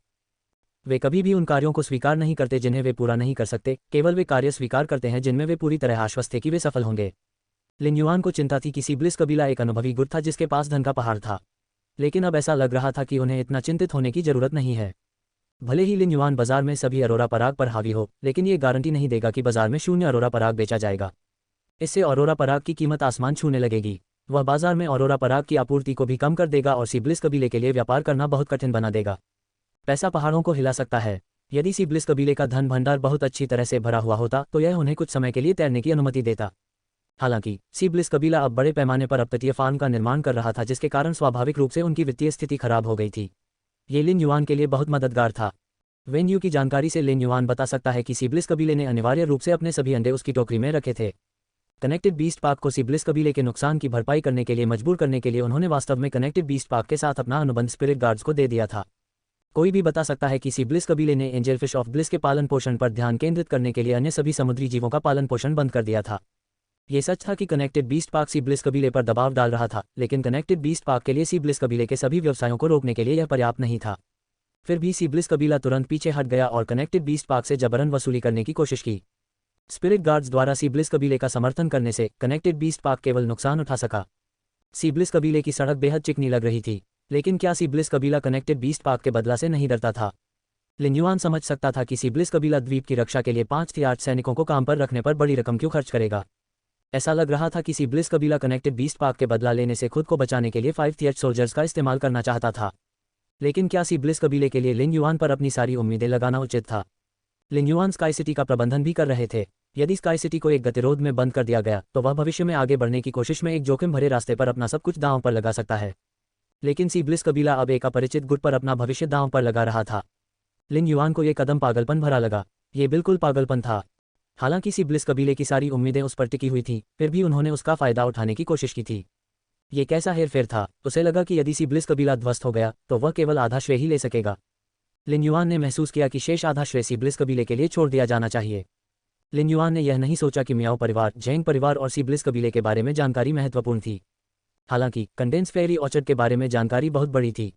वे कभी भी उन कार्यों को स्वीकार नहीं करते जिन्हें वे पूरा नहीं कर सकते, केवल वे कार्य स्वीकार करते हैं जिनमें वे पूरी तरह आश्वस्त थे कि वे सफल होंगे। लिन युआन को चिंता थी कि सी ब्लिस कबीला एक अनुभवी गुट था जिसके पास धन का पहाड़ था, लेकिन अब ऐसा लग रहा था कि उन्हें इतना चिंतित होने की जरूरत नहीं है। भले ही लिन युआन बाजार में सभी अरोरा पराग पर हावी हो, लेकिन ये गारंटी नहीं देगा कि बाजार में 0 अरोरा पराग बेचा जाएगा। इससे अरोरा पराग की कीमत आसमान छूने लगेगी। वह बाजार में अरोरा पराग की आपूर्ति को भी कम कर देगा और सी ब्लिस कबीले के लिए व्यापार करना बहुत कठिन बना देगा। पैसा पहाड़ों को हिला सकता है। यदि सी ब्लिस कबीले का धन भंडार बहुत अच्छी तरह से भरा हुआ होता तो यह उन्हें कुछ समय के लिए तैरने की अनुमति देता। हालांकि सी ब्लिस कबीला अब बड़े पैमाने पर अपतटीय फार्म का निर्माण कर रहा था, जिसके कारण स्वाभाविक रूप से उनकी वित्तीय स्थिति खराब हो गई थी। ये लिन युआन के लिए बहुत मददगार था। वेन यू की जानकारी से लिन युआन बता सकता है कि सी ब्लिस कबीले ने अनिवार्य रूप से अपने सभी अंडे उसकी टोकरी में रखे थे। कनेक्टेड बीस्ट पार्क को सी ब्लिस कबीले के नुकसान की भरपाई करने के लिए मजबूर करने के लिए उन्होंने वास्तव में कनेक्टेड बीस्ट पार्क के साथ अपना अनुबंध स्पिरिट गार्ड्स को दे दिया था। कोई भी बता सकता है कि सी ब्लिस कबीले ने एंजल फिश ऑफ ब्लिस के पालन पोषण पर ध्यान केंद्रित करने के लिए अन्य सभी समुद्री जीवों का पालन पोषण बंद कर दिया था। ये सच था कि कनेक्टेड बीस्ट पार्क सी ब्लिस कबीले पर दबाव डाल रहा था, लेकिन कनेक्टेड बीस्ट पार्क के लिए सी ब्लिस कबीले के सभी व्यवसायों को रोकने के लिए यह पर्याप्त नहीं था। फिर भी सी ब्लिस कबीला तुरंत पीछे हट गया और कनेक्टेड बीस्ट पार्क से जबरन वसूली करने की कोशिश की। स्पिरिट गार्ड्स द्वारा सी ब्लिस कबीले का समर्थन करने से कनेक्टेड बीस्ट पार्क केवल नुकसान उठा सका। सी ब्लिस कबीले की सड़क बेहद चिकनी लग रही थी, लेकिन क्या सी ब्लिस कबीला कनेक्टेड बीस्ट पार्क के बदला से नहीं डरता था? लिन युआन समझ सकता था कि सी ब्लिस कबीला द्वीप की रक्षा के लिए 5 थियाट सैनिकों को काम पर रखने पर बड़ी रकम क्यों खर्च करेगा। ऐसा लग रहा था कि सी ब्लिस कबीला कनेक्टेड बीस्ट पार्क के बदला लेने से खुद को बचाने के लिए 5 थिएट सोल्जर्स का इस्तेमाल करना चाहता था। लेकिन क्या सी ब्लिस कबीले के लिए लिन युआन पर अपनी सारी उम्मीदें लगाना उचित था? लिन युआन स्काई सिटी का प्रबंधन भी कर रहे थे। यदि स्काई सिटी को एक गतिरोध में बंद कर दिया गया तो वह भविष्य में आगे बढ़ने की कोशिश में एक जोखिम भरे रास्ते पर अपना सब कुछ दांव पर लगा सकता है। लेकिन सी ब्लिस कबीला अब एक अपरिचित गुट पर अपना भविष्य दांव पर लगा रहा था। लिन युआन को यह कदम पागलपन भरा लगा। ये बिल्कुल पागलपन था। हालांकि सी ब्लिस कबीले की सारी उम्मीदें उस पर टिकी हुई थीं, फिर भी उन्होंने उसका फायदा उठाने की कोशिश की थी। ये कैसा हेरफेर था? उसे लगा कि यदि सी ब्लिस कबीला ध्वस्त हो गया तो वह केवल आधा श्रेय ही ले सकेगा। लिन युआन ने महसूस किया कि शेष आधा श्रेय सी ब्लिस कबीले के लिए छोड़ दिया जाना चाहिए। लिन युआन ने यह नहीं सोचा कि मियाओ परिवार, जेंग परिवार और सी ब्लिस कबीले के बारे में जानकारी महत्वपूर्ण थी। हालांकि कंडेंस फेरी ऑर्चर्ड के बारे में जानकारी बहुत बड़ी थी।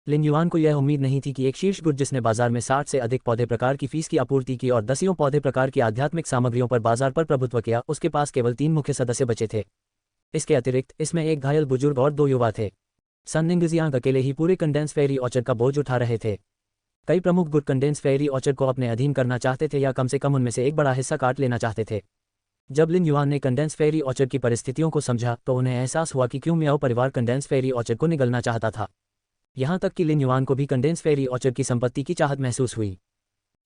लिन युआन को यह उम्मीद नहीं थी कि एक शीर्ष गुट जिसने बाजार में 60 से अधिक पौधे प्रकार की फीस की आपूर्ति की और दसियों पौधे प्रकार की आध्यात्मिक सामग्रियों पर बाजार पर प्रभुत्व किया, उसके पास केवल 3 मुख्य सदस्य बचे थे। इसके अतिरिक्त इसमें एक घायल बुजुर्ग और 2 युवा थे। सन निंगजियांग अकेले ही पूरे कंडेंस फेरी ऑर्चर्ड का बोझ उठा रहे थे। कई प्रमुख गुट कंडेंस फेरी ऑर्चर्ड को अपने अधीन करना चाहते थे या कम से कम उनमें से एक बड़ा हिस्सा काट लेना चाहते थे। जब लिन युआन ने कंडेंस फेरी ऑर्चर्ड की परिस्थितियों को समझा तो उन्हें एहसास हुआ कि क्यों मियाओ परिवार कंडेंस फेरी ऑर्चर्ड को निगलना चाहता था। यहाँ तक कि लिन युआन को भी कंडेंस फेरी ऑर्चर्ड की संपत्ति की चाहत महसूस हुई।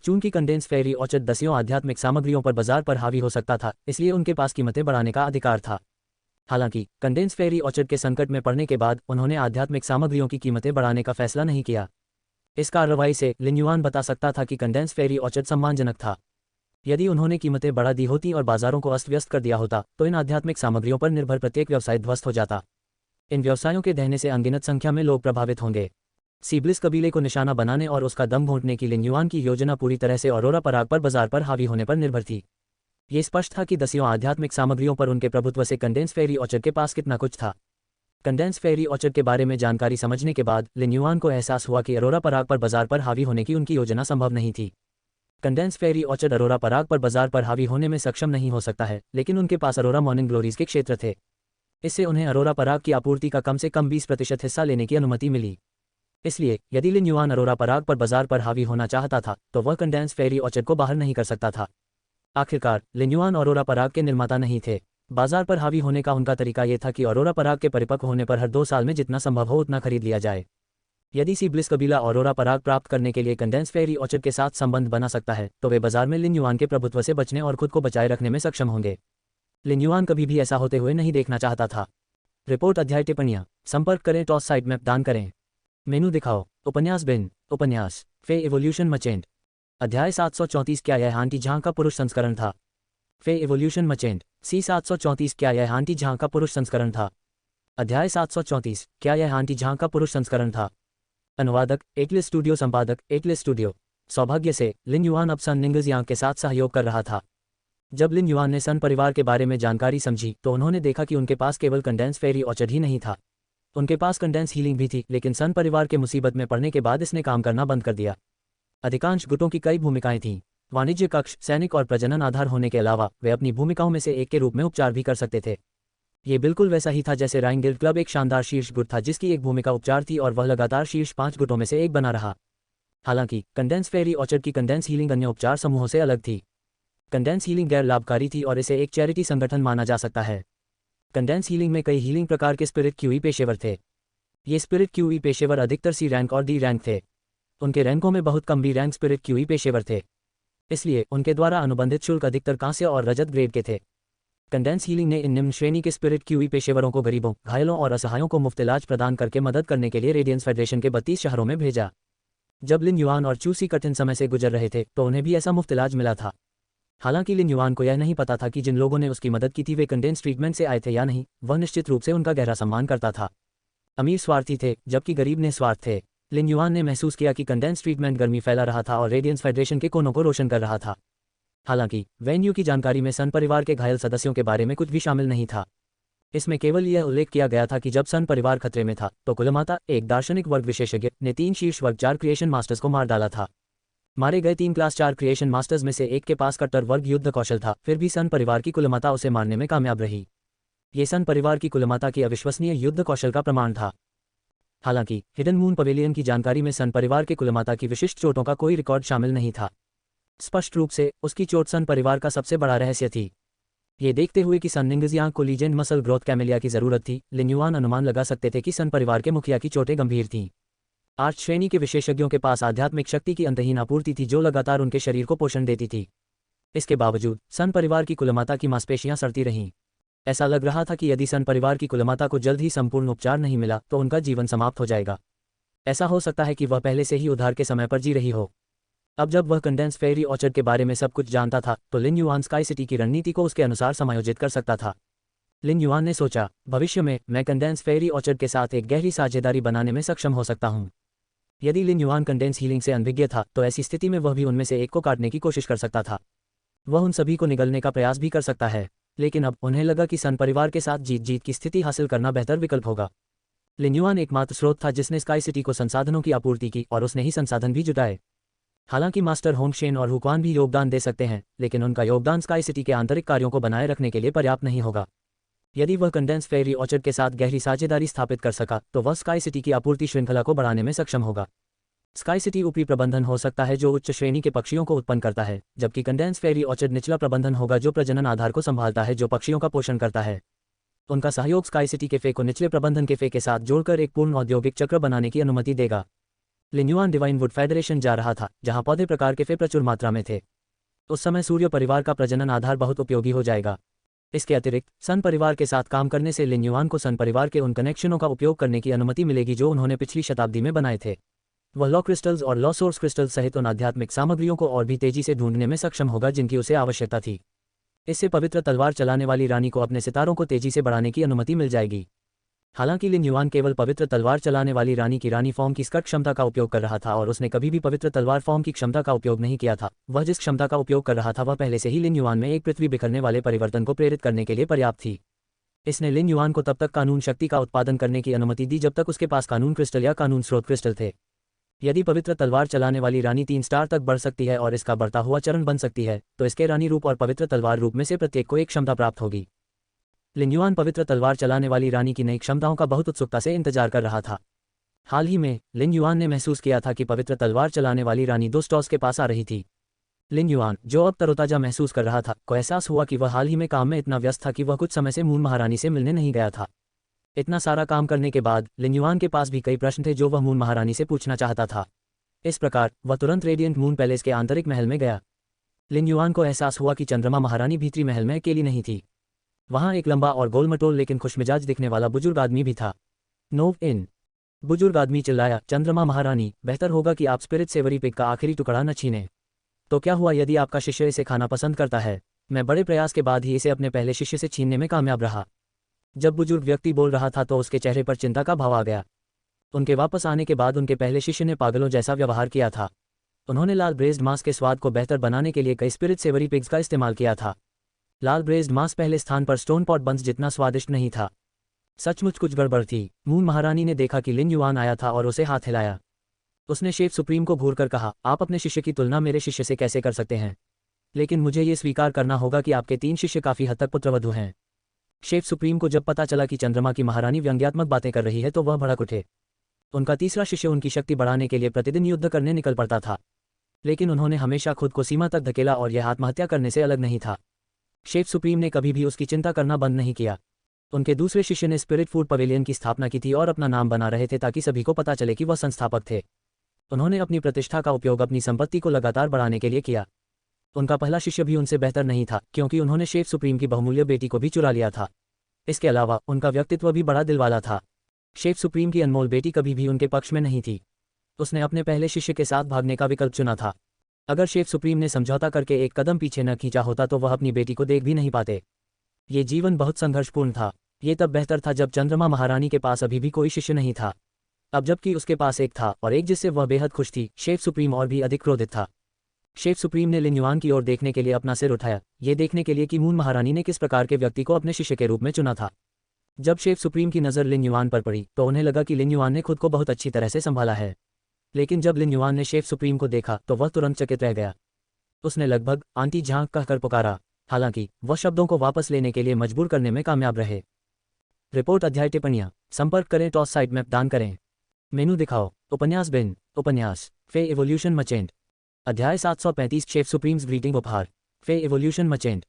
चूंकि कंडेंस फेरी ऑर्चर्ड दसियों आध्यात्मिक सामग्रियों पर बाजार पर हावी हो सकता था, इसलिए उनके पास कीमतें बढ़ाने का अधिकार था। हालांकि कंडेंस फेरी ऑर्चर्ड के संकट में पड़ने के बाद उन्होंने आध्यात्मिक सामग्रियों की कीमतें बढ़ाने का फैसला नहीं किया। इस कार्रवाई से लिन युआन बता सकता था कि कंडेंस फेरी ऑर्चर्ड सम्मानजनक था। यदि उन्होंने कीमतें बढ़ा दी होती और बाजारों को अस्त व्यस्त कर दिया होता तो इन आध्यात्मिक सामग्रियों पर निर्भर प्रत्येक व्यवसाय ध्वस्त हो जाता। इन व्यवसायों के दहने से अनगिनत संख्या में लोग प्रभावित होंगे। सी ब्लिस कबीले को निशाना बनाने और उसका दम घोंटने की लिन युआन की योजना पूरी तरह से अरोरा पराग पर बाजार पर हावी होने पर निर्भर थी। ये स्पष्ट था कि दसियों आध्यात्मिक सामग्रियों पर उनके प्रभुत्व से कंडेंस फेरी ऑर्चर्ड के पास कितना कुछ था। कंडेंस फेरी ऑर्चर्ड के बारे में जानकारी समझने के बाद लिन युआन को एहसास हुआ कि अरोरा पराग पर बाजार पर हावी होने की उनकी योजना संभव नहीं थी। कंडेंस फेरी ऑर्चर्ड अरोरा पराग पर बाजार पर हावी होने में सक्षम नहीं हो सकता है, लेकिन उनके पास अरोरा मॉर्निंग ग्लोरीज के क्षेत्र थे। इससे उन्हें अरोरा पराग की आपूर्ति का कम से कम 20% हिस्सा लेने की अनुमति मिली। इसलिए यदि लिन युआन अरोरा पराग पर बाजार पर हावी होना चाहता था तो वह कंडेंस फेरी ऑर्चर्ड को बाहर नहीं कर सकता था। आखिरकार लिन युआन अरोरा पराग के निर्माता नहीं थे। बाजार पर हावी होने का उनका तरीका ये था कि अरोरा पराग के परिपक्व होने पर हर 2 साल में जितना संभव हो उतना खरीद लिया जाए। यदि सी ब्लिस कबीला अरोरा पराग प्राप्त करने के लिए कंडेंस फेरी ऑर्चर्ड के साथ संबंध बना सकता है तो वे बाजार में लिन युआन के प्रभुत्व से बचने और खुद को बचाए रखने में सक्षम होंगे। लिन युआन कभी भी ऐसा होते हुए नहीं देखना चाहता था। रिपोर्ट अध्याय टिप्पणियां संपर्क करें टॉस साइट मैप दान करें। मेनू दिखाओ। उपन्यास बिन उपन्यास फे इवोल्यूशन मचेंट। अध्याय 734 क्या यह आंटी झां का पुरुष संस्करण था। फे इवोल्यूशन मचेंट सी 734 क्या यह आंटी झां का पुरुष संस्करण था। अध्याय 734 क्या यह आंटी झां का पुरुष संस्करण था। अनुवादक एटलिस स्टूडियो संपादक एटलिस स्टूडियो। सौभाग्य से लिन युआन अब सन निंगजियांग के साथ सहयोग कर रहा था। जब लिन युआन ने सन परिवार के बारे में जानकारी समझी तो उन्होंने देखा कि उनके पास केवल कंडेंस फेरी ऑर्चर्ड ही नहीं था, उनके पास कंडेंस हीलिंग भी थी। लेकिन सन परिवार के मुसीबत में पड़ने के बाद इसने काम करना बंद कर दिया। अधिकांश गुटों की कई भूमिकाएं थीं। वाणिज्य कक्ष, सैनिक और प्रजनन आधार होने के अलावा वे अपनी भूमिकाओं में से एक के रूप में उपचार भी कर सकते थे। ये बिल्कुल वैसा ही था जैसे राइन गिल्ड क्लब एक शानदार शीर्ष गुट था जिसकी एक भूमिका उपचार थी और वह लगातार शीर्ष 5 गुटों में से एक बना रहा। हालांकि कंडेंस फेरी ऑर्चर्ड की कंडेंस हीलिंग अन्य उपचार समूहों से अलग थी। कंडेंस हीलिंग गैर लाभकारी थी और इसे एक चैरिटी संगठन माना जा सकता है। कंडेंस हीलिंग में कई हीलिंग प्रकार के स्पिरिट क्यूई पेशेवर थे। ये स्पिरिट क्यूई पेशेवर अधिकतर सी रैंक और डी रैंक थे। उनके रैंकों में बहुत कम बी रैंक स्पिरिट क्यूई पेशेवर थे, इसलिए उनके द्वारा अनुबंधित शुल्क अधिकतर कांस्य और रजत ग्रेड के थे। कंडेंस हीलिंग ने इन निम्न श्रेणी के स्पिरिट क्यूई पेशेवरों को गरीबों, घायलों और असहायों को मुफ्त इलाज प्रदान करके मदद करने के लिए रेडियंस फेडरेशन के 32 शहरों में भेजा। जब लिन युआन और चूसी कठिन समय से गुजर रहे थे तो उन्हें भी ऐसा मुफ्त इलाज मिला था। हालांकि लिन युआन को यह नहीं पता था कि जिन लोगों ने उसकी मदद की थी वे कंडेंस ट्रीटमेंट से आए थे या नहीं। वह निश्चित रूप से उनका गहरा सम्मान करता था। अमीर स्वार्थी थे जबकि गरीब निस्वार्थ थे। लिन युआन ने महसूस किया कि कंडेंस ट्रीटमेंट गर्मी फैला रहा था और रेडियंस फेडरेशन के कोनों को रोशन कर रहा था। हालांकि वेन्यू की जानकारी में सन परिवार के घायल सदस्यों के बारे में कुछ भी शामिल नहीं था। इसमें केवल यह उल्लेख किया गया था कि जब सन परिवार खतरे में था तो कुलमाता, एक दार्शनिक वर्ग विशेषज्ञ, ने 3 शीर्ष वर्ग 4 क्रिएशन मास्टर्स को मार डाला था। मारे गए 3 क्लास 4 क्रिएशन मास्टर्स में से एक के पास कट्टर वर्ग युद्ध कौशल था, फिर भी सन परिवार की कुलमाता उसे मारने में कामयाब रही। ये सन परिवार की कुलमाता की अविश्वसनीय युद्ध कौशल का प्रमाण था। हालांकि हिडन मून पवेलियन की जानकारी में सन परिवार के कुलमाता की विशिष्ट चोटों का कोई रिकॉर्ड शामिल नहीं था। स्पष्ट रूप से उसकी चोट सन परिवार का सबसे बड़ा रहस्य थी। ये देखते हुए कि सन निंगजियांग को लीजेंड मसल ग्रोथ कैमेलिया की जरूरत थी, लिन युआन अनुमान लगा सकते थे कि सन परिवार के मुखिया की चोटें गंभीर थीं। 8 श्रेणी के विशेषज्ञों के पास आध्यात्मिक शक्ति की अंतहीन आपूर्ति थी जो लगातार उनके शरीर को पोषण देती थी। इसके बावजूद सन परिवार की कुलमाता की मांसपेशियां सड़ती रहीं। ऐसा लग रहा था कि यदि सन परिवार की कुलमाता को जल्द ही संपूर्ण उपचार नहीं मिला तो उनका जीवन समाप्त हो जाएगा। ऐसा हो सकता है कि वह पहले से ही उधार के समय पर जी रही हो। अब जब वह कंडेंस फेरी ऑर्चर्ड के बारे में सब कुछ जानता था तो लिन युआन स्काई सिटी की रणनीति को उसके अनुसार समायोजित कर सकता था। लिन युआन ने सोचा, भविष्य में मैं कंडेंस फेरी ऑर्चर्ड के साथ एक गहरी साझेदारी बनाने में सक्षम हो सकता हूं। यदि लिन युआन कंडेंस हीलिंग से अनभिज्ञ था तो ऐसी स्थिति में वह भी उनमें से एक को काटने की कोशिश कर सकता था। वह उन सभी को निगलने का प्रयास भी कर सकता है। लेकिन अब उन्हें लगा कि सन परिवार के साथ जीत जीत की स्थिति हासिल करना बेहतर विकल्प होगा। लिन युआन एकमात्र स्रोत था जिसने स्काई सिटी को संसाधनों की आपूर्ति की और उसने ही संसाधन भी जुटाए। हालांकि मास्टर होंगशेन और हुक्वान भी योगदान दे सकते हैं, लेकिन उनका योगदान स्काई सिटी के आंतरिक कार्यों को बनाए रखने के लिए पर्याप्त नहीं होगा। यदि वह कंडेंस फेरी ऑर्चर्ड के साथ गहरी साझेदारी स्थापित कर सका तो वह स्काई सिटी की आपूर्ति श्रृंखला को बढ़ाने में सक्षम होगा। स्काई सिटी ऊपरी प्रबंधन हो सकता है जो उच्च श्रेणी के पक्षियों को उत्पन्न करता है, जबकि कंडेंस फेरी ऑर्चर्ड निचला प्रबंधन होगा जो प्रजनन आधार को संभालता है जो पक्षियों का पोषण करता है। उनका सहयोग स्काई सिटी के फे को निचले प्रबंधन के फे के साथ जोड़कर एक पूर्ण औद्योगिक चक्र बनाने की अनुमति देगा। लिन युआन डिवाइन वुड फेडरेशन जा रहा था जहां पौधे प्रकार के फे प्रचुर मात्रा में थे। उस समय सूर्य परिवार का प्रजनन आधार बहुत उपयोगी हो जाएगा। इसके अतिरिक्त सन परिवार के साथ काम करने से लिन युआन को सन परिवार के उन कनेक्शनों का उपयोग करने की अनुमति मिलेगी जो उन्होंने पिछली शताब्दी में बनाए थे। वह लॉ क्रिस्टल्स और लॉ सोर्स क्रिस्टल्स सहित उन आध्यात्मिक सामग्रियों को और भी तेजी से ढूंढने में सक्षम होगा जिनकी उसे आवश्यकता थी। इससे पवित्र तलवार चलाने वाली रानी को अपने सितारों को तेजी से बढ़ाने की अनुमति मिल जाएगी। हालांकि लिन युआन केवल पवित्र तलवार चलाने वाली रानी की रानी फॉर्म की स्कट क्षमता का उपयोग कर रहा था और उसने कभी भी पवित्र तलवार फॉर्म की क्षमता का उपयोग नहीं किया था। वह जिस क्षमता का उपयोग कर रहा था वह पहले से ही लिन युआन में एक पृथ्वी बिखरने वाले परिवर्तन को प्रेरित करने के लिए पर्याप्त थी। इसने लिन युआन को तब तक कानून शक्ति का उत्पादन करने की अनुमति दी जब तक उसके पास कानून क्रिस्टल या कानून स्रोत क्रिस्टल थे। यदि पवित्र तलवार चलाने वाली रानी 3 स्टार तक बढ़ सकती है और इसका बढ़ता हुआ चरण बन सकती है तो इसके रानी रूप और पवित्र तलवार रूप में से प्रत्येक को एक क्षमता प्राप्त होगी। लिन युआन पवित्र तलवार चलाने वाली रानी की नई क्षमताओं का बहुत उत्सुकता से इंतजार कर रहा था। हाल ही में लिन युआन ने महसूस किया था कि पवित्र तलवार चलाने वाली रानी दो स्टॉस के पास आ रही थी। लिन युआन, जो अब तरोताजा महसूस कर रहा था, को एहसास हुआ कि वह हाल ही में काम में इतना व्यस्त था कि वह कुछ समय से मून महारानी से मिलने नहीं गया था। इतना सारा काम करने के बाद लिन युआन के पास भी कई प्रश्न थे जो वह मून महारानी से पूछना चाहता था। इस प्रकार वह तुरंत रेडियंट मून पैलेस के आंतरिक महल में गया। लिन युआन को एहसास हुआ कि चंद्रमा महारानी भीतरी महल में अकेली नहीं थी। वहाँ एक लंबा और गोलमटोल लेकिन खुशमिजाज दिखने वाला बुजुर्ग आदमी भी था। नोव इन। बुजुर्ग आदमी चिल्लाया, चंद्रमा महारानी, बेहतर होगा कि आप स्पिरिट सेवरी पिग का आखिरी टुकड़ा न छीनें। तो क्या हुआ यदि आपका शिष्य इसे खाना पसंद करता है? मैं बड़े प्रयास के बाद ही इसे अपने पहले शिष्य से छीनने में कामयाब रहा। जब बुजुर्ग व्यक्ति बोल रहा था तो उसके चेहरे पर चिंता का भाव आ गया। उनके वापस आने के बाद उनके पहले शिष्य ने पागलों जैसा व्यवहार किया था। उन्होंने लाल ब्रेज्ड मांस के स्वाद को बेहतर बनाने के लिए कई स्पिरिट सेवरी पिग्स का इस्तेमाल किया था। लाल ब्रेज्ड मांस पहले स्थान पर स्टोन पॉट बंस जितना स्वादिष्ट नहीं था। सचमुच कुछ गड़बड़ थी। मून महारानी ने देखा कि लिन युआन आया था और उसे हाथ हिलाया। उसने शेफ सुप्रीम को घूरकर कहा, आप अपने शिष्य की तुलना मेरे शिष्य से कैसे कर सकते हैं? लेकिन मुझे ये स्वीकार करना होगा कि आपके 3 शिष्य काफ़ी हद तक पुत्रवधू हैं। शेफ सुप्रीम को जब पता चला कि चंद्रमा की महारानी व्यंग्यात्मक बातें कर रही है तो वह भड़क उठे। उनका तीसरा शिष्य उनकी शक्ति बढ़ाने के लिए प्रतिदिन युद्ध करने निकल पड़ता था, लेकिन उन्होंने हमेशा खुद को सीमा तक धकेला और यह आत्महत्या करने से अलग नहीं था। शेफ सुप्रीम ने कभी भी उसकी चिंता करना बंद नहीं किया। उनके दूसरे शिष्य ने स्पिरिट फूड पवेलियन की स्थापना की थी और अपना नाम बना रहे थे ताकि सभी को पता चले कि वह संस्थापक थे। उन्होंने अपनी प्रतिष्ठा का उपयोग अपनी संपत्ति को लगातार बढ़ाने के लिए किया। उनका पहला शिष्य भी उनसे बेहतर नहीं था क्योंकि उन्होंने शेफ सुप्रीम की बहुमूल्य बेटी को भी चुरा लिया था। इसके अलावा उनका व्यक्तित्व भी बड़ा दिलवाला था। शेफ सुप्रीम की अनमोल बेटी कभी भी उनके पक्ष में नहीं थी। उसने अपने पहले शिष्य के साथ भागने का विकल्प चुना था। अगर शेफ सुप्रीम ने समझौता करके एक कदम पीछे न खींचा होता तो वह अपनी बेटी को देख भी नहीं पाते। ये जीवन बहुत संघर्षपूर्ण था। ये तब बेहतर था जब चंद्रमा महारानी के पास अभी भी कोई शिष्य नहीं था। अब जबकि उसके पास एक था और एक जिससे वह बेहद खुश थी, शेफ सुप्रीम और भी अधिक क्रोधित था। शेफ सुप्रीम ने लिन युआन की ओर देखने के लिए अपना सिर उठाया, ये देखने के लिए कि मून महारानी ने किस प्रकार के व्यक्ति को अपने शिष्य के रूप में चुना था। जब शेफ सुप्रीम की नज़र लिन युआन पर पड़ी तो उन्हें लगा कि लिन युआन ने खुद को बहुत अच्छी तरह से संभाला है। लेकिन जब लिन युआन ने शेफ सुप्रीम को देखा तो वह तुरंत चकित रह गया। उसने लगभग आंटी झांक कहकर पुकारा, हालांकि वह शब्दों को वापस लेने के लिए मजबूर करने में कामयाब रहे। रिपोर्ट अध्याय टिप्पणियाँ संपर्क करें, टॉस साइड मैप दान करें, मेनू दिखाओ, उपन्यास बिन, उपन्यास फे एवोल्यूशन मचेंट, अध्याय 735 शेफ सुप्रीम्स ग्रीटिंग उपहार, फे एवोल्यूशन मचेंट,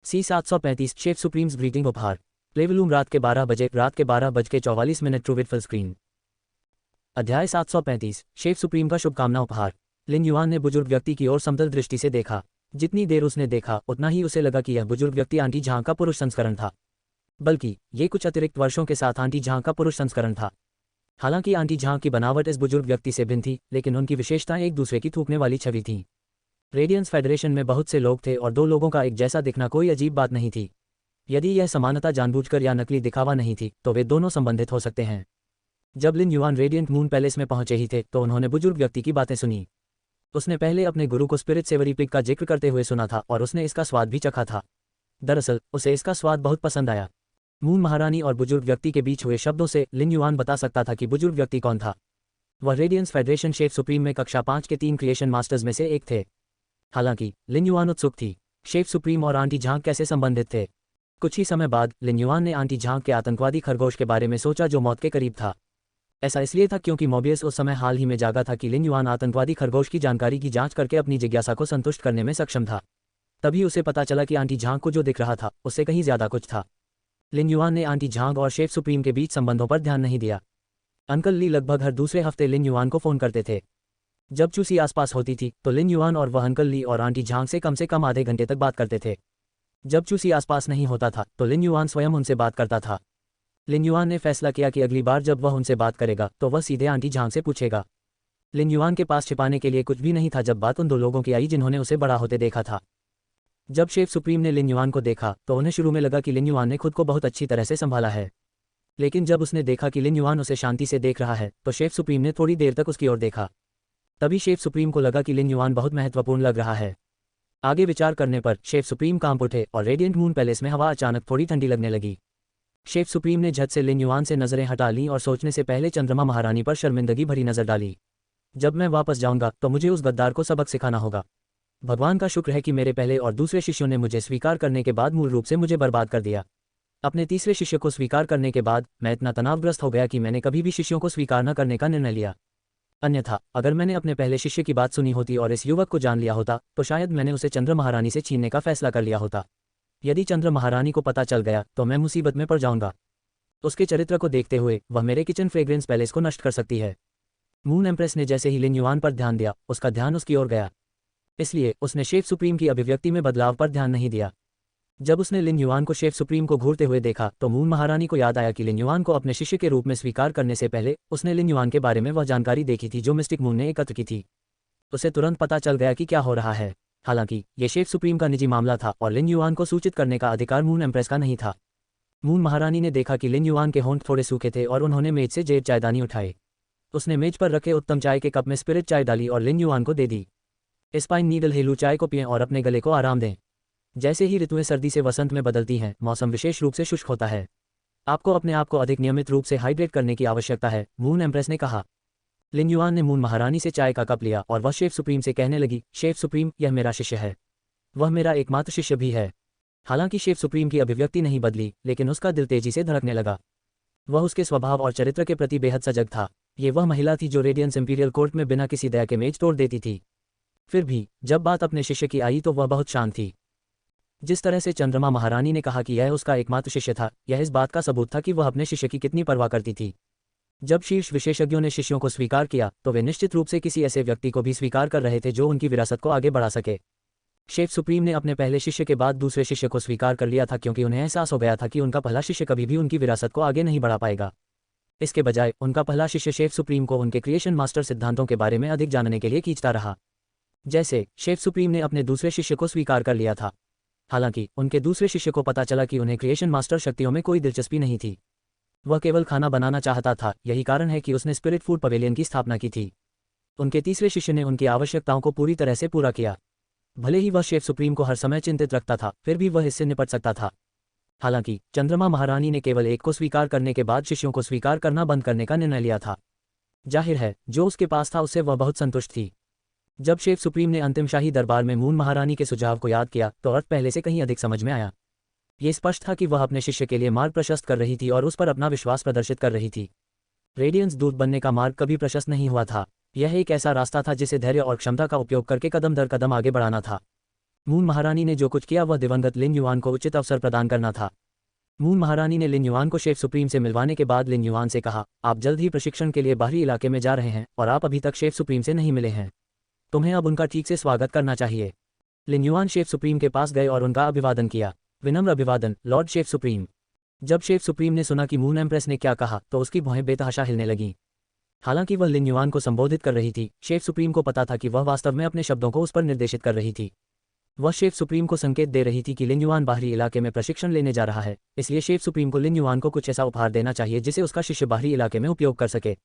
सी 735 शेफ सुप्रीम्स ग्रीटिंग उपहार, प्लेवलूम रात के 12 बजे, रात के 12:44 ट्रू विद फुल स्क्रीन। अध्याय 735 शेफ सुप्रीम का शुभकामना उपहार। लिन युआन ने बुजुर्ग व्यक्ति की ओर समतल दृष्टि से देखा। जितनी देर उसने देखा उतना ही उसे लगा कि यह बुजुर्ग व्यक्ति आंटी झांग का पुरुष संस्करण था, बल्कि ये कुछ अतिरिक्त वर्षों के साथ आंटी झांग का पुरुष संस्करण था। हालांकि आंटी झांग की बनावट इस बुजुर्ग व्यक्ति से भिन्न थी, लेकिन उनकी विशेषताएं एक दूसरे की थूकने वाली छवि थीं। रेडियंस फेडरेशन में बहुत से लोग थे और दो लोगों का एक जैसा दिखना कोई अजीब बात नहीं थी। यदि यह समानता जानबूझकर या नकली दिखावा नहीं थी तो वे दोनों संबंधित हो सकते हैं। जब Lin yuan radiant moon palace में पहुंचे ही थे तो उन्होंने बुजुर्ग व्यक्ति की बातें सुनी। उसने पहले अपने गुरु को स्पिरिट सेवरी पिग का जिक्र करते हुए सुना था और उसने इसका स्वाद भी चखा था। दरअसल उसे इसका स्वाद बहुत पसंद आया। मून महारानी और बुजुर्ग व्यक्ति के बीच हुए शब्दों से लिन युआन बता सकता था कि बुजुर्ग व्यक्ति कौन था। वह रेडियंस फेडरेशन शेफ सुप्रीम में कक्षा 5 के 3 क्रिएशन मास्टर्स में से एक थे। हालांकि लिन युआन उत्सुक थी, शेफ सुप्रीम और आंटी झांग कैसे संबंधित थे। कुछ ही समय बाद लिन युआन ने आंटी झांग के आतंकवादी खरगोश के बारे में सोचा जो मौत के करीब था। ऐसा इसलिए था क्योंकि मोबियस उस समय हाल ही में जागा था कि लिन युआन आतंकवादी खरगोश की जानकारी की जांच करके अपनी जिज्ञासा को संतुष्ट करने में सक्षम था। तभी उसे पता चला कि आंटी झांग को जो दिख रहा था उससे कहीं ज्यादा कुछ था। लिन युआन ने आंटी झांग और शेफ सुप्रीम के बीच संबंधों पर ध्यान नहीं दिया। अंकल ली लगभग हर दूसरे हफ्ते लिन युआन को फोन करते थे। जब चूसी आसपास होती थी तो लिन युआन और वह अंकल ली और आंटी झांग से कम आधे घंटे तक बात करते थे। जब चूसी आसपास नहीं होता था तो लिन युआन स्वयं उनसे बात करता था। लिन युआन ने फैसला किया कि अगली बार जब वह उनसे बात करेगा तो वह सीधे आंटी झांग से पूछेगा। लिन युआन के पास छिपाने के लिए कुछ भी नहीं था जब बात उन दो लोगों की आई जिन्होंने उसे बड़ा होते देखा था। जब शेफ सुप्रीम ने लिन युआन को देखा तो उन्हें शुरू में लगा कि लिन युआन ने खुद को बहुत अच्छी तरह से संभाला है। लेकिन जब उसने देखा कि लिन युआन उसे शांति से देख रहा है तो शेफ सुप्रीम ने थोड़ी देर तक उसकी ओर देखा। तभी शेफ सुप्रीम को लगा कि लिन युआन बहुत महत्वपूर्ण लग रहा है। आगे विचार करने पर शेफ सुप्रीम कांप उठे और रेडियंट मून पैलेस में हवा अचानक थोड़ी ठंडी लगने लगी। शेफ सुप्रीम ने झट से लिन युआन से नजरें हटा लीं और सोचने से पहले चंद्रमा महारानी पर शर्मिंदगी भरी नजर डाली। जब मैं वापस जाऊंगा तो मुझे उस गद्दार को सबक सिखाना होगा। भगवान का शुक्र है कि मेरे पहले और दूसरे शिष्यों ने मुझे स्वीकार करने के बाद मूल रूप से मुझे बर्बाद कर दिया। अपने तीसरे शिष्य को स्वीकार करने के बाद मैं इतना तनावग्रस्त हो गया कि मैंने कभी भी शिष्यों को स्वीकार न करने का निर्णय लिया। अन्यथा अगर मैंने अपने पहले शिष्य की बात सुनी होती और इस युवक को जान लिया होता तो शायद मैंने उसे चंद्र महारानी से छीनने का फैसला कर लिया होता। यदि चंद्र महारानी को पता चल गया तो मैं मुसीबत में पड़ जाऊंगा। उसके चरित्र को देखते हुए वह मेरे किचन फ्रेग्रेंस पैलेस को नष्ट कर सकती है। मून एम्प्रेस ने जैसे ही लिन युआन पर ध्यान दिया, उसका ध्यान उसकी ओर गया। इसलिए उसने शेफ सुप्रीम की अभिव्यक्ति में बदलाव पर ध्यान नहीं दिया। जब उसने लिन युआन को शेफ सुप्रीम को घूरते हुए देखा तो मून महारानी को याद आया कि लिन युआन को अपने शिष्य के रूप में स्वीकार करने से पहले उसने लिन युआन के बारे में वह जानकारी देखी थी जो मिस्टिक मून ने एकत्र की थी। उसे तुरंत पता चल गया कि क्या हो रहा है। हालांकि ये शेफ सुप्रीम का निजी मामला था और लिन युआन को सूचित करने का अधिकार मून एम्प्रेस का नहीं था। मून महारानी ने देखा कि लिन युआन के होंठ थोड़े सूखे थे और उन्होंने मेज से जेड चायदानी उठाए। उसने मेज पर रखे उत्तम चाय के कप में स्पिरिट चाय डाली और लिन युआन को दे दी। स्पाइन नीडल हेलू चाय को पिएं और अपने गले को आराम दें। जैसे ही ऋतुएं सर्दी से वसंत में बदलती हैं, मौसम विशेष रूप से शुष्क होता है। आपको अपने आप को अधिक नियमित रूप से हाइड्रेट करने की आवश्यकता है, मून एम्प्रेस ने कहा। लिन युआन ने मून महारानी से चाय का कप लिया और वह शेफ सुप्रीम से कहने लगी, शेफ सुप्रीम, यह मेरा शिष्य है। वह मेरा एकमात्र शिष्य भी है। हालांकि शेफ सुप्रीम की अभिव्यक्ति नहीं बदली, लेकिन उसका दिल तेजी से धड़कने लगा। वह उसके स्वभाव और चरित्र के प्रति बेहद सजग था। ये वह महिला थी जो रेडियंस इंपीरियल कोर्ट में बिना किसी दया के मेज तोड़ देती थी। फिर भी जब बात अपने शिष्य की आई तो वह बहुत शांत थी। जिस तरह से चंद्रमा महारानी ने कहा कि यह उसका एकमात्र शिष्य था, यह इस बात का सबूत था कि वह अपने शिष्य की कितनी परवाह करती थी। जब शीर्ष विशेषज्ञों ने शिष्यों को स्वीकार किया तो वे निश्चित रूप से किसी ऐसे व्यक्ति को भी स्वीकार कर रहे थे जो उनकी विरासत को आगे बढ़ा सके। शेफ सुप्रीम ने अपने पहले शिष्य के बाद दूसरे शिष्य को स्वीकार कर लिया था क्योंकि उन्हें एहसास हो गया था कि उनका पहला शिष्य कभी भी उनकी विरासत को आगे नहीं बढ़ा पाएगा। इसके बजाय उनका पहला शिष्य शेफ सुप्रीम को उनके क्रिएशन मास्टर सिद्धांतों के बारे में अधिक जानने के लिए खींचता रहा। जैसे शेफ सुप्रीम ने अपने दूसरे शिष्य को स्वीकार कर लिया था। हालांकि उनके दूसरे शिष्य को पता चला कि उन्हें क्रिएशन मास्टर शक्तियों में कोई दिलचस्पी नहीं थी। वह केवल खाना बनाना चाहता था। यही कारण है कि उसने स्पिरिट फूड पवेलियन की स्थापना की थी। उनके तीसरे शिष्य ने उनकी आवश्यकताओं को पूरी तरह से पूरा किया। भले ही वह शेफ सुप्रीम को हर समय चिंतित रखता था, फिर भी वह इससे निपट सकता था। हालांकि चंद्रमा महारानी ने केवल एक को स्वीकार करने के बाद शिष्यों को स्वीकार करना बंद करने का निर्णय लिया था। जाहिर है जो उसके पास था उससे वह बहुत संतुष्ट थी। जब शेफ सुप्रीम ने अंतिम शाही दरबार में मून महारानी के सुझाव को याद किया तो अर्थ पहले से कहीं अधिक समझ में आया। ये स्पष्ट था कि वह अपने शिष्य के लिए मार्ग प्रशस्त कर रही थी और उस पर अपना विश्वास प्रदर्शित कर रही थी। रेडियंस दूत बनने का मार्ग कभी प्रशस्त नहीं हुआ था। यह एक ऐसा रास्ता था जिसे धैर्य और क्षमता का उपयोग करके कदम दर कदम आगे बढ़ाना था। मून महारानी ने जो कुछ किया वह दिवंगत लिन युआन को उचित अवसर प्रदान करना था। मून महारानी ने लिन युआन को शेफ सुप्रीम से मिलवाने के बाद लिन युआन से कहा, आप जल्द ही प्रशिक्षण के लिए बाहरी इलाके में जा रहे हैं और आप अभी तक शेफ सुप्रीम से नहीं मिले हैं। तुम्हें अब उनका ठीक से स्वागत करना चाहिए। लिन युआन शेफ सुप्रीम के पास गए और उनका अभिवादन किया। विनम्र अभिवादन, लॉर्ड शेफ सुप्रीम। जब शेफ सुप्रीम ने सुना कि मून एम्प्रेस ने क्या कहा तो उसकी भौहें बेतहाशा हिलने लगीं। हालांकि वह लिन युआन को संबोधित कर रही थी, शेफ सुप्रीम को पता था कि वह वास्तव में अपने शब्दों को उस पर निर्देशित कर रही थी। वह शेफ सुप्रीम को संकेत दे रही थी कि लिन युआन बाहरी इलाके में प्रशिक्षण लेने जा रहा है, इसलिए शेफ सुप्रीम को लिन युआन को कुछ ऐसा उपहार देना चाहिए जिसे उसका शिष्य बाहरी इलाके में उपयोग कर सके।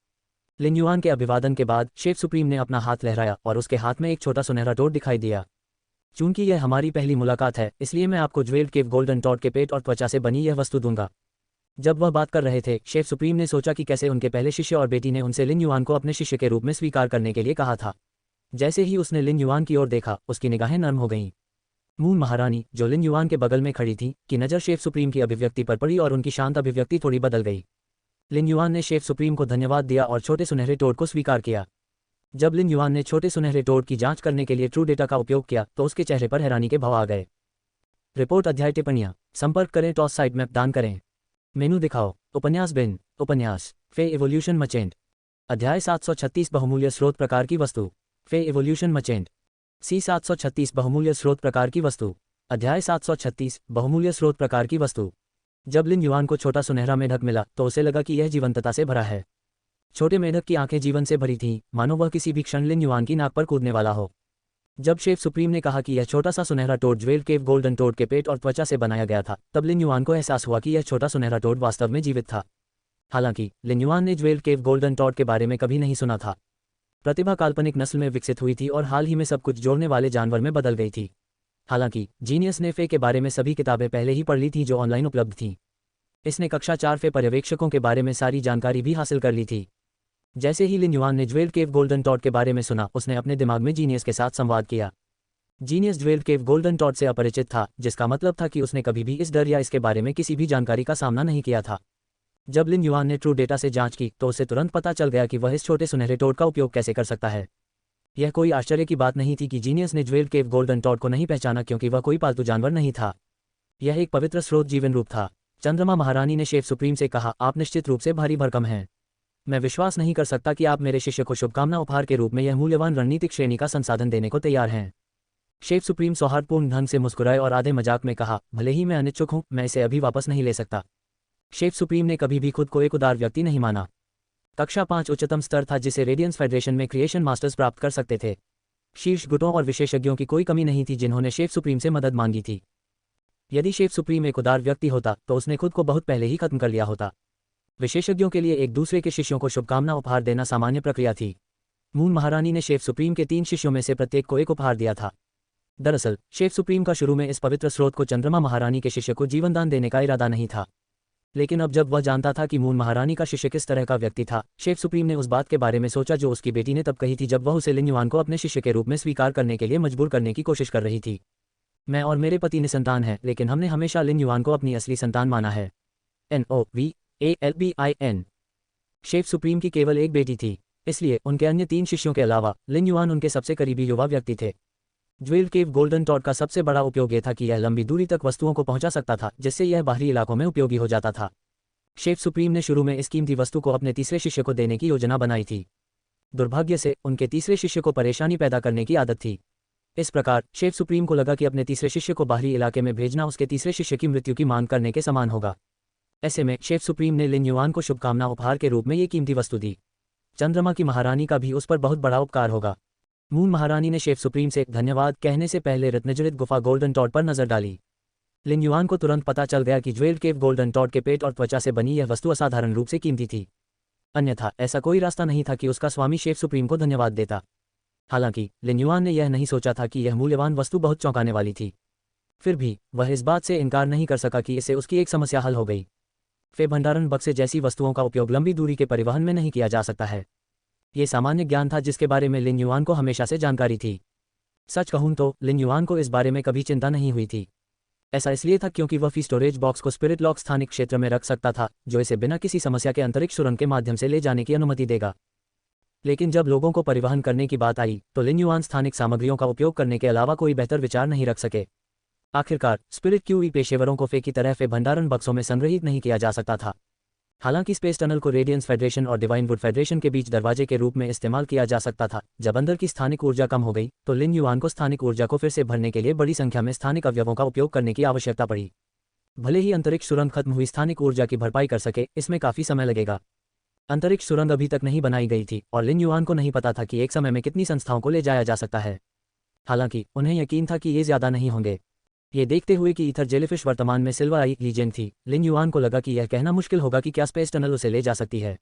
लिन युआन के अभिवादन के बाद शेफ सुप्रीम ने अपना हाथ लहराया और उसके हाथ में एक छोटा सुनहरा टोड दिखाई दिया। चूंकि यह हमारी पहली मुलाकात है, इसलिए मैं आपको ज्वेल्ड केव गोल्डन टॉड के पेट और त्वचा से बनी यह वस्तु दूंगा। जब वह बात कर रहे थे, शेफ सुप्रीम ने सोचा कि कैसे उनके पहले शिष्य और बेटी ने उनसे लिन युआन को अपने शिष्य के रूप में स्वीकार करने के लिए कहा था। जैसे ही उसने लिन युआन की ओर देखा, उसकी निगाहें नर्म हो गईं। मून महारानी, जो लिन युआन के बगल में खड़ी थी, की नज़र शेफ सुप्रीम की अभिव्यक्ति पर पड़ी और उनकी शांत अभिव्यक्ति थोड़ी बदल गई। लिन युआन ने शेफ सुप्रीम को धन्यवाद दिया और छोटे सुनहरे टोड को स्वीकार किया। जब लिन युआन ने छोटे सुनहरे टोड की जांच करने के लिए ट्रू डेटा का उपयोग किया तो उसके चेहरे पर हैरानी के भाव आ गए। रिपोर्ट अध्याय टिप्पणियां, संपर्क करें, टॉस साइड मैप दान करें, मेनू दिखाओ, उपन्यास बिन, उपन्यास फे एवोल्यूशन मचेंट, अध्याय 736 बहुमूल्य स्रोत प्रकार की वस्तु, फे एवोल्यूशन मचेंट, सी 736 बहुमूल्य स्रोत प्रकार की वस्तु, अध्याय 736 बहुमूल्य स्रोत प्रकार की वस्तु। जब लिन युआन को छोटा सुनहरा मेढक मिला तो उसे लगा कि यह जीवंतता से भरा है। छोटे मेढक की आंखें जीवन से भरी थीं, मानो वह किसी भी क्षण लिन युआन की नाक पर कूदने वाला हो। जब शेफ सुप्रीम ने कहा कि यह छोटा सा सुनहरा टोड ज्वेल्ड केव गोल्डन टोड के पेट और त्वचा से बनाया गया था, तब लिन युआन को एहसास हुआ कि यह छोटा सुनहरा टोड वास्तव में जीवित था। हालांकि लिन युआन ने ज्वेल्ड केव गोल्डन टोड के बारे में कभी नहीं सुना था। प्रतिभा काल्पनिक नस्ल में विकसित हुई थी और हाल ही में सब कुछ जोड़ने वाले जानवर में बदल गई थी। हालांकि जीनियस ने फे के बारे में सभी किताबें पहले ही पढ़ ली थी जो ऑनलाइन उपलब्ध थीं। इसने कक्षा 4 फे पर्यवेक्षकों के बारे में सारी जानकारी भी हासिल कर ली थी। जैसे ही लिन युआन ने ज्वेल्ड केव गोल्डन टॉड के बारे में सुना, उसने अपने दिमाग में जीनियस के साथ संवाद किया। जीनियस ज्वेल्ड केव गोल्डन टॉड से अपरिचित था, जिसका मतलब था कि उसने कभी भी इस डर या इसके बारे में किसी भी जानकारी का सामना नहीं किया था। जब लिन युआन ने ट्रू डेटा से जांच की तो उसे तुरंत पता चल गया कि वह इस छोटे सुनहरे टॉड का उपयोग कैसे कर सकता है। यह कोई आश्चर्य की बात नहीं थी कि जीनियस ने ज्वेल्ड केव गोल्डन टॉड को नहीं पहचाना, क्योंकि वह कोई पालतू जानवर नहीं था। यह एक पवित्र स्रोत जीवन रूप था। चंद्रमा महारानी ने शेफ सुप्रीम से कहा, आप निश्चित रूप से भारी भरकम हैं। मैं विश्वास नहीं कर सकता कि आप मेरे शिष्य को शुभकामना उपहार के रूप में यह मूल्यवान रणनीतिक श्रेणी का संसाधन देने को तैयार हैं। शेफ सुप्रीम सौहार्दपूर्ण ढंग से मुस्कुराए और आधे मजाक में कहा, भले ही मैं अनिच्छुक हूं, मैं इसे अभी वापस नहीं ले सकता। शेफ सुप्रीम ने कभी भी खुद को एक उदार व्यक्ति नहीं माना। कक्षा 5 उच्चतम स्तर था जिसे रेडियंस फेडरेशन में क्रिएशन मास्टर्स प्राप्त कर सकते थे। शीर्ष गुटों और विशेषज्ञों की कोई कमी नहीं थी जिन्होंने शेफ सुप्रीम से मदद मांगी थी। यदि शेफ सुप्रीम एक उदार व्यक्ति होता तो उसने खुद को बहुत पहले ही खत्म कर लिया होता। विशेषज्ञों के लिए एक दूसरे के शिष्यों को शुभकामना उपहार देना सामान्य प्रक्रिया थी। मून महारानी ने शेफ सुप्रीम के 3 शिष्यों में से प्रत्येक को एक उपहार दिया था। दरअसल शेफ सुप्रीम का शुरू में इस पवित्र स्रोत को चंद्रमा महारानी के शिष्य को जीवनदान देने का इरादा नहीं था। लेकिन अब जब वह जानता था कि मून महारानी का शिष्य किस तरह का व्यक्ति था, शेफ सुप्रीम ने उस बात के बारे में सोचा जो उसकी बेटी ने तब कही थी जब वह उसे लिन युआन को अपने शिष्य के रूप में स्वीकार करने के लिए मजबूर करने की कोशिश कर रही थी। मैं और मेरे पति निसंतान हैं, लेकिन हमने हमेशा लिन युआन को अपनी असली संतान माना है। NOVALBIN। शेफ सुप्रीम की केवल एक बेटी थी, इसलिए उनके अन्य 3 शिष्यों के अलावा लिन युआन उनके सबसे करीबी युवा व्यक्ति थे। ज्वेल्ड केव गोल्डन टॉड का सबसे बड़ा उपयोग यह था कि यह लंबी दूरी तक वस्तुओं को पहुंचा सकता था, जिससे यह बाहरी इलाकों में उपयोगी हो जाता था। शेफ सुप्रीम ने शुरू में इस कीमती वस्तु को अपने तीसरे शिष्य को देने की योजना बनाई थी। दुर्भाग्य से उनके तीसरे शिष्य को परेशानी पैदा करने की आदत थी। इस प्रकार शेफ सुप्रीम को लगा कि अपने तीसरे शिष्य को बाहरी इलाके में भेजना उसके तीसरे शिष्य की मृत्यु की मांग करने के समान होगा। ऐसे में शेफ सुप्रीम ने लिन युआन को शुभकामना उपहार के रूप में ये कीमती वस्तु दी। चंद्रमा की महारानी का भी उस पर बहुत बड़ा उपकार होगा। मून महारानी ने शेफ सुप्रीम से धन्यवाद कहने से पहले रत्नजड़ित गुफा गोल्डन टॉड पर नजर डाली। लिन युआन को तुरंत पता चल गया कि ज्वेल्ड केव गोल्डन टॉड के पेट और त्वचा से बनी यह वस्तु असाधारण रूप से कीमती थी। अन्यथा ऐसा कोई रास्ता नहीं था कि उसका स्वामी शेफ सुप्रीम को धन्यवाद देता। हालांकि लिन युआन ने यह नहीं सोचा था कि यह मूल्यवान वस्तु बहुत चौंकाने वाली थी। फिर भी वह इस बात से इनकार नहीं कर सका कि इससे उसकी एक समस्या हल हो गई। फे भंडारण बक्से जैसी वस्तुओं का उपयोग लंबी दूरी के परिवहन में नहीं किया जा सकता है। ये सामान्य ज्ञान था जिसके बारे में लिन युआन को हमेशा से जानकारी थी। सच कहूं तो लिन युआन को इस बारे में कभी चिंता नहीं हुई थी। ऐसा इसलिए था क्योंकि वह फी स्टोरेज बॉक्स को स्पिरिट लॉक स्थानिक क्षेत्र में रख सकता था, जो इसे बिना किसी समस्या के अंतरिक्ष सुरंग के माध्यम से ले जाने की अनुमति देगा। लेकिन जब लोगों को परिवहन करने की बात आई तो लिन युआन स्थानिक सामग्रियों का उपयोग करने के अलावा कोई बेहतर विचार नहीं रख सके। आखिरकार स्पिरिट क्यूई पेशेवरों को फे की तरह फे भंडारण बक्सों में संग्रहित नहीं किया जा सकता था। हालांकि स्पेस टनल को रेडियंस फेडरेशन और डिवाइन वुड फेडरेशन के बीच दरवाजे के रूप में इस्तेमाल किया जा सकता था। जब अंदर की स्थानिक ऊर्जा कम हो गई तो लिन युआन को स्थानिक ऊर्जा को फिर से भरने के लिए बड़ी संख्या में स्थानिक अवयवों का उपयोग करने की आवश्यकता पड़ी। भले ही अंतरिक्ष सुरंग खत्म हुई स्थानिक ऊर्जा की भरपाई कर सके, इसमें काफी समय लगेगा। अंतरिक्ष सुरंग अभी तक नहीं बनाई गई थी और लिन युआन को नहीं पता था कि एक समय में कितनी संस्थाओं को ले जाया जा सकता है। हालांकि उन्हें यकीन था कि ये ज्यादा नहीं होंगे। ये देखते हुए कि ईथर जेलीफिश वर्तमान में सिल्वर आई लीजेंड थी, लिन युआन को लगा कि यह कहना मुश्किल होगा कि क्या स्पेस टनल उसे ले जा सकती है।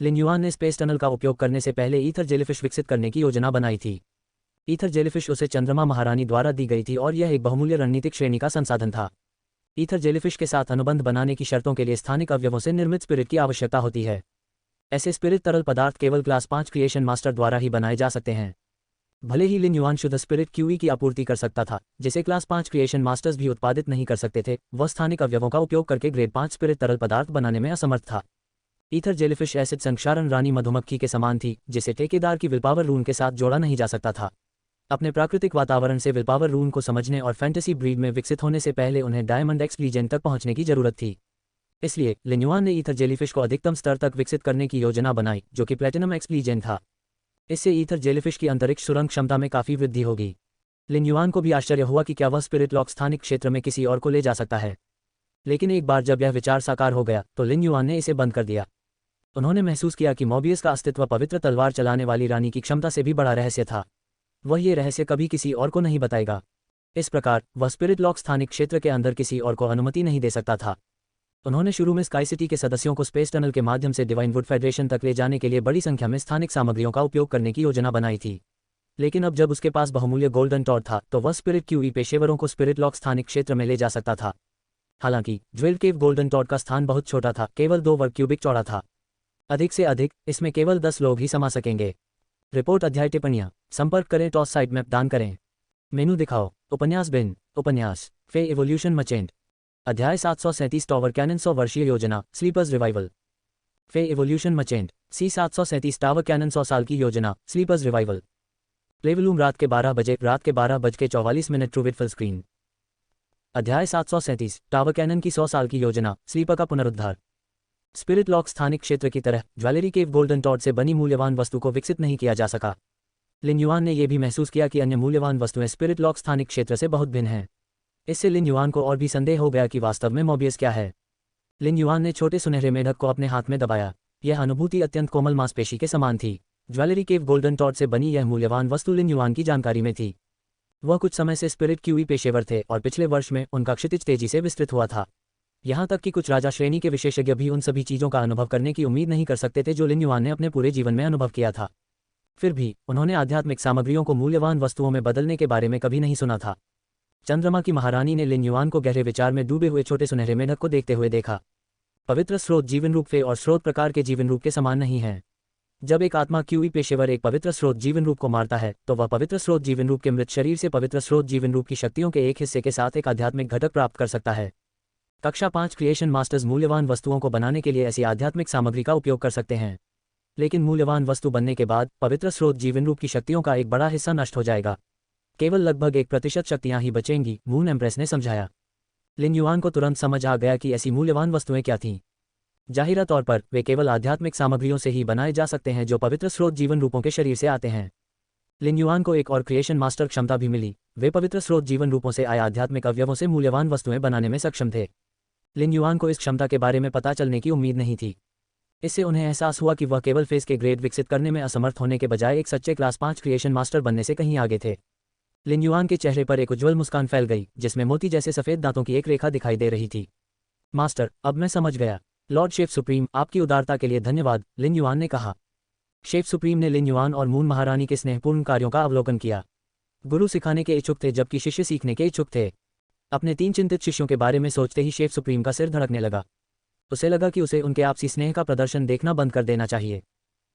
लिन युआन ने स्पेस टनल का उपयोग करने से पहले ईथर जेलीफिश विकसित करने की योजना बनाई थी। ईथर जेलीफिश उसे चंद्रमा महारानी द्वारा दी गई थी और यह एक बहुमूल्य रणनीतिक श्रेणी का संसाधन था। ईथर जेलीफिश के साथ अनुबंध बनाने की शर्तों के लिए स्थानिक अवयवों से निर्मित स्पिरिट की आवश्यकता होती है। ऐसे स्पिरिट तरल पदार्थ केवल क्लास 5 क्रिएशन मास्टर द्वारा ही बनाए जा सकते हैं। भले ही लिन युआन शुद्ध स्पिरिट क्यूई की आपूर्ति कर सकता था, जिसे क्लास 5 क्रिएशन मास्टर्स भी उत्पादित नहीं कर सकते थे, वह स्थानिक अवयवों का उपयोग करके ग्रेड 5 स्पिरिट तरल पदार्थ बनाने में असमर्थ था। ईथर जेलीफिश एसिड संक्षारण रानी मधुमक्खी के समान थी, जिसे ठेकेदार की विलपावर रून के साथ जोड़ा नहीं जा सकता था। अपने प्राकृतिक वातावरण से विलपावर रून को समझने और फैंटेसी ब्रीड में विकसित होने से पहले उन्हें डायमंड एक्स लीजेंड तक पहुंचने की जरूरत थी। इसलिए लिन युआन ने ईथर जेलीफिश को अधिकतम स्तर तक विकसित करने की योजना बनाई, जो कि प्लेटिनम एक्स लीजेंड था। इससे ईथर जेलीफिश की अंतरिक्ष सुरंग क्षमता में काफी वृद्धि होगी। लिन युआन को भी आश्चर्य हुआ कि क्या वह स्पिरिट लॉक स्थानिक क्षेत्र में किसी और को ले जा सकता है। लेकिन एक बार जब यह विचार साकार हो गया तो लिन युआन ने इसे बंद कर दिया। उन्होंने महसूस किया कि मोबियस का अस्तित्व पवित्र तलवार चलाने वाली रानी की क्षमता से भी बड़ा रहस्य था। वह ये रहस्य कभी किसी और को नहीं बताएगा। इस प्रकार वह स्पिरिट लॉक स्थानिक क्षेत्र के अंदर किसी और को अनुमति नहीं दे सकता था। उन्होंने शुरू में स्काई सिटी के सदस्यों को स्पेस टनल के माध्यम से डिवाइन वुड फेडरेशन तक ले जाने के लिए बड़ी संख्या में स्थानिक सामग्रियों का उपयोग करने की योजना बनाई थी। लेकिन अब जब उसके पास बहुमूल्य गोल्डन टॉड था तो वह स्पिरिट क्यूई पेशेवरों को स्पिरिट लॉक स्थानिक क्षेत्र में ले जा सकता था। हालांकि ज्वेल्ड केव गोल्डन टॉड का स्थान बहुत छोटा था, केवल 2 वर्ग क्यूबिक चौड़ा था। अधिक से अधिक इसमें केवल 10 लोग ही समा सकेंगे। रिपोर्ट अध्याय टिप्पणियां संपर्क करें टॉस साइट मैप दान करें। मेनू दिखाओ। उपन्यास बिन। उपन्यास फे एवोल्यूशन मचेंट। अध्याय 737 टॉवर कैनन 100 वर्षीय योजना स्लीपर्स रिवाइवल। फे एवोल्यूशन मचेंट। सी 737 टावर कैनन 100 साल की योजना स्लीपर्स रिवाइवल। प्लेवलूम रात के 12 बजे ट्रू विथ फुल स्क्रीन। अध्याय 737 टावर कैनन की 100 साल की योजना स्लीपर का पुनरुद्धार। स्पिरिट लॉक स्थानिक क्षेत्र की तरह ज्वेलरी केव गोल्डन टॉड से बनी मूल्यवान वस्तु को विकसित नहीं किया जा सका। लिन युआन ने यह भी महसूस किया कि अन्य मूल्यवान वस्तुएं स्पिरिट लॉक स्थानिक क्षेत्र से बहुत भिन्न हैं। इससे लिन युआन को और भी संदेह हो गया कि वास्तव में मोबियस क्या है। लिन युआन ने छोटे सुनहरे मेढक को अपने हाथ में दबाया। यह अनुभूति अत्यंत कोमल मांसपेशी के समान थी। ज्वेलरी केव गोल्डन टॉड से बनी यह मूल्यवान वस्तु लिन युआन की जानकारी में थी। वह कुछ समय से स्पिरिट क्यूई पेशेवर थे और पिछले वर्ष में उनका क्षितिज तेजी से विस्तृत हुआ था। यहाँ तक कि कुछ राजा श्रेणी के विशेषज्ञ भी उन सभी चीज़ों का अनुभव करने की उम्मीद नहीं कर सकते थे जो लिन युआन ने अपने पूरे जीवन में अनुभव किया था। फिर भी उन्होंने आध्यात्मिक सामग्रियों को मूल्यवान वस्तुओं में बदलने के बारे में कभी नहीं सुना था। चंद्रमा की महारानी ने लिन युआन को गहरे विचार में डूबे हुए छोटे सुनहरे मेढक को देखते हुए देखा। पवित्र स्रोत जीवन रूप फे और स्रोत प्रकार के जीवन रूप के समान नहीं है। जब एक आत्मा क्यूई पेशेवर एक पवित्र स्रोत जीवन रूप को मारता है तो वह पवित्र स्रोत जीवन रूप के मृत शरीर से पवित्र स्रोत जीवन रूप की शक्तियों के एक हिस्से के साथ एक आध्यात्मिक घटक प्राप्त कर सकता है। कक्षा 5 क्रिएशन मास्टर्स मूल्यवान वस्तुओं को बनाने के लिए ऐसी आध्यात्मिक सामग्री का उपयोग कर सकते हैं। लेकिन मूल्यवान वस्तु बनने के बाद पवित्र स्रोत जीवन रूप की शक्तियों का एक बड़ा हिस्सा नष्ट हो जाएगा। केवल लगभग 1% शक्तियां ही बचेंगी, मून एम्प्रेस ने समझाया। लिन युआन को तुरंत समझ आ गया कि ऐसी मूल्यवान वस्तुएं क्या थीं। जाहिरा तौर पर वे केवल आध्यात्मिक सामग्रियों से ही बनाए जा सकते हैं जो पवित्र स्रोत जीवन रूपों के शरीर से आते हैं। लिन युआन को एक और क्रिएशन मास्टर क्षमता भी मिली। वे पवित्र स्रोत जीवन रूपों से आए आध्यात्मिक अवयवों से मूल्यवान वस्तुएं बनाने में सक्षम थे। लिन युआन को इस क्षमता के बारे में पता चलने की उम्मीद नहीं थी। इससे उन्हें एहसास हुआ कि वह केवल फेस के ग्रेड विकसित करने में असमर्थ होने के बजाय एक सच्चे क्लास 5 क्रिएशन मास्टर बनने से कहीं आगे थे। लिन युआन के चेहरे पर एक उज्ज्वल मुस्कान फैल गई जिसमें मोती जैसे सफेद दांतों की एक रेखा दिखाई दे रही थी। मास्टर, अब मैं समझ गया। लॉर्ड शेफ सुप्रीम, आपकी उदारता के लिए धन्यवाद, लिन युआन ने कहा। शेफ सुप्रीम ने लिन युआन और मून महारानी के स्नेहपूर्ण कार्यों का अवलोकन किया। गुरु सिखाने के इच्छुक थे जबकि शिष्य सीखने के इच्छुक थे। अपने 3 चिंतित शिष्यों के बारे में सोचते ही शेफ सुप्रीम का सिर धड़कने लगा। उसे लगा कि उसे उनके आपसी स्नेह का प्रदर्शन देखना बंद कर देना चाहिए।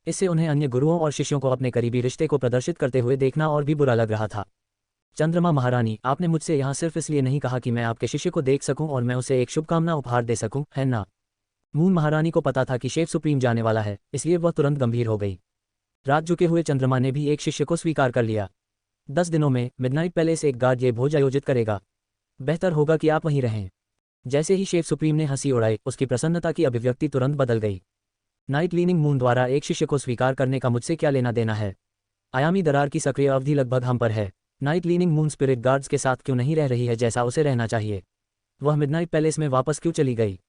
इससे उन्हें अन्य गुरुओं और शिष्यों को अपने करीबी रिश्ते को प्रदर्शित करते हुए देखना और भी बुरा लग रहा था। चंद्रमा महारानी, आपने मुझसे यहाँ सिर्फ इसलिए नहीं कहा कि मैं आपके शिष्य को देख सकूं और मैं उसे एक शुभकामना उपहार दे सकूं, है ना? मून महारानी को पता था कि शेफ सुप्रीम जाने वाला है, इसलिए वह तुरंत गंभीर हो गई। रात झुके हुए चंद्रमा ने भी एक शिष्य को स्वीकार कर लिया। 10 दिनों में मिडनाइट पैलेस एक गार्ड ये भोज आयोजित करेगा। बेहतर होगा कि आप वहीं रहें। जैसे ही शेफ सुप्रीम ने हंसी उड़ाई, उसकी प्रसन्नता की अभिव्यक्ति तुरंत बदल गई। नाइट लीनिंग मून द्वारा एक शिष्य को स्वीकार करने का मुझसे क्या लेना देना है? आयामी दरार की सक्रिय अवधि लगभग हम पर है। Night leaning moon spirit guards के साथ क्यों नहीं रह रही है जैसा उसे रहना चाहिए? वह मिडनाइट पैलेस में वापस क्यों चली गई?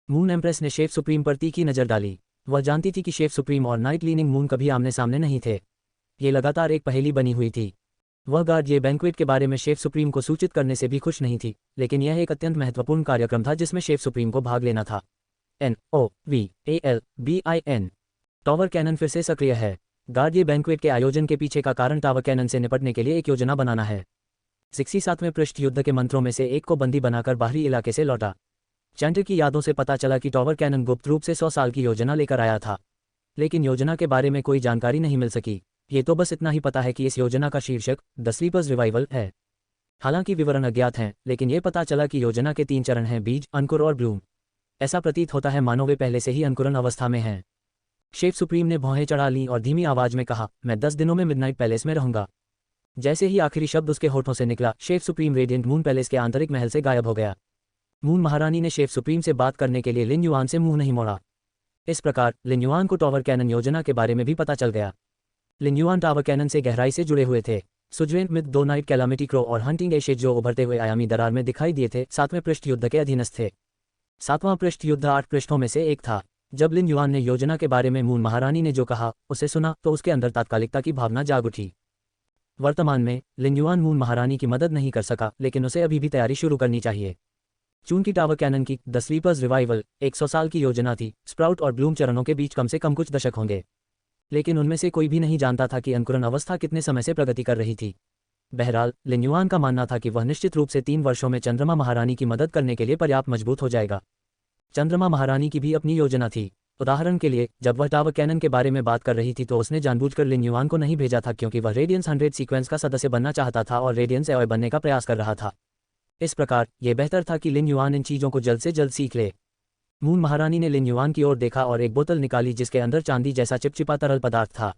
मून एम्प्रेस ने शेफ सुप्रीम पर तीखी नज़र डाली। वह जानती थी कि शेफ सुप्रीम और नाइट लीनिंग मून कभी आमने सामने नहीं थे। ये लगातार एक पहेली बनी हुई थी। वह गार्ड ये बैंक्वेट के बारे में शेफ सुप्रीम को सूचित करने से भी खुश नहीं थी, लेकिन यह एक अत्यंत महत्वपूर्ण कार्यक्रम था जिसमें शेफ सुप्रीम को भाग लेना था। NOVALBIN टावर कैनन फिर से सक्रिय है। गार्ड ये बैंक्वेट के आयोजन के पीछे का कारण टावर कैनन से निपटने के लिए एक योजना बनाना है। 67वें पृष्ठ युद्ध के मंत्रों में से एक को बंदी बनाकर बाहरी इलाके से लौटा। चैंटर की यादों से पता चला कि टावर कैनन गुप्त रूप से 100 साल की योजना लेकर आया था, लेकिन योजना के बारे में कोई जानकारी नहीं मिल सकी। ये तो बस इतना ही पता है कि इस योजना का शीर्षक द स्लीपर्स रिवाइवल है। हालांकि विवरण अज्ञात हैं, लेकिन ये पता चला कि योजना के 3 चरण हैं: बीज, अंकुर और ब्लूम। ऐसा प्रतीत होता है मानो वे पहले से ही अंकुरन अवस्था में हैं। शेफ सुप्रीम ने भौहें चढ़ा लीं और धीमी आवाज में कहा, मैं 10 दिनों में मिडनाइट पैलेस में रहूंगा। जैसे ही आखिरी शब्द उसके होठों से निकला, chef supreme radiant moon palace के आंतरिक महल से गायब हो गया। मून महारानी ने शेफ सुप्रीम से बात करने के लिए लिन युआन से मुंह नहीं मोड़ा। इस प्रकार लिन युआन को टावर कैनन योजना के बारे में भी पता चल गया। लिन युआन टावर कैनन से गहराई से जुड़े हुए थे। सुजवेंट मिथ, 2 नाइट कैलामिटी क्रो और हंटिंग एशेज जो उभरते हुए आयामी दरार में दिखाई दिए थे, 7वें पृष्ठ युद्ध के अधीनस्थ थे। 7वां पृष्ठ युद्ध 8 पृष्ठों में से एक था। जब लिन युआन ने योजना के बारे में मून महारानी ने जो कहा उसे सुना तो उसके अंदर तात्कालिकता की भावना जाग उठी। वर्तमान में लिन युआन मून महारानी की मदद नहीं कर सका, लेकिन उसे अभी भी तैयारी शुरू करनी चाहिए। चूंकि टावर कैनन की द स्लीपर्स रिवाइवल 100 साल की योजना थी, स्प्राउट और ब्लूम चरणों के बीच कम से कम कुछ दशक होंगे, लेकिन उनमें से कोई भी नहीं जानता था कि अंकुरन अवस्था कितने समय से प्रगति कर रही थी। बहरहाल लिन युआन का मानना था कि वह निश्चित रूप से 3 वर्षों में चंद्रमा महारानी की मदद करने के लिए पर्याप्त मजबूत हो जाएगा। चंद्रमा महारानी की भी अपनी योजना थी। उदाहरण के लिए, जब वह टावर कैनन के बारे में बात कर रही थी तो उसने जानबूझकर लिन युआन को नहीं भेजा था क्योंकि वह रेडियंस 100 सीक्वेंस का सदस्य बनना चाहता था और रेडियंस एओए बनने का प्रयास कर रहा था। इस प्रकार यह बेहतर था कि लिन युआन इन चीज़ों को जल्द से जल्द सीख ले। मून महारानी ने लिन युआन की ओर देखा और एक बोतल निकाली जिसके अंदर चांदी जैसा चिपचिपा तरल पदार्थ था।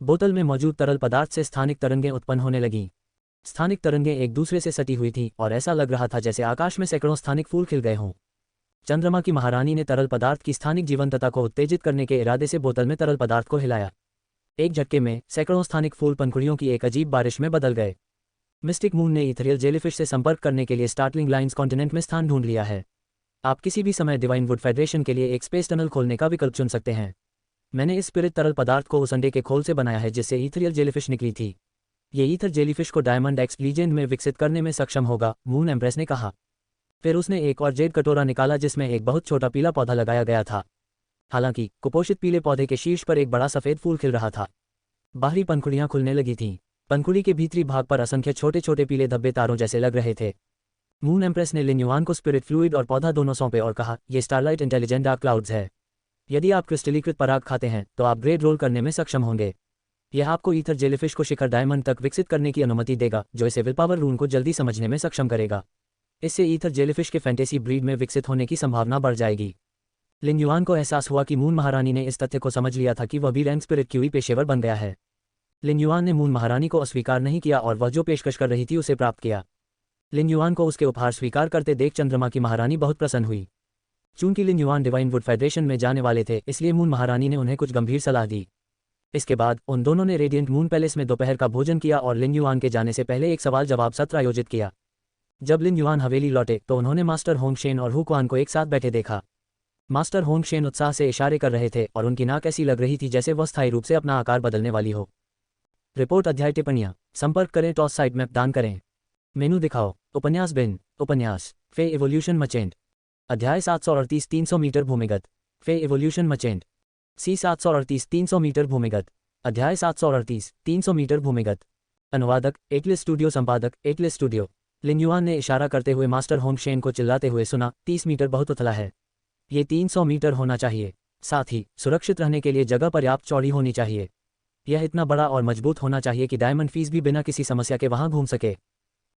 बोतल में मौजूद तरल पदार्थ से स्थानिक तरंगें उत्पन्न होने लगीं। स्थानिक तरंगें एक दूसरे से सटी हुई थीं और ऐसा लग रहा था जैसे आकाश में सैकड़ों स्थानिक फूल खिल गए हों। चंद्रमा की महारानी ने तरल पदार्थ की स्थानिक जीवंतता को उत्तेजित करने के इरादे से बोतल में तरल पदार्थ को हिलाया। एक झटके में सैकड़ों स्थानिक फूल पंखुड़ियों की एक अजीब बारिश में बदल गए। मिस्टिक मून ने इथेरियल जेलीफिश से संपर्क करने के लिए स्टार्टलिंग लाइन्स कॉन्टिनेंट में स्थान ढूंढ लिया है। आप किसी भी समय डिवाइन वुड फेडरेशन के लिए एक स्पेस टनल खोलने का विकल्प चुन सकते हैं। मैंने इस स्पिरिट तरल पदार्थ को उस अंडे के खोल से बनाया है जिससे इथेरियल जेलीफिश निकली थी। ये ईथर जेलीफिश को डायमंड एक्स लीजेंड में विकसित करने में सक्षम होगा, मून एम्प्रेस ने कहा। फिर उसने एक और जेड कटोरा निकाला जिसमें एक बहुत छोटा पीला पौधा लगाया गया था। हालांकि कुपोषित पीले पौधे के शीर्ष पर एक बड़ा सफेद फूल खिल रहा था। बाहरी पंखुड़ियां खुलने लगी थीं। पंखुड़ी के भीतरी भाग पर असंख्य छोटे छोटे पीले धब्बे तारों जैसे लग रहे थे। मून एम्प्रेस ने लिन युआन को स्पिरिट फ्लूइड और पौधा दोनों सौंपे और कहा, यह स्टारलाइट इंटेलिजेंट डार्क क्लाउड्स है। यदि आप क्रिस्टलीकृत पराग खाते हैं तो आप ग्रेड रोल करने में सक्षम होंगे। यह आपको ईथर जेलीफिश को शिखर डायमंड तक विकसित करने की अनुमति देगा जो इसे विलपावर रून को जल्दी समझने में सक्षम करेगा। इससे ईथर जेलीफिश के फैंटेसी ब्रीड में विकसित होने की संभावना बढ़ जाएगी। लिन युआन को एहसास हुआ कि मून महारानी ने इस तथ्य को समझ लिया था कि वह भी रैंक स्पिरिट क्यूई पेशेवर बन गया है। लिन युआन ने मून महारानी को अस्वीकार नहीं किया और वह जो पेशकश कर रही थी उसे प्राप्त किया। लिन युआन को उसके उपहार स्वीकार करते देख चंद्रमा की महारानी बहुत प्रसन्न हुई। चूंकि लिन युआन डिवाइन वुड फेडरेशन में जाने वाले थे इसलिए मून महारानी ने उन्हें कुछ गंभीर सलाह दी। इसके बाद उन दोनों ने रेडिएंट मून पैलेस में दोपहर का भोजन किया और लिन युआन के जाने से पहले एक सवाल जवाब सत्र आयोजित किया। जब लिन युआन हवेली लौटे तो उन्होंने मास्टर होंगशेन और हुक्वान को एक साथ बैठे देखा। मास्टर होंगशेन उत्साह से इशारे कर रहे थे और उनकी नाक ऐसी लग रही थी जैसे वह स्थायी रूप से अपना आकार बदलने वाली हो। रिपोर्ट अध्याय टिप्पणियाँ संपर्क करें टॉस साइट मैप दान करें। मेनू दिखाओ। उपन्यास बिन उपन्यास फे एवोल्यूशन मचेंट अध्याय 738 300 मीटर भूमिगत फे एवोल्यूशन मचेंट सी 738 300 मीटर भूमिगत अध्याय 738 300 मीटर भूमिगत। अनुवादक एटलिस स्टूडियो संपादक एटलिस स्टूडियो। लिन युआन ने इशारा करते हुए मास्टर होंगशेन को चिल्लाते हुए सुना, 30 मीटर बहुत उथला है। ये 300 मीटर होना चाहिए। साथ ही सुरक्षित रहने के लिए जगह पर्याप्त चौड़ी होनी चाहिए। यह इतना बड़ा और मजबूत होना चाहिए कि डायमंड फीस भी बिना किसी समस्या के वहां घूम सके।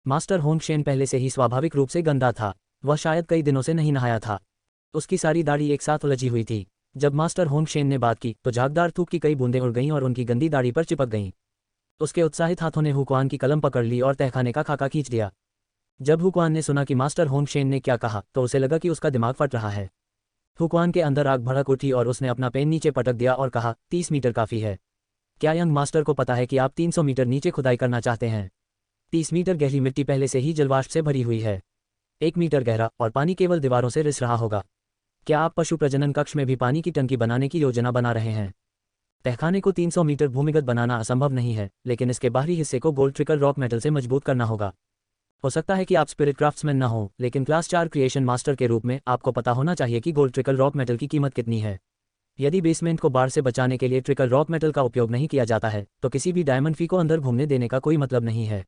मास्टर होंगशेन पहले से ही स्वाभाविक रूप से गंदा था। वह शायद कई दिनों से नहीं नहाया था। उसकी सारी दाढ़ी एक साथ उलझी हुई थी। जब मास्टर होंगशेन ने बात की तो झागदार थूक की कई बूंदें उड़ गईं और उनकी गंदी दाढ़ी पर चिपक गईं। उसके उत्साहित हाथों ने हुक्वान की कलम पकड़ ली और तहखाने का खाका खींच दिया। जब हुक्वान ने सुना कि मास्टर होंगशेन ने क्या कहा तो उसे लगा कि उसका दिमाग फट रहा है। हुक्वान के अंदर आग भड़क उठी और उसने अपना पेन नीचे पटक दिया और कहा, 30 मीटर काफ़ी है। क्या यंग मास्टर को पता है कि आप 300 मीटर नीचे खुदाई करना चाहते हैं? 30 मीटर गहरी मिट्टी पहले से ही जलवाष्प से भरी हुई है। 1 मीटर गहरा और पानी केवल दीवारों से रिस रहा होगा। क्या आप पशु प्रजनन कक्ष में भी पानी की टंकी बनाने की योजना बना रहे हैं? तहखाने को 300 मीटर भूमिगत बनाना असंभव नहीं है, लेकिन इसके बाहरी हिस्से को गोल्ड ट्रिकल रॉक मेटल से मजबूत करना होगा। हो सकता है कि आप स्पिरिट क्राफ्ट्समैन न हो, लेकिन क्लास 4 क्रिएशन मास्टर के रूप में आपको पता होना चाहिए कि गोल्ड ट्रिकल रॉक मेटल की कीमत कितनी है। यदि बेसमेंट को बाढ़ से बचाने के लिए ट्रिकल रॉक मेटल का उपयोग नहीं किया जाता है तो किसी भी डायमंड फी को अंदर घूमने देने का कोई मतलब नहीं है।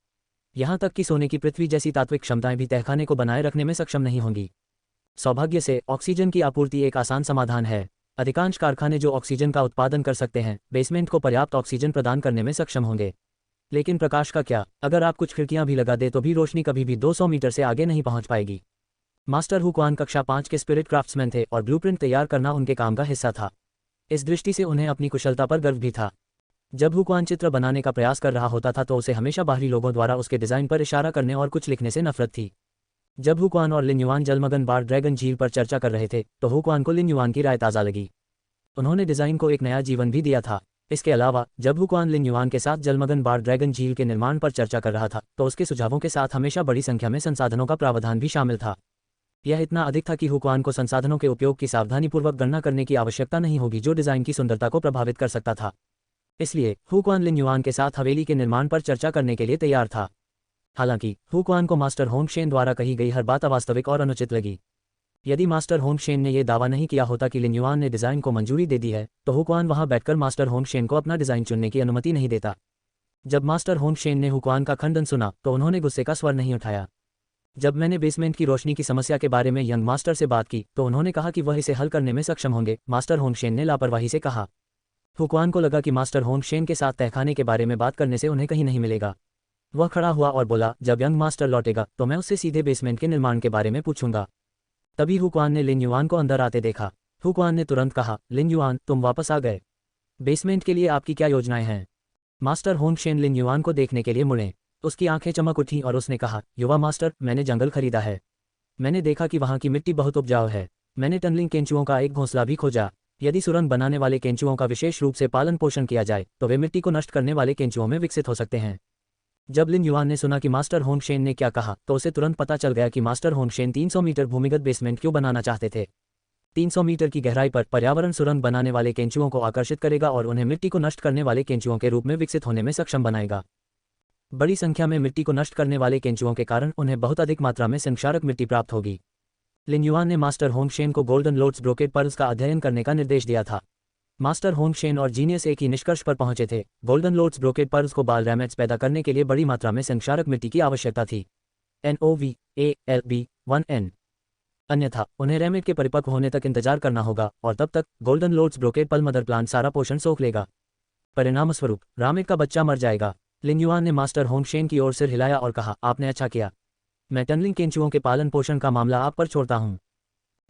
यहाँ तक कि सोने की पृथ्वी जैसी तात्विक क्षमताएं भी तहखाने को बनाए रखने में सक्षम नहीं होंगी। सौभाग्य से ऑक्सीजन की आपूर्ति एक आसान समाधान है। अधिकांश कारखाने जो ऑक्सीजन का उत्पादन कर सकते हैं बेसमेंट को पर्याप्त ऑक्सीजन प्रदान करने में सक्षम होंगे। लेकिन प्रकाश का क्या? अगर आप कुछ खिड़कियां भी लगा दे तो भी रोशनी कभी भी 200 मीटर से आगे नहीं पहुंच पाएगी। मास्टर हुक्वान कक्षा 5 के स्पिरिट क्राफ्ट्समैन थे और ब्लूप्रिंट तैयार करना उनके काम का हिस्सा था। इस दृष्टि से उन्हें अपनी कुशलता पर गर्व भी था। जब हुक्वान चित्र बनाने का प्रयास कर रहा होता था तो उसे हमेशा बाहरी लोगों द्वारा उसके डिज़ाइन पर इशारा करने और कुछ लिखने से नफरत थी। जब हुक्वान और लिन युआन जलमगन बार ड्रैगन झील पर चर्चा कर रहे थे तो हुक्वान को लिन युआन की राय ताज़ा लगी। उन्होंने डिज़ाइन को एक नया जीवन भी दिया था। इसके अलावा जब हुक्वान लिन युआन के साथ जलमगन बार ड्रैगन झील के निर्माण पर चर्चा कर रहा था तो उसके सुझावों के साथ हमेशा बड़ी संख्या में संसाधनों का प्रावधान भी शामिल था। यह इतना अधिक था कि हुक्वान को संसाधनों के उपयोग की सावधानीपूर्वक गणना करने की आवश्यकता नहीं होगी जो डिज़ाइन की सुंदरता को प्रभावित कर सकता था। इसलिए हुक्वान लिन युआन के साथ हवेली के निर्माण पर चर्चा करने के लिए तैयार था। हालांकि हुक्वान को मास्टर होंगशेन द्वारा कही गई हर बात अवास्तविक और अनुचित लगी। यदि मास्टर होंगशेन ने यह दावा नहीं किया होता कि लिन युआन ने डिज़ाइन को मंजूरी दे दी है तो हुक्वान वहां बैठकर मास्टर होंगशेन को अपना डिज़ाइन चुनने की अनुमति नहीं देता। जब मास्टर होंगशेन ने हुक्वान का खंडन सुना तो उन्होंने गुस्से का स्वर नहीं उठाया। जब मैंने बेसमेंट की रोशनी की समस्या के बारे में यंग मास्टर से बात की तो उन्होंने कहा कि वह इसे हल करने में सक्षम होंगे, मास्टर होंगशेन ने लापरवाही से कहा। हुक्वान को लगा कि मास्टर होंगशेन के साथ तहखाने के बारे में बात करने से उन्हें कहीं नहीं मिलेगा। वह खड़ा हुआ और बोला, जब यंग मास्टर लौटेगा तो मैं उससे सीधे बेसमेंट के निर्माण के बारे में पूछूंगा। तभी हुक्वान ने लिन युआन को अंदर आते देखा। हुक्वान ने तुरंत कहा, लिन युआन, तुम वापस आ गए। बेसमेंट के लिए आपकी क्या योजनाएं हैं? मास्टर होंगशेन लिन युआन को देखने के लिए मुड़े। उसकी आंखें चमक उठी और उसने कहा, युवा मास्टर, मैंने जंगल खरीदा है। मैंने देखा कि वहाँ की मिट्टी बहुत उपजाऊ है। मैंने टनलिंग केंचुओं का एक घोंसला भी खोजा। यदि सुरंग बनाने वाले केंचुओं का विशेष रूप से पालन पोषण किया जाए तो वे मिट्टी को नष्ट करने वाले केंचुओं में विकसित हो सकते हैं। जब लिन युआन ने सुना कि मास्टर होंगशेन ने क्या कहा तो उसे तुरंत पता चल गया कि मास्टर होंगशेन 300 मीटर भूमिगत बेसमेंट क्यों बनाना चाहते थे। 300 मीटर की गहराई पर पर्यावरण सुरंग बनाने वाले केंचुओं को आकर्षित करेगा और उन्हें मिट्टी को नष्ट करने वाले केंचुओं के रूप में विकसित होने में सक्षम बनाएगा। बड़ी संख्या में मिट्टी को नष्ट करने वाले केंचुओं के कारण उन्हें बहुत अधिक मात्रा में संक्षारक मिट्टी प्राप्त होगी। लिन युआन ने मास्टर होंगशेन को गोल्डन लोड्स ब्रोकेड पर्ल्स का अध्ययन करने का निर्देश दिया था। मास्टर होंगशेन और जीनियस एक ही निष्कर्ष पर पहुंचे थे। गोल्डन लोड्स ब्रोकेड पर्ल्स को बाल रैमेट्स पैदा करने के लिए बड़ी मात्रा में संक्षारक मिट्टी की आवश्यकता थी। NOVALB1N। अन्यथा उन्हें रैमेट के परिपक्व होने तक इंतजार करना होगा और तब तक गोल्डन लोड्स ब्रोकेड पल मदर प्लांट सारा पोषण सोख लेगा। परिणामस्वरूप रामेट का बच्चा मर जाएगा। लिन युआन ने मास्टर होंगशेन की ओर सिर हिलाया और कहा, आपने अच्छा किया। मैं टनलिंग केंचुओं के पालन पोषण का मामला आप पर छोड़ता हूं।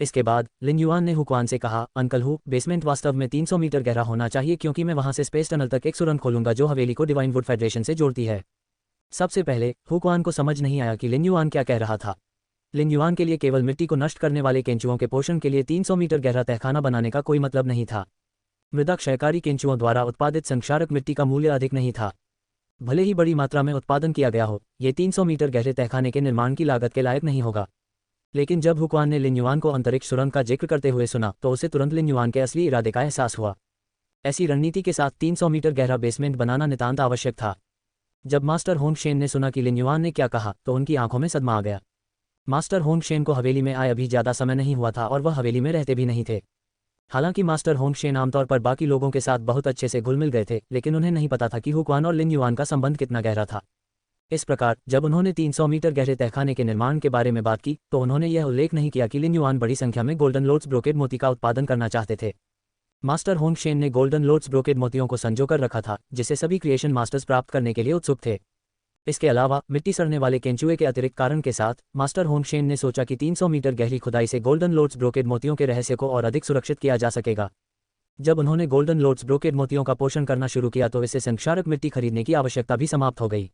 इसके बाद लिन युआन ने हुक्वान से कहा, अंकल हु, बेसमेंट वास्तव में 300 मीटर गहरा होना चाहिए क्योंकि मैं वहां से स्पेस टनल तक एक सुरंग खोलूंगा जो हवेली को डिवाइन वुड फेडरेशन से जोड़ती है। सबसे पहले हुक्वान को समझ नहीं आया कि लिन युआन क्या कह रहा था। लिन युआन के लिए केवल मिट्टी को नष्ट करने वाले केंचुओं के पोषण के लिए 300 मीटर गहरा तहखाना बनाने का कोई मतलब नहीं था। मृदा क्षयकारी केंचुओं द्वारा उत्पादित संक्षारक मिट्टी का मूल्य अधिक नहीं था। भले ही बड़ी मात्रा में उत्पादन किया गया हो, ये 300 मीटर गहरे तहखाने के निर्माण की लागत के लायक नहीं होगा। लेकिन जब हुक्वान ने लिन युआन को अंतरिक्ष सुरंग का जिक्र करते हुए सुना तो उसे तुरंत लिन युआन के असली इरादे का एहसास हुआ। ऐसी रणनीति के साथ 300 मीटर गहरा बेसमेंट बनाना नितांत आवश्यक था। जब मास्टर होंगशेन ने सुना कि लिन युआन ने क्या कहा तो उनकी आंखों में सदमा आ गया। मास्टर होंगशेन को हवेली में आए अभी ज़्यादा समय नहीं हुआ था और वह हवेली में रहते भी नहीं थे। हालांकि मास्टर होंगशेन आमतौर पर बाकी लोगों के साथ बहुत अच्छे से घुल मिल गए थे, लेकिन उन्हें नहीं पता था कि हुक्वान और लिन युआन का संबंध कितना गहरा था। इस प्रकार जब उन्होंने 300 मीटर गहरे तहखाने के निर्माण के बारे में बात की तो उन्होंने यह उल्लेख नहीं किया कि लिन युआन बड़ी संख्या में गोल्डन लोड्स ब्रोकेड मोती का उत्पादन करना चाहते थे। मास्टर होंगशेन ने गोल्डन लोड्स ब्रोकेड मोतियों को संजो कर रखा था, जिसे सभी क्रिएशन मास्टर्स प्राप्त करने के लिए उत्सुक थे। इसके अलावा मिट्टी सड़ने वाले केंचुए के अतिरिक्त कारण के साथ मास्टर होंगशेन ने सोचा कि 300 मीटर गहरी खुदाई से गोल्डन लोड्स ब्रोकेड मोतियों के रहस्य को और अधिक सुरक्षित किया जा सकेगा। जब उन्होंने गोल्डन लोड्स ब्रोकेड मोतियों का पोषण करना शुरू किया तो इससे संक्षारक मिट्टी खरीदने की आवश्यकता भी समाप्त हो गई।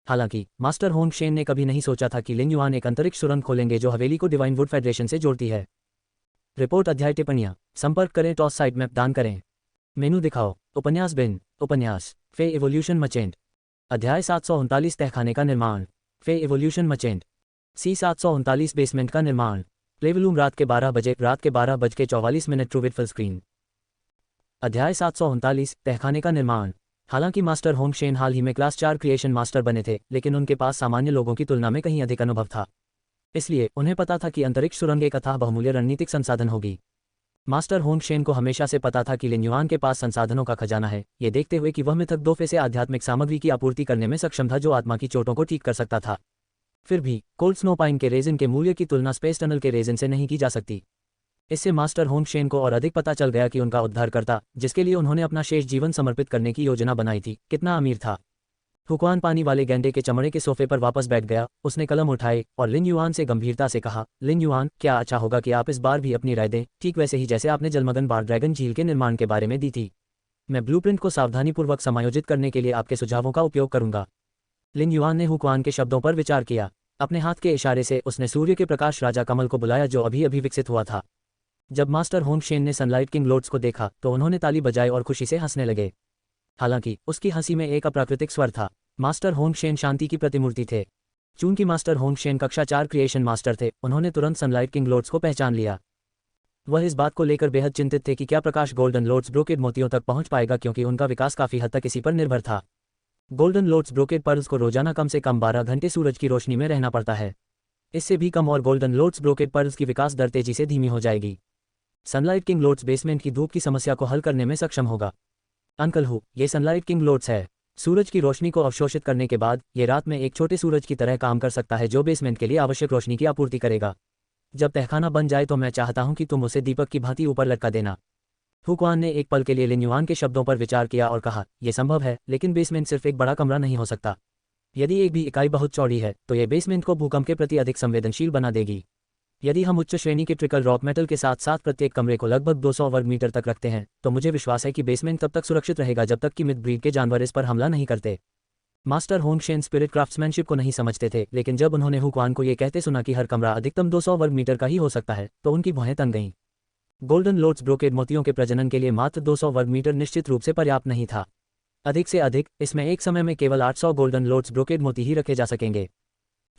हालांकि मास्टर होंगशेन ने कभी नहीं सोचा था कि लिन युआन एक अंतरिक्ष सुरंग खोलेंगे जो हवेली को डिवाइन वुड फेडरेशन से जोड़ती है। रिपोर्ट अध्याय टिप्पणियां संपर्क करें टॉस साइट मैप दान करें मेनू दिखाओ उपन्यास बिन उपन्यास फे इवोल्यूशन मचेंट अध्याय 739 तहखाने का निर्माण फे इवोल्यूशन मचेंट सी 739 बेसमेंट का निर्माण प्लेवलूम रात के 12 बजे रात के 12:44 ट्रू विद फुल स्क्रीन अध्याय 739 तहखाने का निर्माण। हालांकि मास्टर होंगशेन हाल ही में क्लास 4 क्रिएशन मास्टर बने थे, लेकिन उनके पास सामान्य लोगों की तुलना में कहीं अधिक अनुभव था। इसलिए उन्हें पता था कि अंतरिक्ष सुरंग एक अथाह बहुमूल्य रणनीतिक संसाधन होगी। मास्टर होंगशेन को हमेशा से पता था कि लिन युआन के पास संसाधनों का खजाना है, ये देखते हुए कि वह मिथक दोफे से आध्यात्मिक सामग्री की आपूर्ति करने में सक्षम था जो आत्मा की चोटों को ठीक कर सकता था। फिर भी कोल्ड स्नो पाइन के रेजिन के मूल्य की तुलना स्पेस टनल के रेजिन से नहीं की जा सकती। इससे मास्टर होंगशेन को और अधिक पता चल गया कि उनका उद्धारकर्ता, जिसके लिए उन्होंने अपना शेष जीवन समर्पित करने की योजना बनाई थी, कितना अमीर था। हुक्वान पानी वाले गैंडे के चमड़े के सोफे पर वापस बैठ गया। उसने कलम उठाए और लिन युआन से गंभीरता से कहा, लिन युआन, क्या अच्छा होगा कि आप इस बार भी अपनी राय दें, ठीक वैसे ही जैसे आपने जलमगन बार ड्रैगन झील के निर्माण के बारे में दी थी। मैं ब्लूप्रिंट को सावधानीपूर्वक समायोजित करने के लिए आपके सुझावों का उपयोग करूंगा। लिन युआन ने हुक्वान के शब्दों पर विचार किया। अपने हाथ के इशारे से उसने सूर्य के प्रकाश राजा कमल को बुलाया जो अभी अभी विकसित हुआ था। जब मास्टर होंगशेन ने सनलाइट किंग लोड्स को देखा तो उन्होंने ताली बजाई और खुशी से हंसने लगे। हालांकि उसकी हंसी में एक अप्राकृतिक स्वर था। मास्टर होंगशेन शांति की प्रतिमूर्ति थे। चूंकि मास्टर होंगशेन कक्षा 4 क्रिएशन मास्टर थे, उन्होंने तुरंत सनलाइट किंग लोड्स को पहचान लिया। वह इस बात को लेकर बेहद चिंतित थे कि क्या प्रकाश गोल्डन लोड्स ब्रोकेड मोतियों तक पहुंच पाएगा, क्योंकि उनका विकास काफी हद तक इसी पर निर्भर था। गोल्डन लोड्स ब्रोकेड पर्ल्स को रोजाना कम से कम 12 घंटे सूरज की रोशनी में रहना पड़ता है। इससे भी कम और गोल्डन लोड्स ब्रोकेड पर्ल्स की विकास दर तेजी से धीमी हो जाएगी। सनलाइट किंग लोड्स बेसमेंट की धूप की समस्या को हल करने में सक्षम होगा। अंकल हु, ये सनलाइट किंग लोड्स है। सूरज की रोशनी को अवशोषित करने के बाद ये रात में एक छोटे सूरज की तरह काम कर सकता है जो बेसमेंट के लिए आवश्यक रोशनी की आपूर्ति करेगा। जब तहखाना बन जाए तो मैं चाहता हूं कि तुम उसे दीपक की भांति ऊपर लटका देना। हुक्वान ने एक पल के लिए लिन युआन के शब्दों पर विचार किया और कहा, यह संभव है, लेकिन बेसमेंट सिर्फ एक बड़ा कमरा नहीं हो सकता। यदि एक भी इकाई बहुत चौड़ी है तो यह बेसमेंट को भूकंप के प्रति अधिक संवेदनशील बना देगी। यदि हम उच्च श्रेणी के ट्रिकल रॉक मेटल के साथ साथ प्रत्येक कमरे को लगभग 200 वर्ग मीटर तक रखते हैं तो मुझे विश्वास है कि बेसमेंट तब तक सुरक्षित रहेगा जब तक कि मिड ब्रीड के जानवर इस पर हमला नहीं करते। मास्टर होंगशेन स्पिरिट क्राफ्ट्समैनशिप को नहीं समझते थे, लेकिन जब उन्होंने हुक्वान को यह कहते सुना कि हर कमरा अधिकतम 200 वर्ग मीटर का ही हो सकता है तो उनकी भौहें तन गईं। गोल्डन लोड्स ब्रोकेड मोतियों के प्रजनन के लिए मात्र 200 वर्ग मीटर निश्चित रूप से पर्याप्त नहीं था। अधिक से अधिक इसमें एक समय में केवल 800 गोल्डन लोड्स ब्रोकेड मोती ही रखे जा सकेंगे।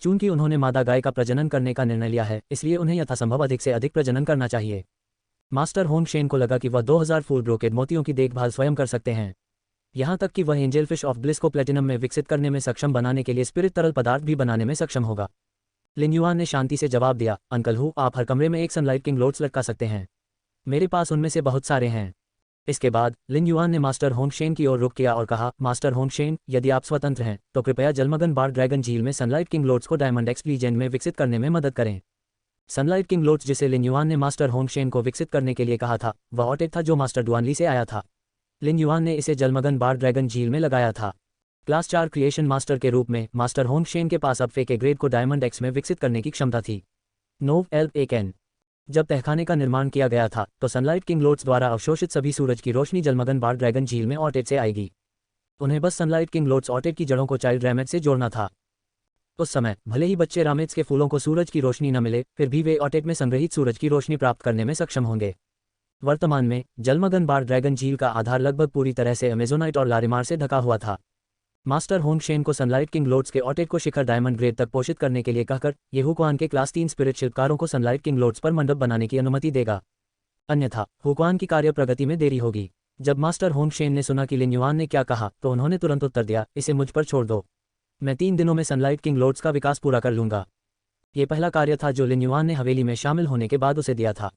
चूंकि उन्होंने मादा गाय का प्रजनन करने का निर्णय लिया है, इसलिए उन्हें यथासंभव अधिक से अधिक प्रजनन करना चाहिए। मास्टर होंगशेन को लगा कि वह 2000 फुल ब्रोकेड मोतियों की देखभाल स्वयं कर सकते हैं। यहाँ तक कि वह एंजल फिश ऑफ ब्लिस को प्लेटिनम में विकसित करने में सक्षम बनाने के लिए स्पिरिट तरल पदार्थ भी बनाने में सक्षम होगा। लिन युआन ने शांति से जवाब दिया, अंकल हु, आप हर कमरे में एक सनलाइट किंग लोड्स लटका सकते हैं। मेरे पास उनमें से बहुत सारे हैं। इसके बाद लिन युआन ने मास्टर होंगशेन की ओर रुख किया और कहा, मास्टर होंगशेन, यदि आप स्वतंत्र हैं तो कृपया जलमगन बार ड्रैगन झील में सनलाइट किंग लोड्स को डायमंड एक्स लीजेंड में विकसित करने में मदद करें। सनलाइट किंग लोड्स जिसे लिन युआन ने मास्टर होंगशेन को विकसित करने के लिए कहा था, वह ऑटेट था जो मास्टर डुआनली से आया था। लिन युआन ने इसे जलमगन बार ड्रैगन झील में लगाया था। क्लास 4 क्रिएशन मास्टर के रूप में मास्टर होंगशेन के पास अब फे के ग्रेड को डायमंड एक्स में विकसित करने की क्षमता थी। नोव एल्प एकन। जब तहखाने का निर्माण किया गया था तो सनलाइट किंग लोड्स द्वारा अवशोषित सभी सूरज की रोशनी जलमगन बार ड्रैगन झील में ऑटेट से आएगी। उन्हें बस सनलाइट किंग लोड्स ऑटेट की जड़ों को चाइल्ड रैमेट से जोड़ना था। उस समय भले ही बच्चे रामेट्स के फूलों को सूरज की रोशनी न मिले, फिर भी वे ऑटेट में संग्रहित सूरज की रोशनी प्राप्त करने में सक्षम होंगे। वर्तमान में जलमगन बार ड्रैगन झील का आधार लगभग पूरी तरह से अमेजोनाइट और लारिमार से ढका हुआ था। मास्टर होंगशेन को सनलाइट किंग लोड्स के ऑटेट को शिखर डायमंड ग्रेड तक पोषित करने के लिए कहकर ये हुक्वान के क्लास 3 स्पिरिट शिल्पकारों को सनलाइट किंग लोड्स पर मंडप बनाने की अनुमति देगा। अन्यथा हुक्वान की कार्य प्रगति में देरी होगी। जब मास्टर होंगशेन ने सुना कि लिन युआन ने क्या कहा तो उन्होंने तुरंत उत्तर दिया, इसे मुझ पर छोड़ दो। मैं 3 दिनों में सनलाइट किंग लोड्स का विकास पूरा कर लूंगा। ये पहला कार्य था जो लिन युआन ने हवेली में शामिल होने के बाद उसे दिया था,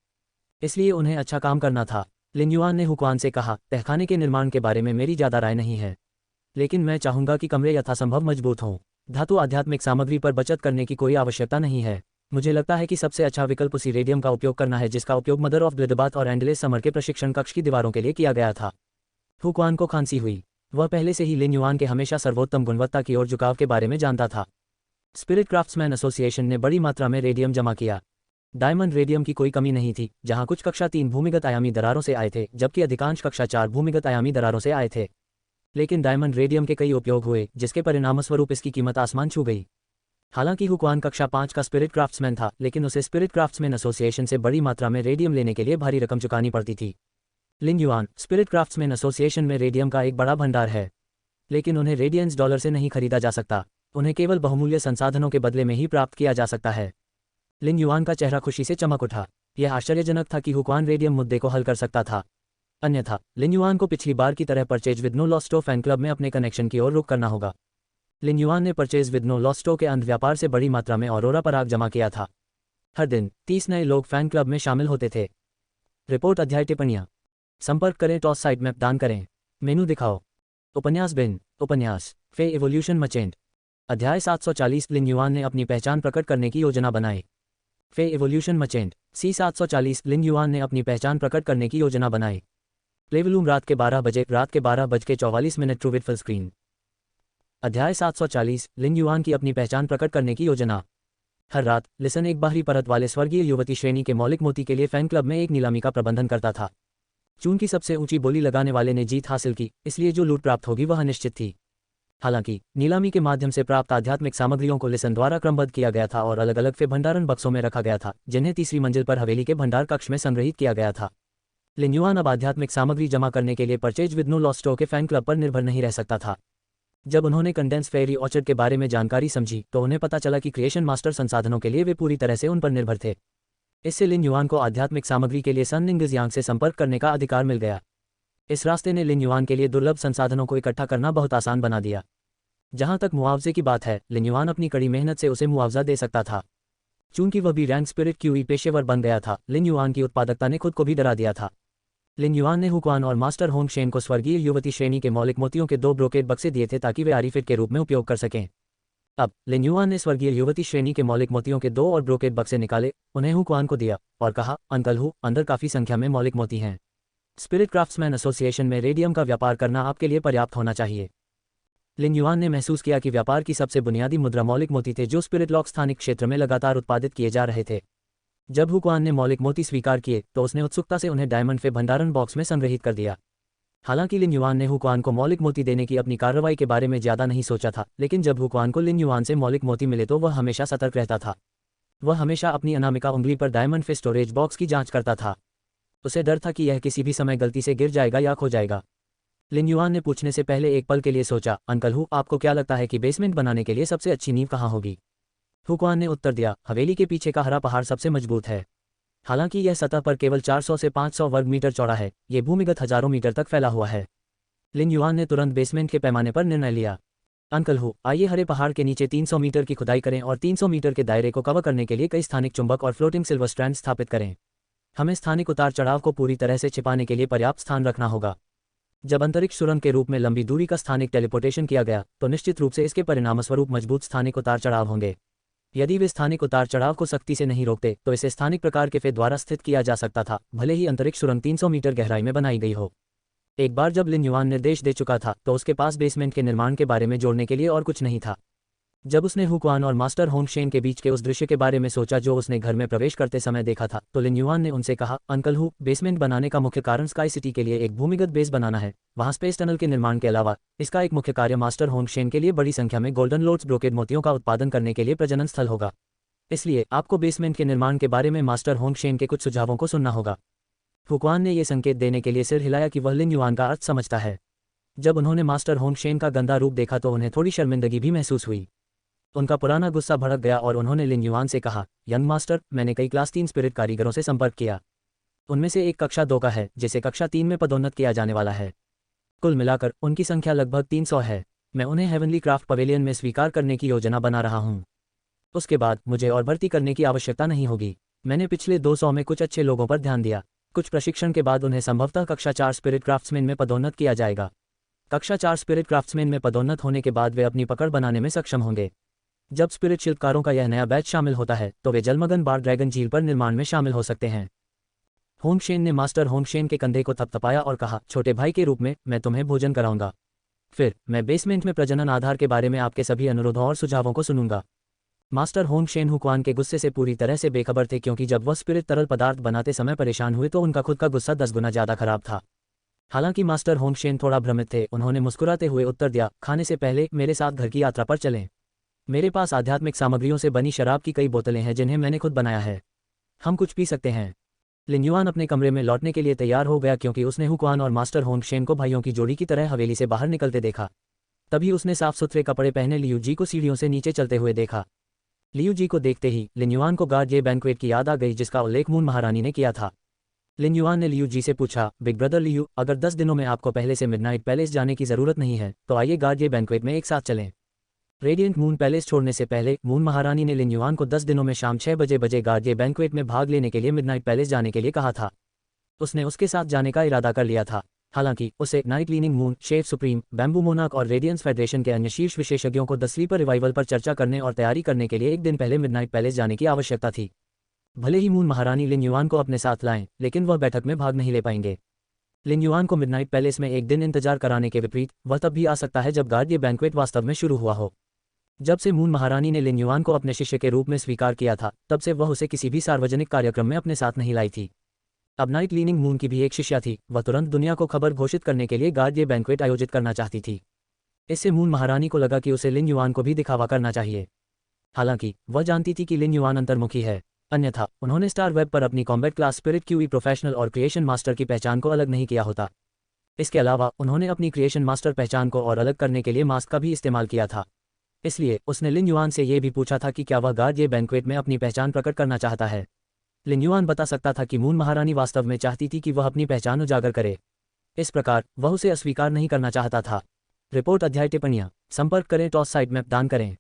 इसलिए उन्हें अच्छा काम करना था। लिन युआन ने हुक्वान से कहा, तहखाने के निर्माण के बारे में मेरी ज़्यादा राय नहीं है, लेकिन मैं चाहूंगा कि कमरे यथासंभव मजबूत हों। धातु आध्यात्मिक सामग्री पर बचत करने की कोई आवश्यकता नहीं है। मुझे लगता है कि सबसे अच्छा विकल्प उसी रेडियम का उपयोग करना है जिसका उपयोग मदर ऑफ ब्लिडबाथ और एंडलेस समर के प्रशिक्षण कक्ष की दीवारों के लिए किया गया था। हुक्वान को खांसी हुई। वह पहले से ही लिन युआन के हमेशा सर्वोत्तम गुणवत्ता की ओर झुकाव के बारे में जानता था। स्पिरिट क्राफ्ट्समैन एसोसिएशन ने बड़ी मात्रा में रेडियम जमा किया। डायमंड रेडियम की कोई कमी नहीं थी, जहां कुछ कक्षा 3 भूमिगत आयामी दरारों से आए थे जबकि अधिकांश कक्षा 4 भूमिगत आयामी दरारों से आए थे। लेकिन डायमंड रेडियम के कई उपयोग हुए जिसके परिणामस्वरूप इसकी कीमत आसमान छू गई। हालांकि हुक्वान कक्षा 5 का स्पिरिट क्राफ्ट्समैन था, लेकिन उसे स्पिरिट क्राफ्ट्समैन एसोसिएशन से बड़ी मात्रा में रेडियम लेने के लिए भारी रकम चुकानी पड़ती थी। लिन युआन, स्पिरिट क्राफ्ट्समैन एसोसिएशन में रेडियम का एक बड़ा भंडार है, लेकिन उन्हें रेडियंस डॉलर से नहीं खरीदा जा सकता। उन्हें केवल बहुमूल्य संसाधनों के बदले में ही प्राप्त किया जा सकता है। लिन युआन का चेहरा खुशी से चमक उठा। यह आश्चर्यजनक था कि हुक्वान रेडियम मुद्दे को हल कर सकता था। अन्यथा लिन युआन को पिछली बार की तरह परचेज विद नो लॉस्टो फैन क्लब में अपने कनेक्शन की ओर रुख करना होगा। लिन युआन ने परचेज विद नो लॉस्टो के अंध व्यापार से बड़ी मात्रा में ऑरोरा पराग जमा किया था। हर दिन 30 नए लोग फैन क्लब में शामिल होते थे। रिपोर्ट अध्याय टिप्पणियाँ। संपर्क करें, टॉस साइट मैप दान करें, मेनू दिखाओ। उपन्यास बिन उपन्यास फे एवोल्यूशन मचेंट। अध्याय 740। लिन युआन ने अपनी पहचान प्रकट करने की योजना बनाई। फे एवोल्यूशन मचेंट सी 740। लिन युआन ने अपनी पहचान प्रकट करने की योजना बनाई। प्लेवलूम रात के 12 बजे, रात के 12:44 ट्रू विद फुल स्क्रीन। अध्याय 740। लिन युआन की अपनी पहचान प्रकट करने की योजना। हर रात लिसन एक बाहरी परत वाले स्वर्गीय युवती श्रेणी के मौलिक मोती के लिए फैन क्लब में एक नीलामी का प्रबंधन करता था। चूंकि सबसे ऊंची बोली लगाने वाले ने जीत हासिल की, इसलिए जो लूट प्राप्त होगी वह निश्चित थी। हालांकि नीलामी के माध्यम से प्राप्त आध्यात्मिक सामग्रियों को लिसन द्वारा क्रमबद्ध किया गया था और अलग अलग फे भंडारण बक्सों में रखा गया था, जिन्हें तीसरी मंजिल पर हवेली के भंडार कक्ष में संग्रहित किया गया था। लिन युआन अब आध्यात्मिक सामग्री जमा करने के लिए परचेज विद नो लॉस्टो के फैन क्लब पर निर्भर नहीं रह सकता था। जब उन्होंने कंडेंस फेयरी ऑर्चर्ड के बारे में जानकारी समझी तो उन्हें पता चला कि क्रिएशन मास्टर संसाधनों के लिए वे पूरी तरह से उन पर निर्भर थे। इससे लिन युआन को आध्यात्मिक सामग्री के लिए सन निंग्स यांग से संपर्क करने का अधिकार मिल गया। इस रास्ते ने लिन युआन के लिए दुर्लभ संसाधनों को इकट्ठा करना बहुत आसान बना दिया। जहां तक मुआवजे की बात है, लिन युआन अपनी कड़ी मेहनत से उसे मुआवजा दे सकता था। चूंकि वह भी रैंक स्पिरिट क्यूई पेशेवर बन गया था, लिन युआन की उत्पादकता ने खुद को भी डरा दिया था। लिन युआन ने हुक्वान और मास्टर होंग शेन को स्वर्गीय युवती श्रेणी के मौलिक मोतियों के 2 ब्रोकेड बक्से दिए थे ताकि वे आरिफिट के रूप में उपयोग कर सकें। अब लिन युआन ने स्वर्गीय युवती श्रेणी के मौलिक मोतियों के 2 और ब्रोकेड बक्से निकाले, उन्हें हुक्वान को दिया और कहा, अंकल हु, अंदर काफ़ी संख्या में मौलिक मोती हैं। स्पिरिट क्राफ्ट्समैन एसोसिएशन में रेडियम का व्यापार करना आपके लिए पर्याप्त होना चाहिए। लिन युआन ने महसूस किया कि व्यापार की सबसे बुनियादी मुद्रा मौलिक मोती थे जो स्पिरिट लॉक स्थानिक क्षेत्र में लगातार उत्पादित किए जा रहे थे। जब हुक्वान ने मौलिक मोती स्वीकार किए तो उसने उत्सुकता से उन्हें डायमंड फे भंडारण बॉक्स में संग्रहित कर दिया। हालांकि लिन युआन ने हुक्वान को मौलिक मोती देने की अपनी कार्रवाई के बारे में ज़्यादा नहीं सोचा था, लेकिन जब हुक्वान को लिन युआन से मौलिक मोती मिले तो वह हमेशा सतर्क रहता था। वह हमेशा अपनी अनामिका उंगली पर डायमंड फे स्टोरेज बॉक्स की जांच करता था। उसे डर था कि यह किसी भी समय गलती से गिर जाएगा या खो जाएगा। लिन युआन ने पूछने से पहले एक पल के लिए सोचा, अंकल हु, आपको क्या लगता है कि बेसमेंट बनाने के लिए सबसे अच्छी नींव कहाँ होगी? हुक्वान ने उत्तर दिया, हवेली के पीछे का हरा पहाड़ सबसे मजबूत है। हालांकि यह सतह पर केवल 400 से 500 वर्ग मीटर चौड़ा है, ये भूमिगत हजारों मीटर तक फैला हुआ है। लिन युआन ने तुरंत बेसमेंट के पैमाने पर निर्णय लिया। अंकल हु, आइए हरे पहाड़ के नीचे 300 मीटर की खुदाई करें और 300 मीटर के दायरे को कवर करने के लिए कई स्थानिक चुंबक और फ्लोटिंग सिल्वर स्ट्रैंड स्थापित करें। हमें स्थानिक उतार चढ़ाव को पूरी तरह से छिपाने के लिए पर्याप्त स्थान रखना होगा। जब अंतरिक्ष सुरंग के रूप में लंबी दूरी का स्थानिक टेलीपोर्टेशन किया गया तो निश्चित रूप से इसके परिणामस्वरूप मजबूत स्थानिक उतार चढ़ाव होंगे। यदि वे स्थानिक उतार चढ़ाव को सख्ती से नहीं रोकते तो इसे स्थानिक प्रकार के फे द्वारा स्थित किया जा सकता था, भले ही अंतरिक्ष सुरंग 300 मीटर गहराई में बनाई गई हो। एक बार जब लिन युआन निर्देश दे चुका था तो उसके पास बेसमेंट के निर्माण के बारे में जोड़ने के लिए और कुछ नहीं था। जब उसने हुक्वान और मास्टर होंग शेन के बीच के उस दृश्य के बारे में सोचा जो उसने घर में प्रवेश करते समय देखा था, तो लिन युआन ने उनसे कहा, अंकल हु, बेसमेंट बनाने का मुख्य कारण स्काई सिटी के लिए एक भूमिगत बेस बनाना है। वहाँ स्पेस टनल के निर्माण के अलावा इसका एक मुख्य कार्य मास्टर होंग शेन के लिए बड़ी संख्या में गोल्डन लोड्स ब्रोकेड मोतियों का उत्पादन करने के लिए प्रजनन स्थल होगा। इसलिए आपको बेसमेंट के निर्माण के बारे में मास्टर होंग शेन के कुछ सुझावों को सुनना होगा। हुक्वान ने यह संकेत देने के लिए सिर हिलाया कि वह लिन युआन का अर्थ समझता है। जब उन्होंने मास्टर होंग शेन का गंदा रूप देखा तो उन्हें थोड़ी शर्मिंदगी भी महसूस हुई। उनका पुराना गुस्सा भड़क गया और उन्होंने लिन युआन से कहा, यंग मास्टर, मैंने कई क्लास 3 स्पिरिट कारीगरों से संपर्क किया। उनमें से एक कक्षा 2 का है जिसे कक्षा 3 में पदोन्नत किया जाने वाला है। कुल मिलाकर उनकी संख्या लगभग 300 है। मैं उन्हें हेवनली क्राफ्ट पवेलियन में स्वीकार करने की योजना बना रहा हूँ। उसके बाद मुझे और भर्ती करने की आवश्यकता नहीं होगी। मैंने पिछले 200 में कुछ अच्छे लोगों पर ध्यान दिया। कुछ प्रशिक्षण के बाद उन्हें संभवतः कक्षा 4 स्पिरिट क्राफ्ट्समैन में पदोन्नत किया जाएगा। कक्षा 4 स्पिरिट क्राफ्ट्समैन में पदोन्नत होने के बाद वे अपनी पकड़ बनाने में सक्षम होंगे। जब स्पिरिट शिल्पकारों का यह नया बैच शामिल होता है तो वे जलमग्न बार ड्रैगन झील पर निर्माण में शामिल हो सकते हैं। होंग शेन ने मास्टर होंग शेन के कंधे को थपथपाया और कहा, छोटे भाई के रूप में मैं तुम्हें भोजन कराऊंगा। फिर मैं बेसमेंट में प्रजनन आधार के बारे में आपके सभी अनुरोधों और सुझावों को सुनूंगा। मास्टर होंग शेन हुक्वान के गुस्से से पूरी तरह से बेखबर थे, क्योंकि जब वह स्पिरिट तरल पदार्थ बनाते समय परेशान हुए तो उनका खुद का गुस्सा 10 गुना ज़्यादा खराब था। हालांकि मास्टर होंग शेन थोड़ा भ्रमित थे। उन्होंने मुस्कुराते हुए उत्तर दिया, खाने से पहले मेरे साथ घर की यात्रा पर चलें। मेरे पास आध्यात्मिक सामग्रियों से बनी शराब की कई बोतलें हैं जिन्हें मैंने खुद बनाया है। हम कुछ पी सकते हैं। लिन युआन अपने कमरे में लौटने के लिए तैयार हो गया, क्योंकि उसने हुक्वान और मास्टर होंग शेन को भाइयों की जोड़ी की तरह हवेली से बाहर निकलते देखा। तभी उसने साफ सुथरे कपड़े पहने लियू जी को सीढ़ियों से नीचे चलते हुए देखा। लियू जी को देखते ही लिन युआन को गार्ड ये बैंक्वेट की याद आ गई जिसका उल्लेख मून महारानी ने किया था। लिन युआन ने लियू जी से पूछा, बिग ब्रदर लियू, अगर 10 दिनों में आपको पहले से मिडनाइट पैलेस जाने की ज़रूरत नहीं है तो आइए गार्ड ये बैंक्वेट में एक साथ चलें। रेडिएंट मून पैलेस छोड़ने से पहले मून महारानी ने लिन युआन को 10 दिनों में शाम 6 बजे गार्ड ये बैंक्वेट में भाग लेने के लिए मिडनाइट पैलेस जाने के लिए कहा था। उसने उसके साथ जाने का इरादा कर लिया था। हालांकि उसे night cleaning moon, chef supreme, bamboo मोनाक और रेडियंस फेडरेशन के अन्य शीर्ष विशेषज्ञों को 10 स्लीपर रिवाइवल पर चर्चा करने और तैयारी करने के लिए एक दिन पहले मिडनाइट पैलेस जाने की आवश्यकता थी। भले ही मून महारानी लिन युआन को अपने साथ लाएं, लेकिन वह बैठक में भाग नहीं ले पाएंगे। लिन युआन को मिडनाइट पैलेस में एक दिन इंतजार कराने के विपरीत वह तब भी आ सकता है जब गार्ड ये बैंक्वेट वास्तव में शुरू हुआ हो। जब से मून महारानी ने लिन युआन को अपने शिष्य के रूप में स्वीकार किया था, तब से वह उसे किसी भी सार्वजनिक कार्यक्रम में अपने साथ नहीं लाई थी। अब नाइट क्लीनिंग मून की भी एक शिष्या थी। वह तुरंत दुनिया को खबर घोषित करने के लिए गार्ड ये बैंक्वेट आयोजित करना चाहती थी। इससे मून महारानी को लगा कि उसे लिन युआन को भी दिखावा करना चाहिए। हालांकि वह जानती थी कि लिन युआन अंतर्मुखी है, अन्यथा उन्होंने स्टार वेब पर अपनी combat class spirit qi professional और क्रिएशन मास्टर की पहचान को अलग नहीं किया होता। इसके अलावा उन्होंने अपनी क्रिएशन मास्टर पहचान को और अलग करने के लिए मास्क का भी इस्तेमाल किया था। इसलिए उसने लिन युआन से यह भी पूछा था कि क्या वह गार्ड ये बैंक्वेट में अपनी पहचान प्रकट करना चाहता है। लिन युआन बता सकता था कि मून महारानी वास्तव में चाहती थी कि वह अपनी पहचान उजागर करे। इस प्रकार वह उसे अस्वीकार नहीं करना चाहता था। रिपोर्ट अध्याय टिप्पणियाँ संपर्क करें टॉस साइट मैप दान करें।